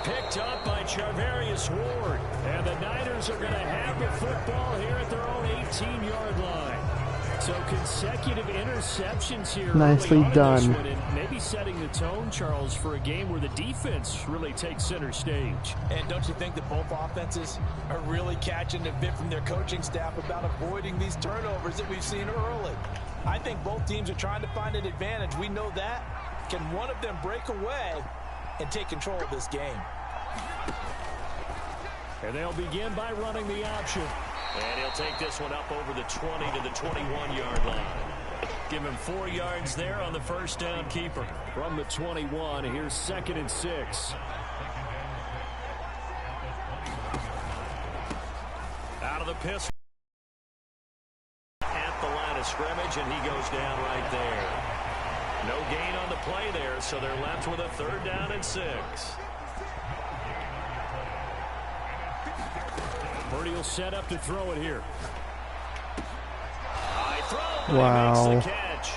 Picked up by Charvarius Ward. And the Niners are going to have the football here at their own 18-yard line. So consecutive interceptions here. Nicely done. And maybe setting the tone, Charles, for a game where the defense really takes center stage. And don't you think that both offenses are really catching a bit from their coaching staff about avoiding these turnovers that we've seen early? I think both teams are trying to find an advantage. We know that. Can one of them break away and take control of this game? And they'll begin by running the option. And he'll take this one up over the 20 to the 21-yard line. Give him 4 yards there on the 1st down keeper. From the 21, here's 2nd and 6. Out of the pistol. At the line of scrimmage, and he goes down right there. No gain on the play there, so they're left with a 3rd down and 6. Purdy will set up to throw it here. Wow. Makes the catch.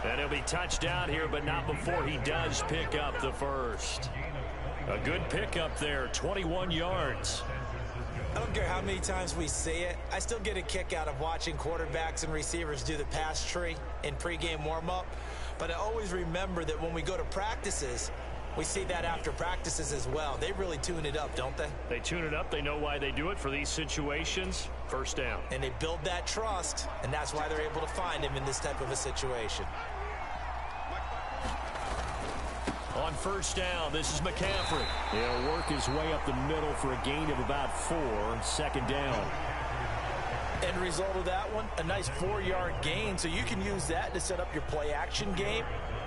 And he'll be touchdown here, but not before he does pick up the 1st. A good pickup there, 21 yards. I don't care how many times we say it, I still get a kick out of watching quarterbacks and receivers do the pass tree in pregame warm-up. But I always remember that when we go to practices, we see that after practices as well. They really tune it up, don't they? They tune it up. They know why they do it for these situations. 1st down. And they build that trust, and that's why they're able to find him in this type of a situation. On 1st down, this is McCaffrey. He'll work his way up the middle for a gain of about 4. 2nd down. End result of that one, a nice 4-yard gain, so you can use that to set up your play-action game,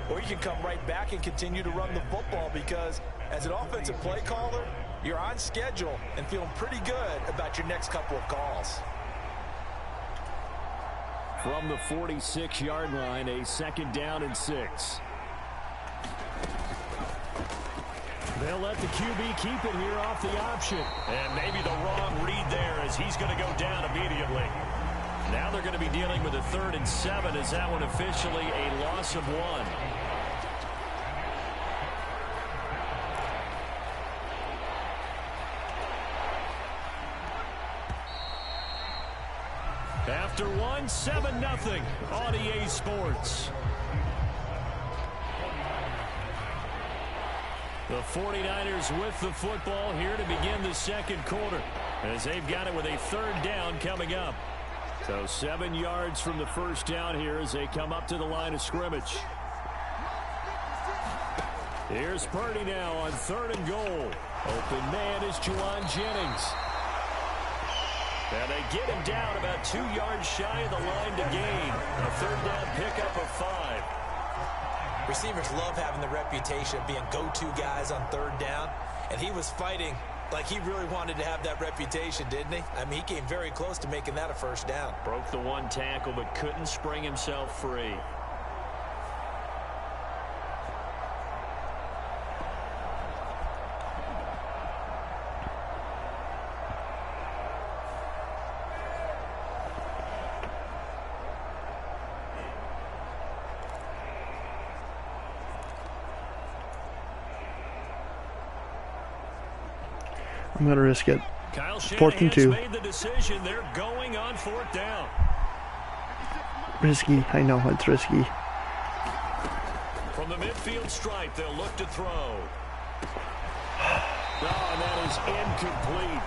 or you can come right back and continue to run the football because as an offensive play caller, you're on schedule and feeling pretty good about your next couple of calls. From the 46-yard line, a 2nd down and 6. They'll let the QB keep it here off the option. And maybe the wrong read there as he's going to go down immediately. Now they're going to be dealing with a 3rd and 7 as that one officially a loss of 1. After 1, 7-0 on EA Sports. The 49ers with the football here to begin the 2nd quarter as they've got it with a 3rd down coming up. So 7 yards from the 1st down here as they come up to the line of scrimmage. Here's Purdy now on 3rd and goal. Open man is Juwan Jennings. And they get him down about 2 yards shy of the line to gain. A 3rd down pickup of 5. Receivers love having the reputation of being go-to guys on third down, and he was fighting like he really wanted to have that reputation, didn't he? I mean, he came very close to making that a first down. Broke the one tackle, but couldn't spring himself free. I'm going to risk it. Kyle 4th and 2. made the decision. They're going on 4th down. Risky. I know it's risky. From the midfield stripe, they'll look to throw. Oh, and that is incomplete.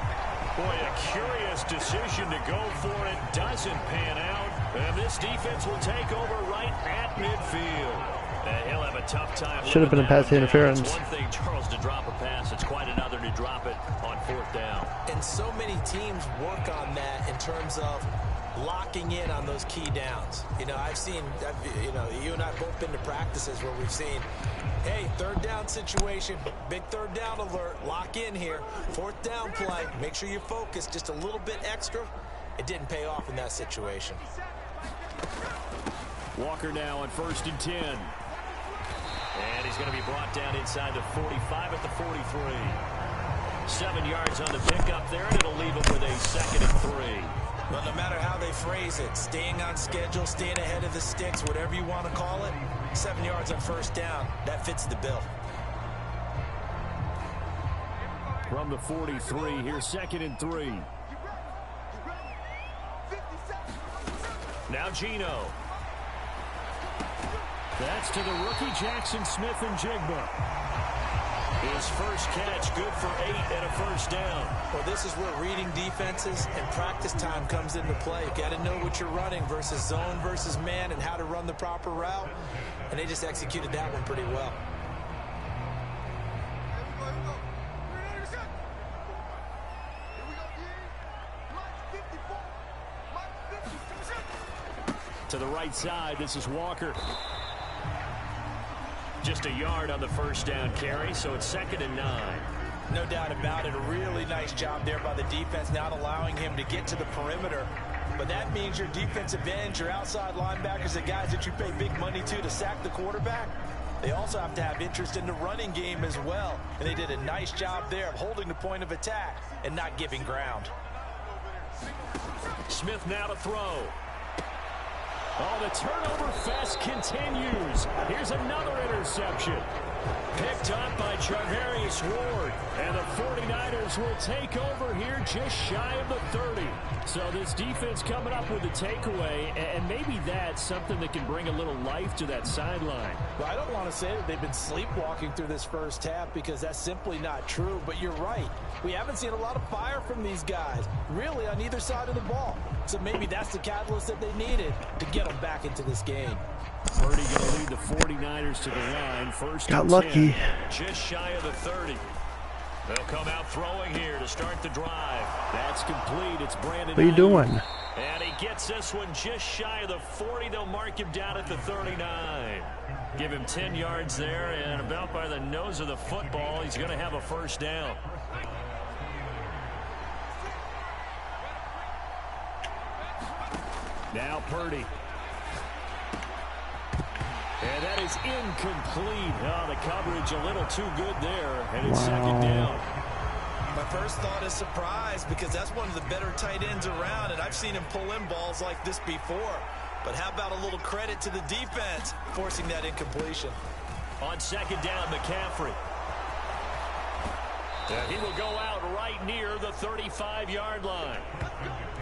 Boy, a curious decision to go for it. Doesn't pan out. And this defense will take over right at midfield. He'll have a tough time. Should have been a pass interference. It's one thing, Charles, to drop a pass. It's quite another to drop it on 4th down. And so many teams work on that in terms of locking in on those key downs. You know, you and I both been to practices where we've seen, hey, 3rd down situation, big 3rd down alert, lock in here, 4th down play, make sure you focus just a little bit extra. It didn't pay off in that situation. Walker now on 1st and 10. And he's going to be brought down inside the 45 at the 43. 7 yards on the pickup there, and it'll leave him with a 2nd and 3. But no matter how they phrase it, staying on schedule, staying ahead of the sticks, whatever you want to call it, 7 yards on 1st down, that fits the bill. From the 43, here's 2nd and 3. Now Gino. That's to the rookie Jackson Smith-Njigba. His first catch, good for 8 and a 1st down. Well, this is where reading defenses and practice time comes into play. You got to know what you're running versus zone versus man and how to run the proper route. And they just executed that one pretty well. To the right side, this is Walker. Just a yard on the 1st down carry, so it's 2nd and 9. No doubt about it. A really nice job there by the defense, not allowing him to get to the perimeter. But that means your defensive ends, your outside linebackers, the guys that you pay big money to sack the quarterback, they also have to have interest in the running game as well. And they did a nice job there of holding the point of attack and not giving ground. Smith now to throw. Oh, the turnover fest continues. Here's another interception. Picked up by Charvarius Ward. And the 49ers will take over here just shy of the 30. So this defense coming up with a takeaway, and maybe that's something that can bring a little life to that sideline. Well, I don't want to say that they've been sleepwalking through this first half because that's simply not true, but you're right. We haven't seen a lot of fire from these guys, really, on either side of the ball. So maybe that's the catalyst that they needed to get them back into this game. Purdy going to lead the 49ers to the line. First Got and lucky. 10, just shy of the 30. They'll come out throwing here to start the drive. That's complete. It's Brandon. What are you doing? And he gets this one just shy of the 40. They'll mark him down at the 39. Give him 10 yards there, and about by the nose of the football, he's going to have a 1st down. Now Purdy. And that is incomplete. Oh, the coverage a little too good there, and it's 2nd down. My first thought is surprise because that's one of the better tight ends around, and I've seen him pull in balls like this before. But how about a little credit to the defense forcing that incompletion? On 2nd down, McCaffrey. And he will go out right near the 35-yard line.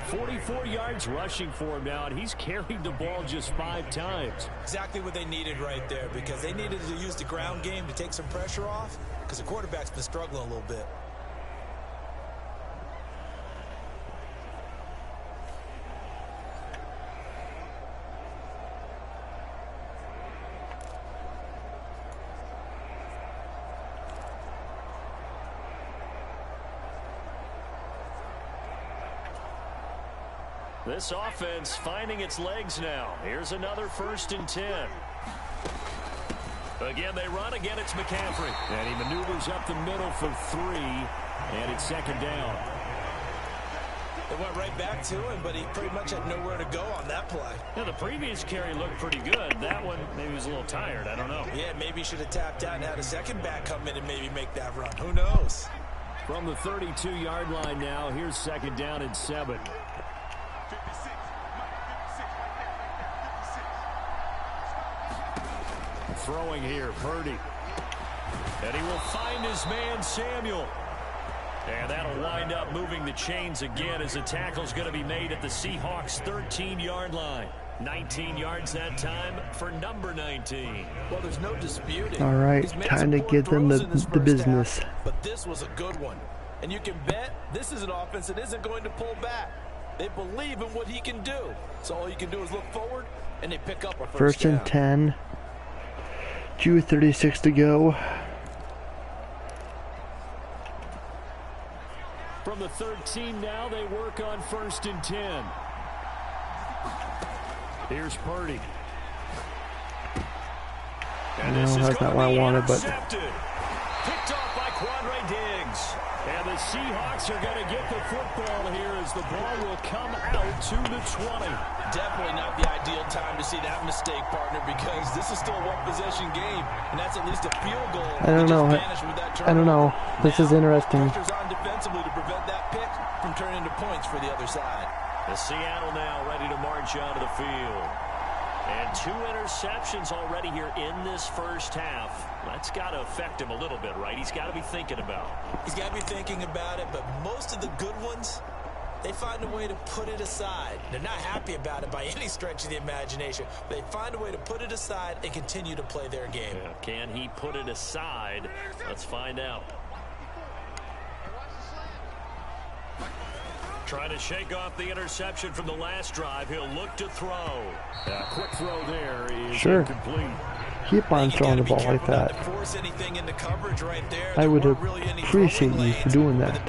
44 yards rushing for him now, and he's carried the ball just 5 times. Exactly what they needed right there because they needed to use the ground game to take some pressure off because the quarterback's been struggling a little bit. This offense finding its legs now. Here's another 1st and 10. Again, they run. Again, it's McCaffrey. And he maneuvers up the middle for 3, and it's second down. They went right back to him, but he pretty much had nowhere to go on that play. Yeah, the previous carry looked pretty good. That one, maybe he was a little tired. I don't know. Yeah, maybe he should have tapped out and had a second back come in and maybe make that run. Who knows? From the 32-yard line now, here's second down and 7. Throwing here, Purdy. And he will find his man, Samuel. And that'll wind up moving the chains again as the tackle's going to be made at the Seahawks' 13-yard line. 19 yards that time for number 19. Well, there's no disputing. All right, time to give them the business. But this was a good one. And you can bet this is an offense that isn't going to pull back. They believe in what he can do. So all you can do is look forward, and they pick up a first down. And 10. 2:36 to go. From the 13 now, they work on 1st and 10. Here's Purdy. And no, this is that's not what I wanted, but picked off by Quandre Diggs. And the Seahawks are going to get the football here as the ball will come out to the 20. Definitely not the ideal time to see that mistake, partner, because this is still a one-possession game, and that's at least a field goal. I don't know. I don't know. This is interesting. Pressure's on defensively to prevent that pick from turning into points for the other side. The Seattle now ready to march onto the field. And 2 interceptions already here in this first half. That's got to affect him a little bit, right? He's got to be thinking about it. He's got to be thinking about it, but most of the good ones, they find a way to put it aside. They're not happy about it by any stretch of the imagination. They find a way to put it aside and continue to play their game. Yeah, can he put it aside? Let's find out. Trying to shake off the interception from the last drive. He'll look to throw. Quick throw there is incomplete. Keep on throwing the ball like that. I would appreciate you for doing that.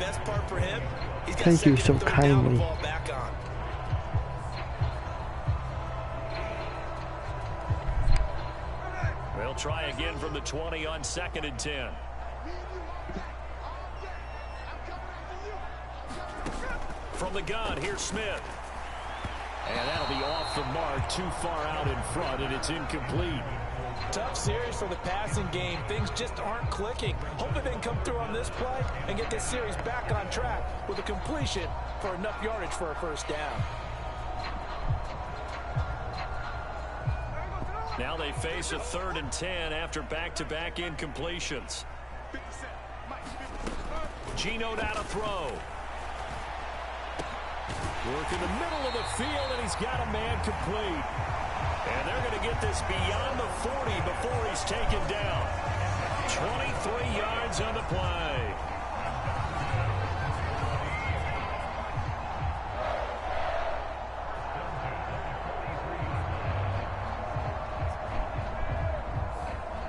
Thank you so kindly. They'll try again from the 20 on 2nd and 10. From the gun, here's Smith. And that'll be off the mark, too far out in front, and it's incomplete. Tough series for the passing game. Things just aren't clicking. Hopefully they can come through on this play and get this series back on track with a completion for enough yardage for a first down. Now they face a 3rd and 10 after back-to-back incompletions. Geno down to throw. Work in the middle of the field, and he's got a man complete. And they're going to get this beyond the 40 before he's taken down. 23 yards on the play.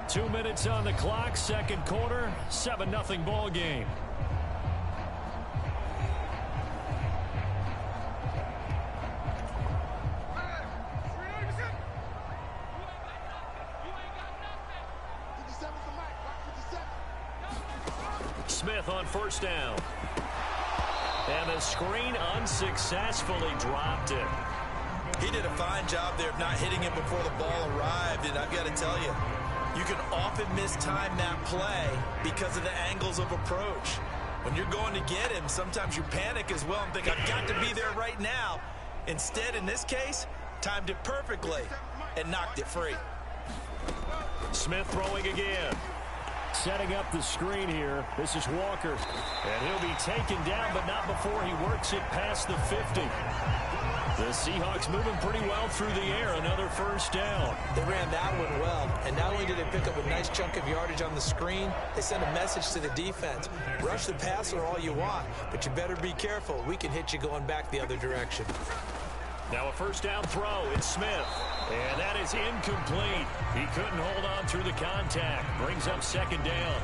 Two minutes on the clock, second quarter, 7-0 ball game. Smith on first down. And the screen unsuccessfully dropped it. He did a fine job there of not hitting it before the ball arrived, and I've got to tell you, you can often mistime that play because of the angles of approach. When you're going to get him, sometimes you panic as well and think, I've got to be there right now. Instead, in this case, timed it perfectly and knocked it free. Smith throwing again. Setting up the screen here. This is Walker. And he'll be taken down, but not before he works it past the 50. The Seahawks moving pretty well through the air. Another first down. They ran that one well. And not only did they pick up a nice chunk of yardage on the screen, they sent a message to the defense. Rush the passer all you want, but you better be careful. We can hit you going back the other direction. Now a first down throw. It's Smith. And that is incomplete. He couldn't hold on through the contact. Brings up second down.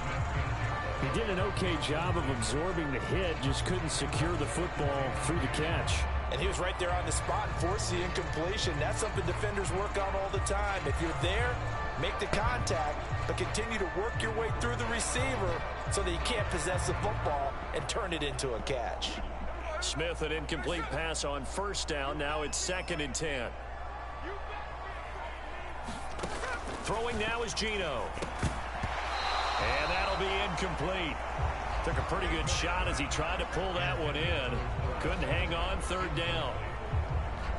He did an okay job of absorbing the hit, just couldn't secure the football through the catch. And he was right there on the spot and forced the incompletion. That's something defenders work on all the time. If you're there, Make the contact, but continue to work your way through the receiver so that you can't possess the football and turn it into a catch. Smith, an incomplete pass on first down. Now it's 2nd and 10. Throwing now is Geno. And that'll be incomplete. Took a pretty good shot as he tried to pull that one in. Couldn't hang on 3rd down.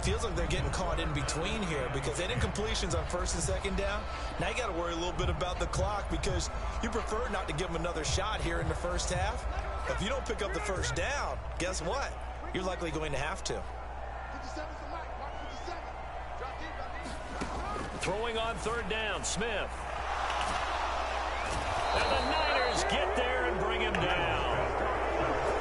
Feels like they're getting caught in between here because they had incompletions on 1st and 2nd down. Now you got to worry a little bit about the clock because you prefer not to give them another shot here in the first half. If you don't pick up the 1st down, guess what? You're likely going to have to. Throwing on 3rd down, Smith. And the Niners get there and bring him down.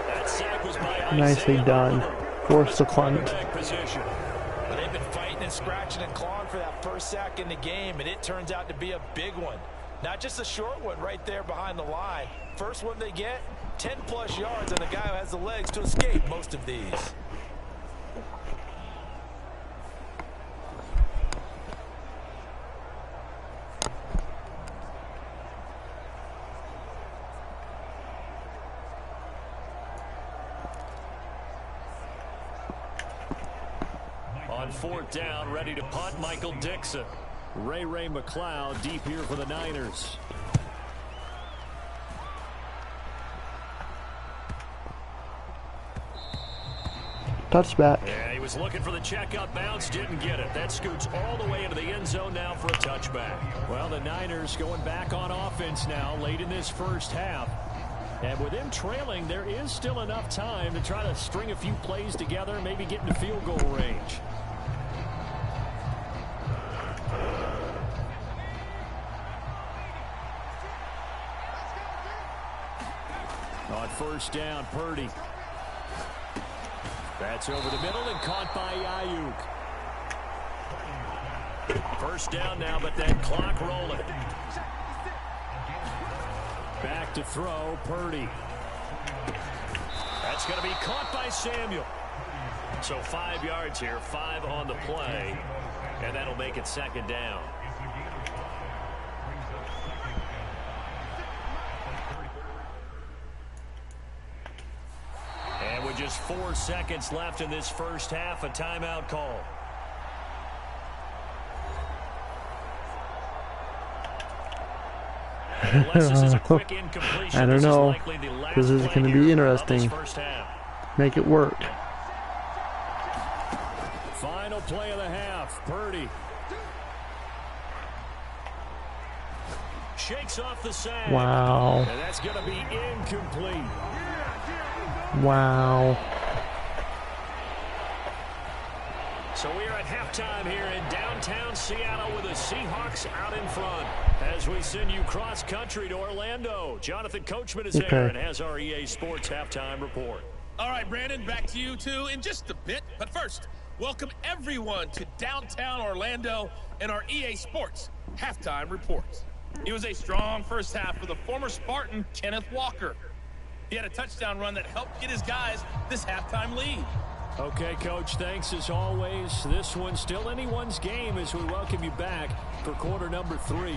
That sack was by Nicely done. Force the punt. Well, they've been fighting and scratching and clawing for that first sack in the game, and it turns out to be a big one. Not just a short one right there behind the line. First one they get, 10-plus yards, and a guy who has the legs to escape most of these. On 4th down, ready to punt, Michael Dixon. Ray McLeod deep here for the Niners. Touchback. Yeah, he was looking for the checkup bounce, didn't get it. That scoots all the way into the end zone now for a touchback. Well, the Niners going back on offense now late in this first half. And with them trailing, there is still enough time to try to string a few plays together, maybe get into field goal range. On 1st down, Purdy. That's over the middle and caught by Ayuk. 1st down now, but that clock rolling. Back to throw, Purdy. That's going to be caught by Samuel. So 5 yards here, 5 on the play, and that'll make it 2nd down. And with just 4 seconds left in this first half, a timeout call. I don't know. This is going to be interesting. Make it work. Final play of the half. Purdy shakes off the sack. Wow. And that's going to be incomplete. Wow. So we are at halftime here in downtown Seattle with the Seahawks out in front. As we send you cross-country to Orlando, Jonathan Coachman is there and has our EA Sports halftime report. All right, Brandon, back to you two in just a bit. But first, welcome everyone to downtown Orlando and our EA Sports halftime report. It was a strong first half for the former Spartan, Kenneth Walker. He had a touchdown run that helped get his guys this halftime lead. Okay, Coach, thanks as always. This one's still anyone's game as we welcome you back for quarter number 3.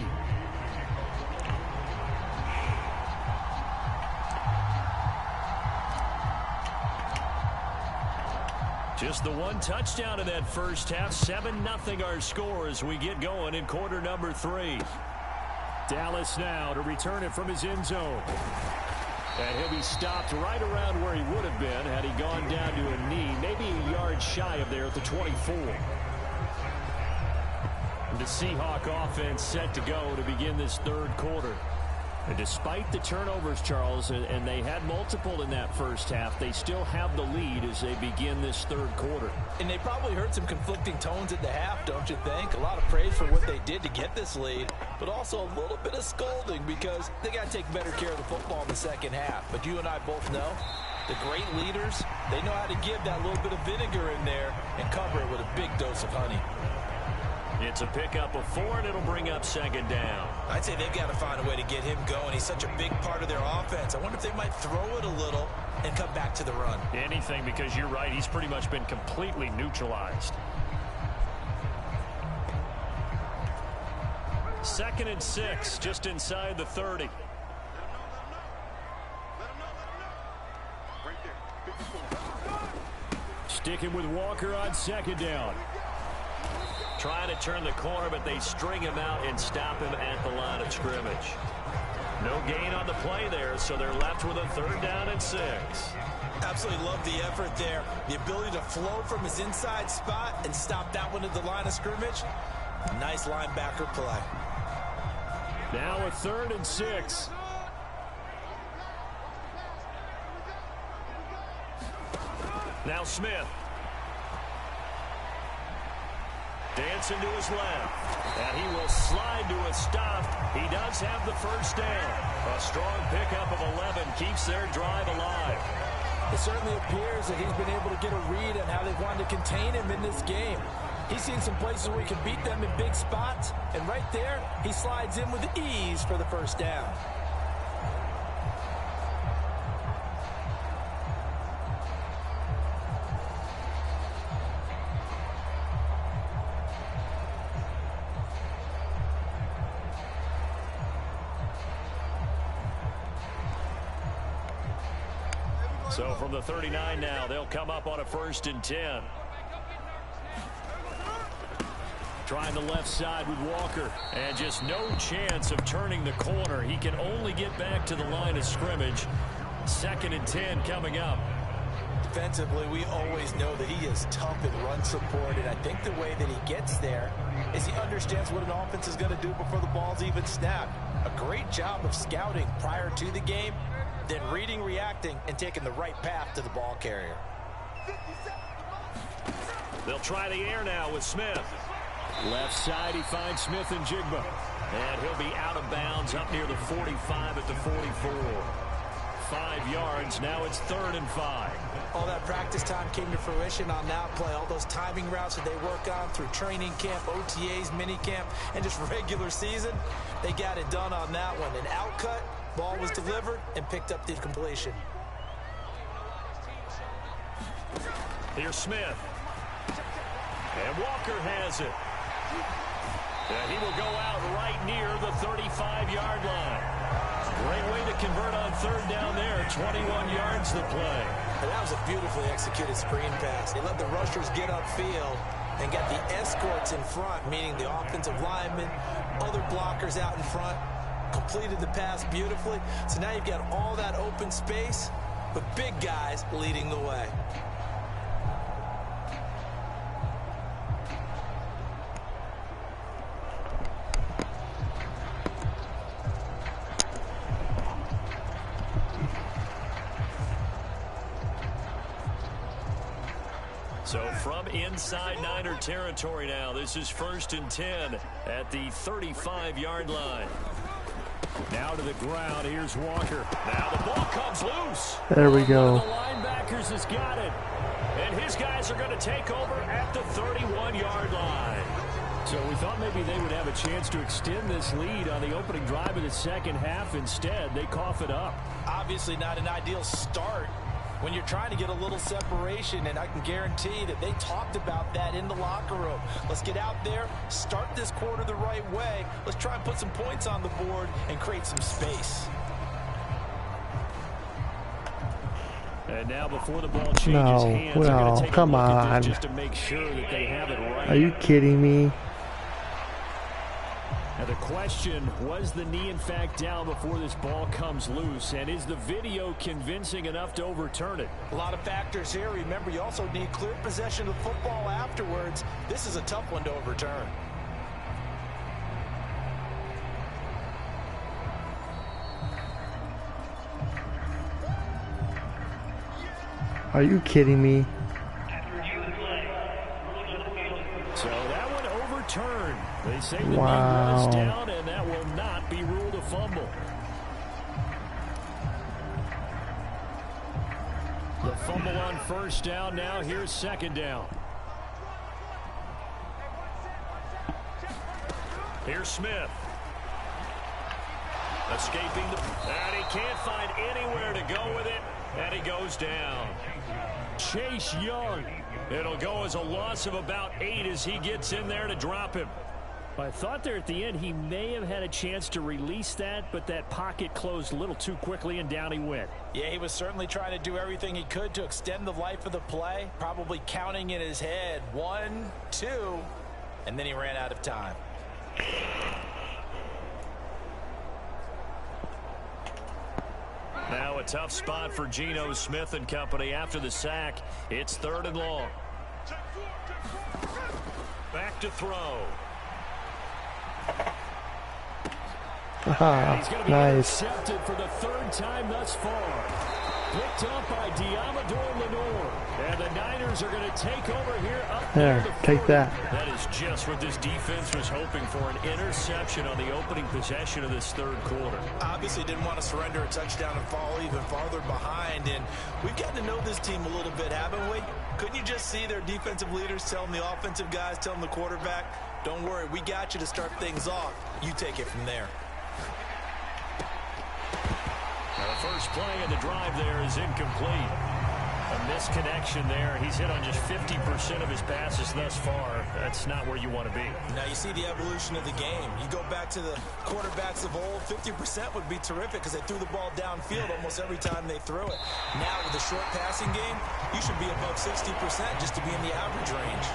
Just the one touchdown in that first half. 7-0 our score as we get going in quarter number 3. Dallas now to return it from his end zone. And he'll be stopped right around where he would have been had he gone down to a knee, maybe a yard shy of there at the 24. And the Seahawk offense set to go to begin this third quarter. And despite the turnovers, Charles, and they had multiple in that first half, they still have the lead as they begin this third quarter. And they probably heard some conflicting tones at the half, don't you think? A lot of praise for what they did to get this lead, but also a little bit of scolding because they got to take better care of the football in the second half. But you and I both know the great leaders, they know how to give that little bit of vinegar in there and cover it with a big dose of honey. It's a pickup of 4, and it'll bring up 2nd down. I'd say they've got to find a way to get him going. He's such a big part of their offense. I wonder if they might throw it a little and come back to the run. Anything, because you're right. He's pretty much been completely neutralized. 2nd and 6, just inside the 30. Sticking with Walker on 2nd down. Trying to turn the corner, but they string him out and stop him at the line of scrimmage. No gain on the play there, so they're left with a 3rd down and 6. Absolutely love the effort there. The ability to flow from his inside spot and stop that one at the line of scrimmage. Nice linebacker play. Now a 3rd and 6. Now Smith. Dancing to his left. And he will slide to a stop. He does have the 1st down. A strong pickup of 11 keeps their drive alive. It certainly appears that he's been able to get a read on how they've wanted to contain him in this game. He's seen some places where he can beat them in big spots. And right there, he slides in with ease for the 1st down. So from the 39 now, they'll come up on a 1st and 10. Trying the left side with Walker. And just no chance of turning the corner. He can only get back to the line of scrimmage. 2nd and 10 coming up. Defensively, we always know that he is tough in run support. And I think the way that he gets there is he understands what an offense is going to do before the ball's even snapped. A great job of scouting prior to the game. Then reading, reacting, and taking the right path to the ball carrier. They'll try the air now with Smith. Left side, he finds Smith and Jigba. And he'll be out of bounds up near the 45 at the 44. 5 yards, now it's 3rd and 5. All that practice time came to fruition on that play. All those timing routes that they work on through training camp, OTAs, mini camp, and just regular season, they got it done on that one. An outcut. Ball was delivered and picked up the completion. Here's Smith. And Walker has it. And he will go out right near the 35-yard line. Great way to convert on 3rd down there. 21 yards to play. And that was a beautifully executed screen pass. They let the rushers get upfield and got the escorts in front, meaning the offensive linemen, other blockers out in front. Completed the pass beautifully. So now you've got all that open space, but big guys leading the way. So from inside Niner territory now, this is 1st and 10 at the 35-yard line. Now to the ground. Here's Walker. Now the ball comes loose. There we go. One of the linebackers has got it. And his guys are going to take over at the 31-yard line. So we thought maybe they would have a chance to extend this lead on the opening drive of the 2nd half. Instead, they cough it up. Obviously not an ideal start when you're trying to get a little separation, and I can guarantee that they talked about that in the locker room. Let's get out there, start this quarter the right way. Let's try and put some points on the board and create some space. And now before the ball changes hands, they're going to take a look at this just to make sure that they have it right. Are you kidding me? Now the question, was the knee in fact down before this ball comes loose? And is the video convincing enough to overturn it? A lot of factors here. Remember, you also need clear possession of football afterwards. This is a tough one to overturn. Are you kidding me? So that one overturned. They say the knee Wow. was down, and that will not be ruled a fumble. The fumble on 1st down. Now here's 2nd down. Here's Smith. Escaping and he can't find anywhere to go with it, and he goes down. Chase Young. It'll go as a loss of about 8 as he gets in there to drop him. I thought there at the end he may have had a chance to release that, but that pocket closed a little too quickly and down he went. Yeah, he was certainly trying to do everything he could to extend the life of the play, probably counting in his head 1, 2, and then he ran out of time. Now a tough spot for Geno Smith and company after the sack. It's 3rd and long. Back to throw. Aha, he's going to be nice. intercepted for the 3rd time thus far. Picked up by N.O.R.A. And the Niners are going to take over here up there. Take that. That is just what this defense was hoping for, an interception on the opening possession of this 3rd quarter. Obviously didn't want to surrender a touchdown and fall even farther behind. And we've gotten to know this team a little bit, haven't we? Couldn't you just see their defensive leaders telling the offensive guys, telling the quarterback, don't worry, we got you to start things off. You take it from there. Now the first play of the drive there is incomplete. A misconnection there. He's hit on just 50% of his passes thus far. That's not where you want to be. Now you see the evolution of the game. You go back to the quarterbacks of old, 50% would be terrific because they threw the ball downfield almost every time they threw it. Now with the short passing game, you should be above 60% just to be in the average range.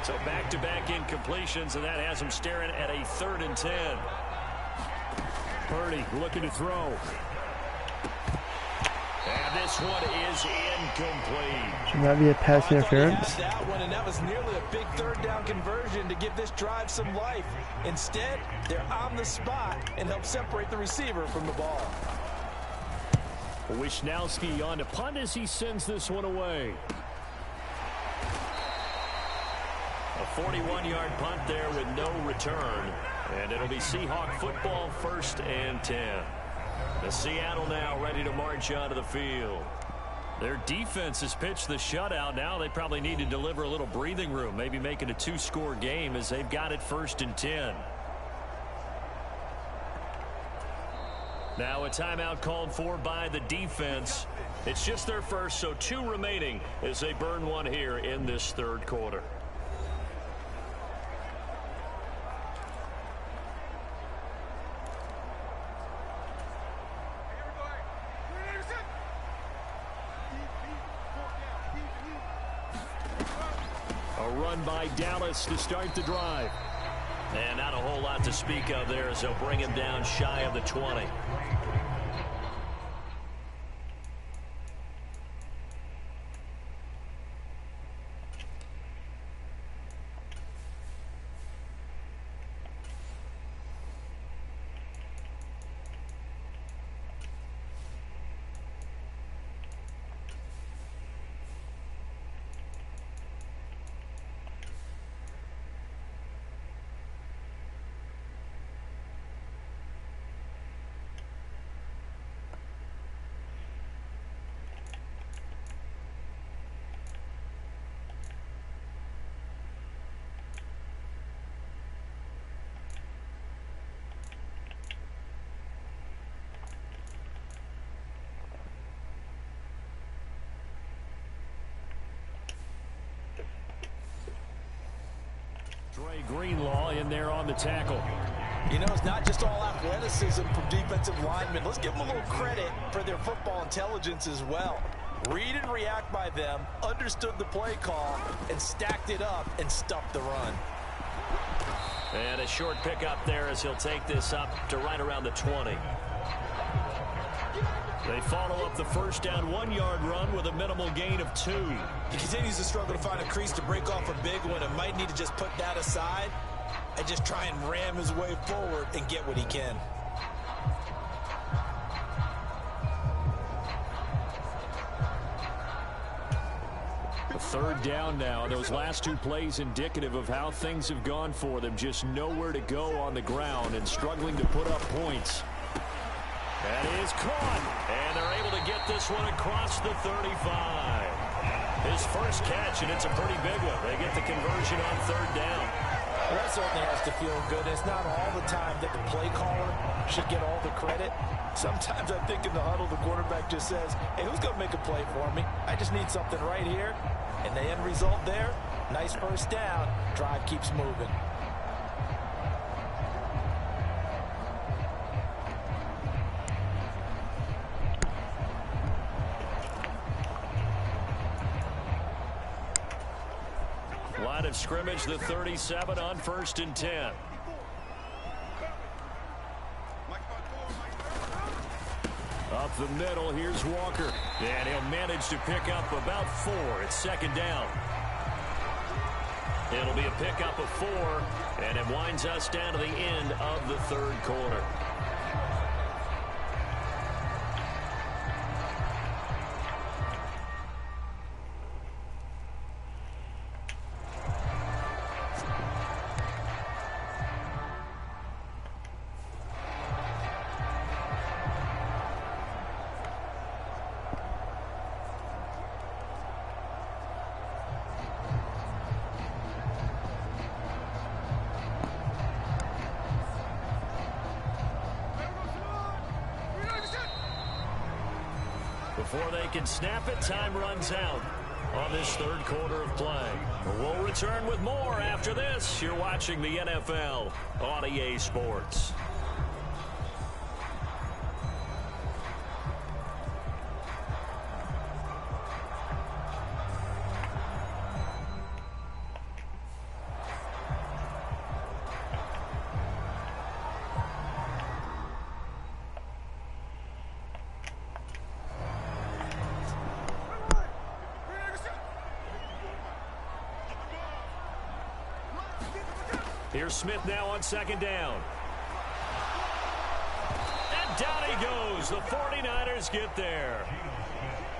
So back-to-back incompletions, and that has him staring at a 3rd and 10. Purdy looking to throw. And this one is incomplete. Should that be a pass interference? That one, and that was nearly a big 3rd down conversion to give this drive some life. Instead, they're on the spot and help separate the receiver from the ball. Wisnowski on to punt as he sends this one away. A 41-yard punt there with no return. And it'll be Seahawk football, 1st and 10. The Seattle now ready to march onto the field. Their defense has pitched the shutout. Now they probably need to deliver a little breathing room, maybe make it a 2-score game as they've got it 1st and 10. Now a timeout called for by the defense. It's just their first, so 2 remaining as they burn one here in this 3rd quarter. Run by Dallas to start the drive. And not a whole lot to speak of there as they'll bring him down shy of the 20. Dre Greenlaw in there on the tackle. You know, it's not just all athleticism from defensive linemen. Let's give them a little credit for their football intelligence as well. Read and react by them, understood the play call, and stacked it up and stuffed the run. And a short pickup there as he'll take this up to right around the 20. They follow up the first down 1-yard run with a minimal gain of 2. He continues to struggle to find a crease to break off a big one and might need to just put that aside and just try and ram his way forward and get what he can. A 3rd down now. Those last 2 plays indicative of how things have gone for them. Just nowhere to go on the ground and struggling to put up points. That is caught, and they're able to get this one across the 35. His first catch, and it's a pretty big one. They get the conversion on 3rd down. Well, that certainly has to feel good. It's not all the time that the play caller should get all the credit. Sometimes I think in the huddle, the quarterback just says, hey, who's going to make a play for me? I just need something right here. And the end result there, nice first down. Drive keeps moving. Line of scrimmage, the 37 on 1st and 10. Up the middle, here's Walker. And he'll manage to pick up about 4. It's 2nd down. It'll be a pickup of 4, and it winds us down to the end of the 3rd quarter. Before they can snap it, time runs out on this 3rd quarter of play. We'll return with more after this. You're watching the NFL on EA Sports. Here's Smith now on 2nd down. And down he goes. The 49ers get there.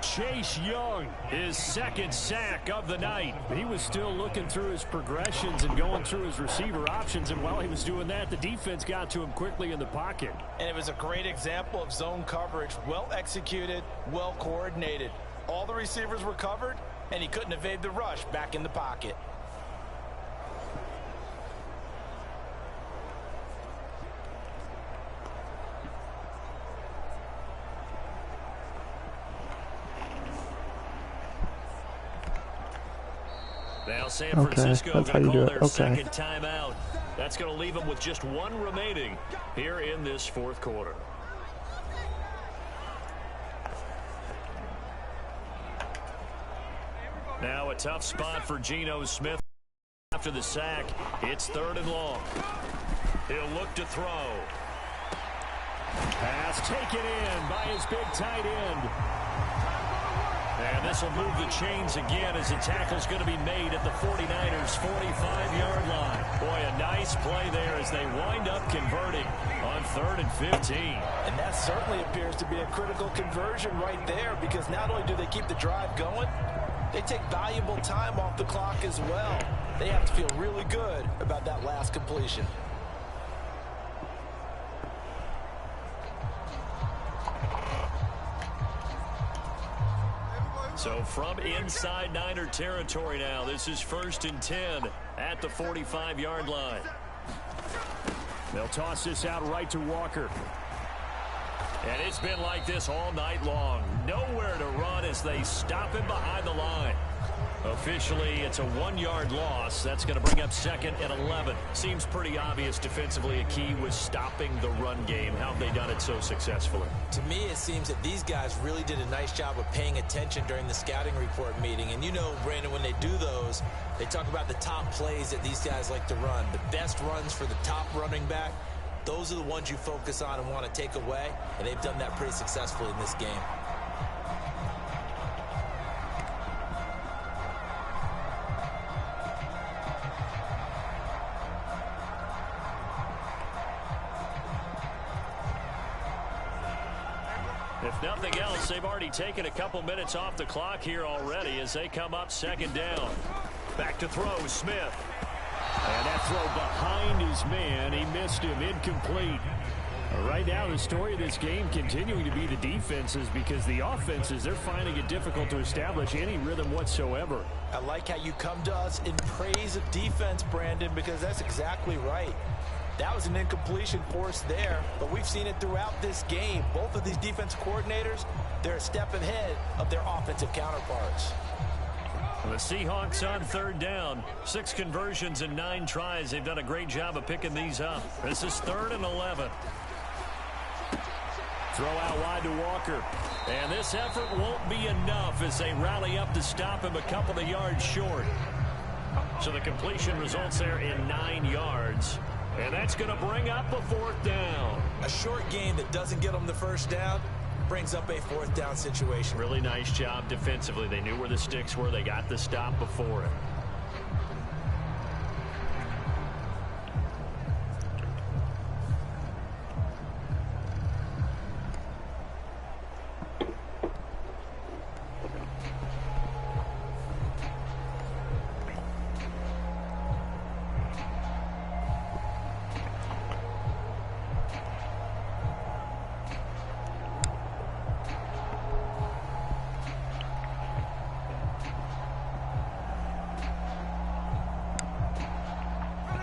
Chase Young, his 2nd sack of the night. He was still looking through his progressions and going through his receiver options, and while he was doing that, the defense got to him quickly in the pocket. And it was a great example of zone coverage. Well executed, well coordinated. All the receivers were covered, and he couldn't evade the rush back in the pocket. Now San Francisco going to call their 2nd Okay. timeout. That's going to leave them with just 1 remaining here in this 4th quarter. Now a tough spot for Geno Smith after the sack. It's 3rd and long. He'll look to throw. Pass taken in by his big tight end. And this will move the chains again as the tackle's going to be made at the 49ers' 45-yard line. Boy, a nice play there as they wind up converting on 3rd and 15. And that certainly appears to be a critical conversion right there, because not only do they keep the drive going, they take valuable time off the clock as well. They have to feel really good about that last completion. So from inside Niner territory now, this is 1st and 10 at the 45-yard line. They'll toss this out right to Walker. And it's been like this all night long. Nowhere to run as they stop him behind the line. Officially, it's a 1-yard loss. That's going to bring up 2nd and 11. Seems pretty obvious defensively a key was stopping the run game. How have they done it so successfully? To me, it seems that these guys really did a nice job of paying attention during the scouting report meeting. And you know, Brandon, when they do those, they talk about the top plays that these guys like to run. The best runs for the top running back, those are the ones you focus on and want to take away. And they've done that pretty successfully in this game. If nothing else, they've already taken a couple minutes off the clock here already as they come up 2nd down. Back to throw, Smith. And that throw behind his man, he missed him, incomplete. Right now, the story of this game continuing to be the defenses, because the offenses, they're finding it difficult to establish any rhythm whatsoever. I like how you come to us in praise of defense, Brandon, because that's exactly right. That was an incompletion forced there, but we've seen it throughout this game. Both of these defensive coordinators, they're a step ahead of their offensive counterparts. The Seahawks on 3rd down. 6 conversions and 9 tries. They've done a great job of picking these up. This is 3rd and 11. Throw out wide to Walker. And this effort won't be enough as they rally up to stop him a couple of yards short. So the completion results there in 9 yards. And that's going to bring up a 4th down. A short game that doesn't get them the first down brings up a 4th down situation. Really nice job defensively. They knew where the sticks were. They got the stop before it.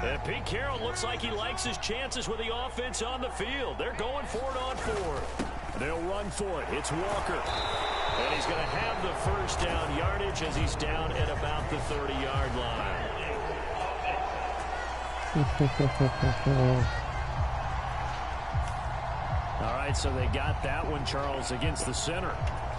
And Pete Carroll looks like he likes his chances with the offense on the field. They're going for it on 4th. They'll run for it. It's Walker. And he's going to have the first down yardage as he's down at about the 30-yard line. All right, so they got that one, Charles, against the center.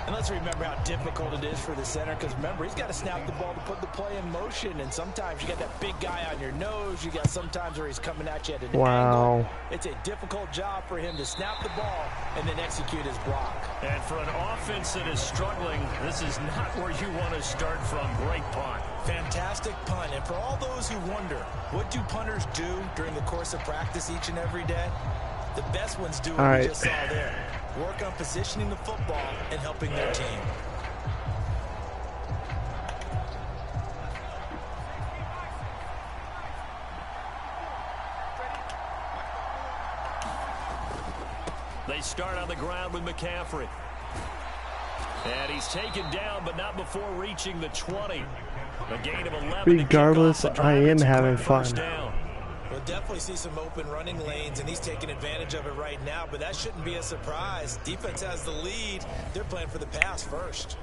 And let's remember how difficult it is for the center, because remember, he's got to snap the ball to put the play in motion, and sometimes you got that big guy on your nose. You got sometimes where he's coming at you at an angle. It's a difficult job for him to snap the ball and then execute his block. And for an offense that is struggling, this is not where you want to start from. Great punt. Fantastic punt. And for all those who wonder, what do punters do during the course of practice each and every day? The best ones do what we just saw there. Work on positioning the football and helping their team. They start on the ground with McCaffrey. And he's taken down, but not before reaching the 20. A gain of 11. Regardless, I am having fun. We'll definitely see some open running lanes, and he's taking advantage of it right now, but that shouldn't be a surprise. Defense has the lead. They're playing for the pass first.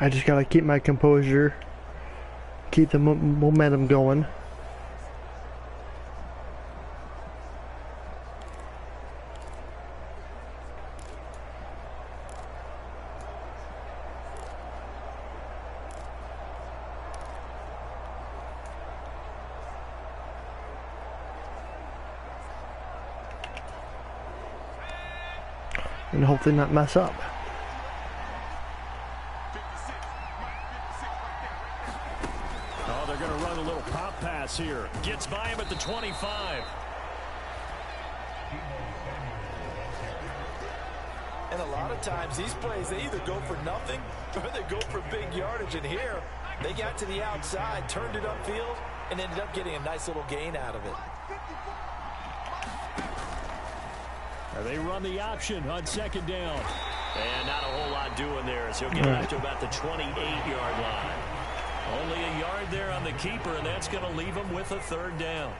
I just got to keep my composure, keep the momentum going. And hopefully not mess up. Oh, they're going to run a little pop pass here. Gets by him at the 25. And a lot of times these plays, they either go for nothing or they go for big yardage. And here, they got to the outside, turned it upfield, and ended up getting a nice little gain out of it. They run the option on 2nd down. And not a whole lot doing there as he'll get up to about the 28-yard line. Only a yard there on the keeper, and that's going to leave him with a 3rd down.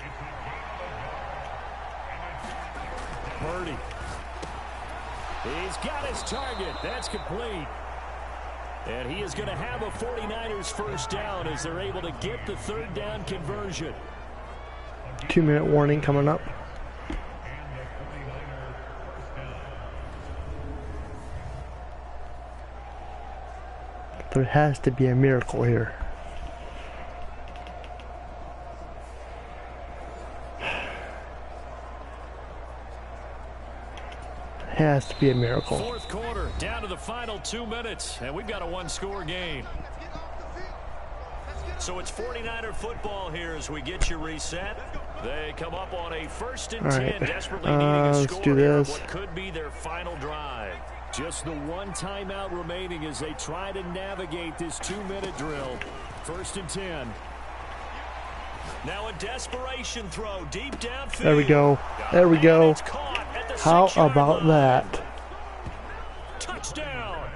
Purdy. He's got his target. That's complete. And he is going to have a 49ers first down as they're able to get the 3rd down conversion. 2-minute warning coming up. There has to be a miracle here. Has to be a miracle. 4th quarter, down to the final 2 minutes, and we've got a 1-score game. So it's 49er football here as we get you reset. They come up on a 1st and 10, desperately needing a score here of what could be their final drive. Just the one timeout remaining as they try to navigate this 2-minute drill. 1st and 10. Now a desperation throw deep downfield. There we go. There we go. How about that? Touchdown.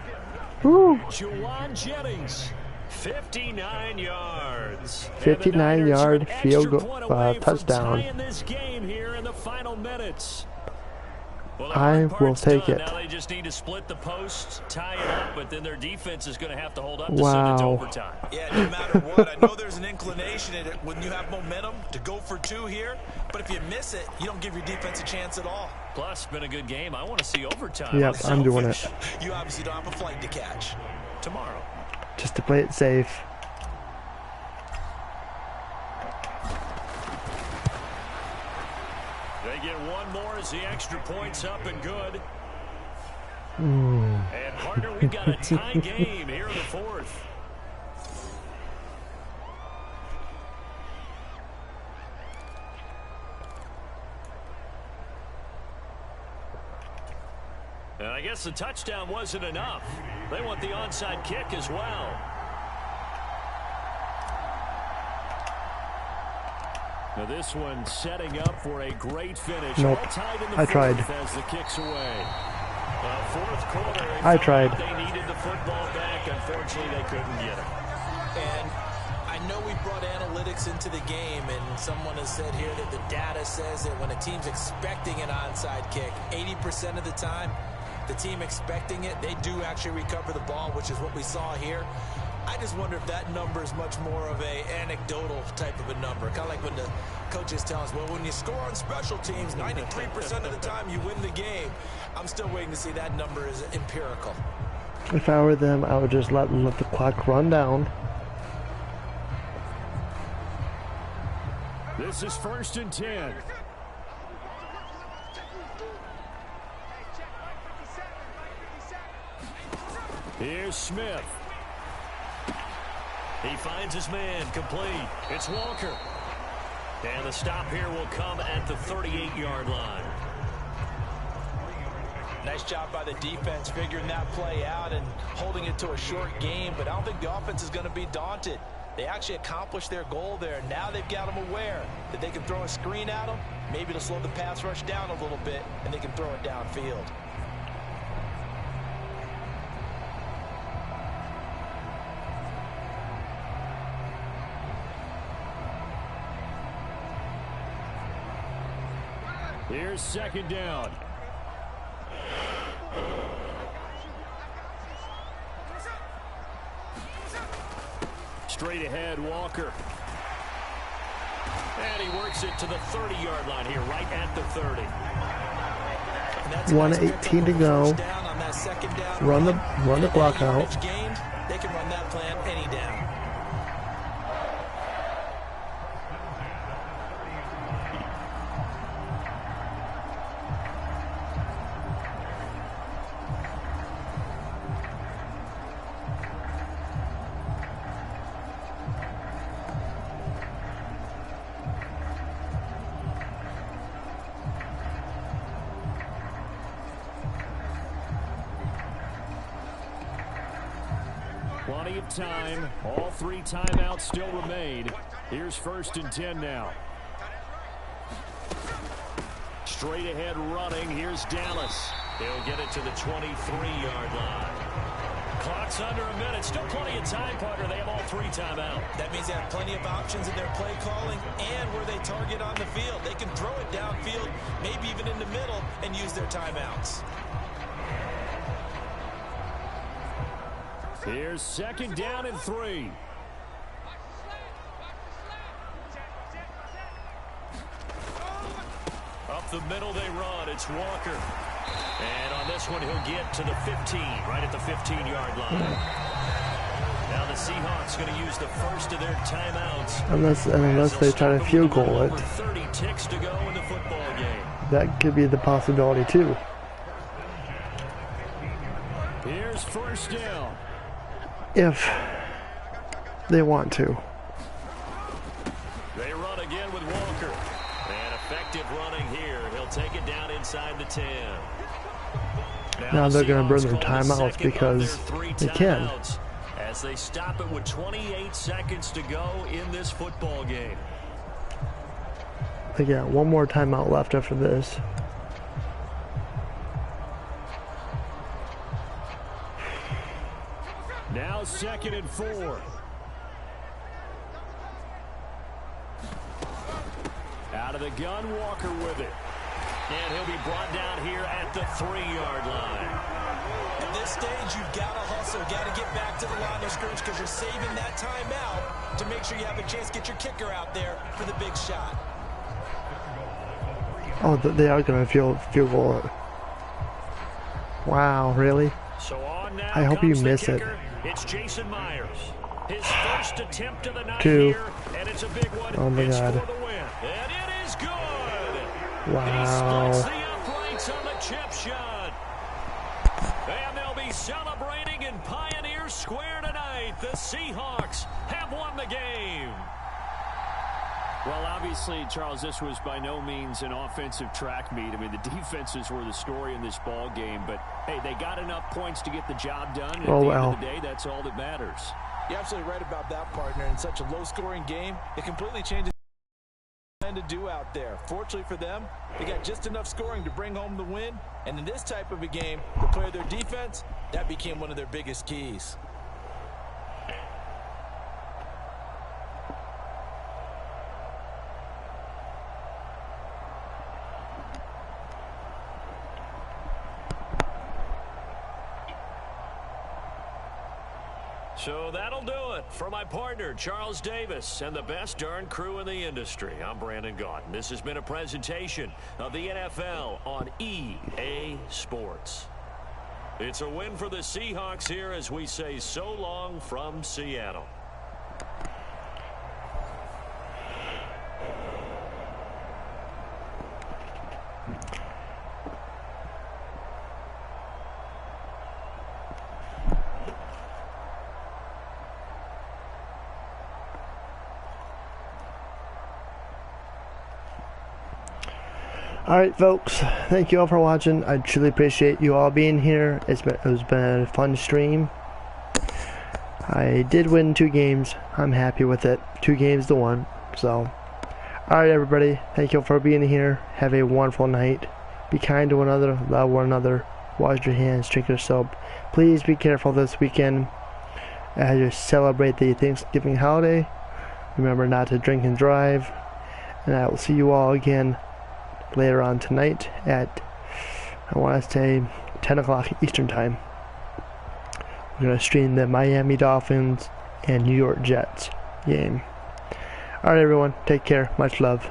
Woo. Juwan Jennings. 59 yards. 59-yard field goal touchdown. This game here in the final minutes. Well, I will take it. Now they just need to split the posts, tie it up, but then their defense is going to have to hold up to send it to overtime. Yeah, no matter what, I know there's an inclination in it when you have momentum to go for 2 here, but if you miss it, you don't give your defense a chance at all. Plus, been a good game. I want to see overtime. Yep, I'm doing it. You obviously don't have a flight to catch. Tomorrow. Just to play it safe. get one more as the extra point's up and good. Mm. And partner, we've got a tie game here in the fourth. And I guess the touchdown wasn't enough. They want the onside kick as well. Now this one setting up for a great finish. Nope. All tied in the I tried. as the kick's away. Fourth quarter. I tried. They needed the football back. Unfortunately, they couldn't get it. And I know we brought analytics into the game, and someone has said here that the data says that when a team's expecting an onside kick, 80% of the time, the team expecting it, they do actually recover the ball, which is what we saw here. I just wonder if that number is much more of a anecdotal type of a number. Kind of like when the coaches tell us, well, when you score on special teams, 93% of the time you win the game. I'm still waiting to see that number is empirical. If I were them, I would just let the clock run down. This is 1st and 10. Here's Smith. He finds his man, complete. It's Walker. And the stop here will come at the 38-yard line. Nice job by the defense figuring that play out and holding it to a short game, but I don't think the offense is going to be daunted. They actually accomplished their goal there. Now they've got them aware that they can throw a screen at them, maybe to slow the pass rush down a little bit, and they can throw it downfield. Here's 2nd down. Straight ahead, Walker. And he works it to the 30-yard line here, right at the 30. 1:18 to go. Run the clock out. They can run that plan any down. Plenty of time. All 3 timeouts still remain. Here's 1st and 10 now. Straight ahead running. Here's Dallas. He'll get it to the 23-yard line. Clock's under a minute. Still plenty of time, partner. They have all 3 timeouts. That means they have plenty of options in their play calling and where they target on the field. They can throw it downfield, maybe even in the middle, and use their timeouts. Here's 2nd down and 3. Up the middle they run. It's Walker. And on this one, he'll get to the 15, right at the 15-yard line. Now the Seahawks going to use the first of their timeouts. Unless they try to field goal it. 30 ticks to go in the football game. That could be the possibility too. Here's 1st down. If they want to. They run again with Walker. And effective running here. He'll take it down inside the 10. Now they're going to burn their timeouts because they can. As they stop it with 28 seconds to go in this football game. They got one more timeout left after this. Now 2nd and 4. Out of the gun, Walker with it. And he'll be brought down here at the 3-yard line. At this stage, you've got to hustle. Got to get back to the line of scrimmage because you're saving that timeout to make sure you have a chance to get your kicker out there for the big shot. Oh, they are going to field goal it. Wow, really? So on now I hope you miss it. It's Jason Myers. His first attempt of the night 2. here, and it's a big one. Oh my it's God. For the win. And it is good. He splits Wow. the uprights on the chip shot. And they'll be celebrating in Pioneer Square tonight. The Seahawks have won the game. Well, obviously, Charles, this was by no means an offensive track meet. I mean, the defenses were the story in this ball game. But, hey, they got enough points to get the job done. And at the end of the day, that's all that matters. You're absolutely right about that, partner. In such a low-scoring game, it completely changes what to do out there. Fortunately for them, they got just enough scoring to bring home the win. And in this type of a game, to play their defense, that became one of their biggest keys. So that'll do it for my partner, Charles Davis, and the best darn crew in the industry. I'm Brandon Gaunt. This has been a presentation of the NFL on EA Sports. It's a win for the Seahawks here as we say so long from Seattle. Alright folks, thank you all for watching. I truly appreciate you all being here. It's been a fun stream. I did win 2 games. I'm happy with it. 2 games to 1. So, alright everybody, thank you for being here. Have a wonderful night. Be kind to one another, love one another, wash your hands, drink your soap. Please be careful this weekend as you celebrate the Thanksgiving holiday. Remember not to drink and drive. And I will see you all again later on tonight at, I want to say, 10 o'clock Eastern time. We're going to stream the Miami Dolphins and New York Jets game. Alright everyone, take care, much love.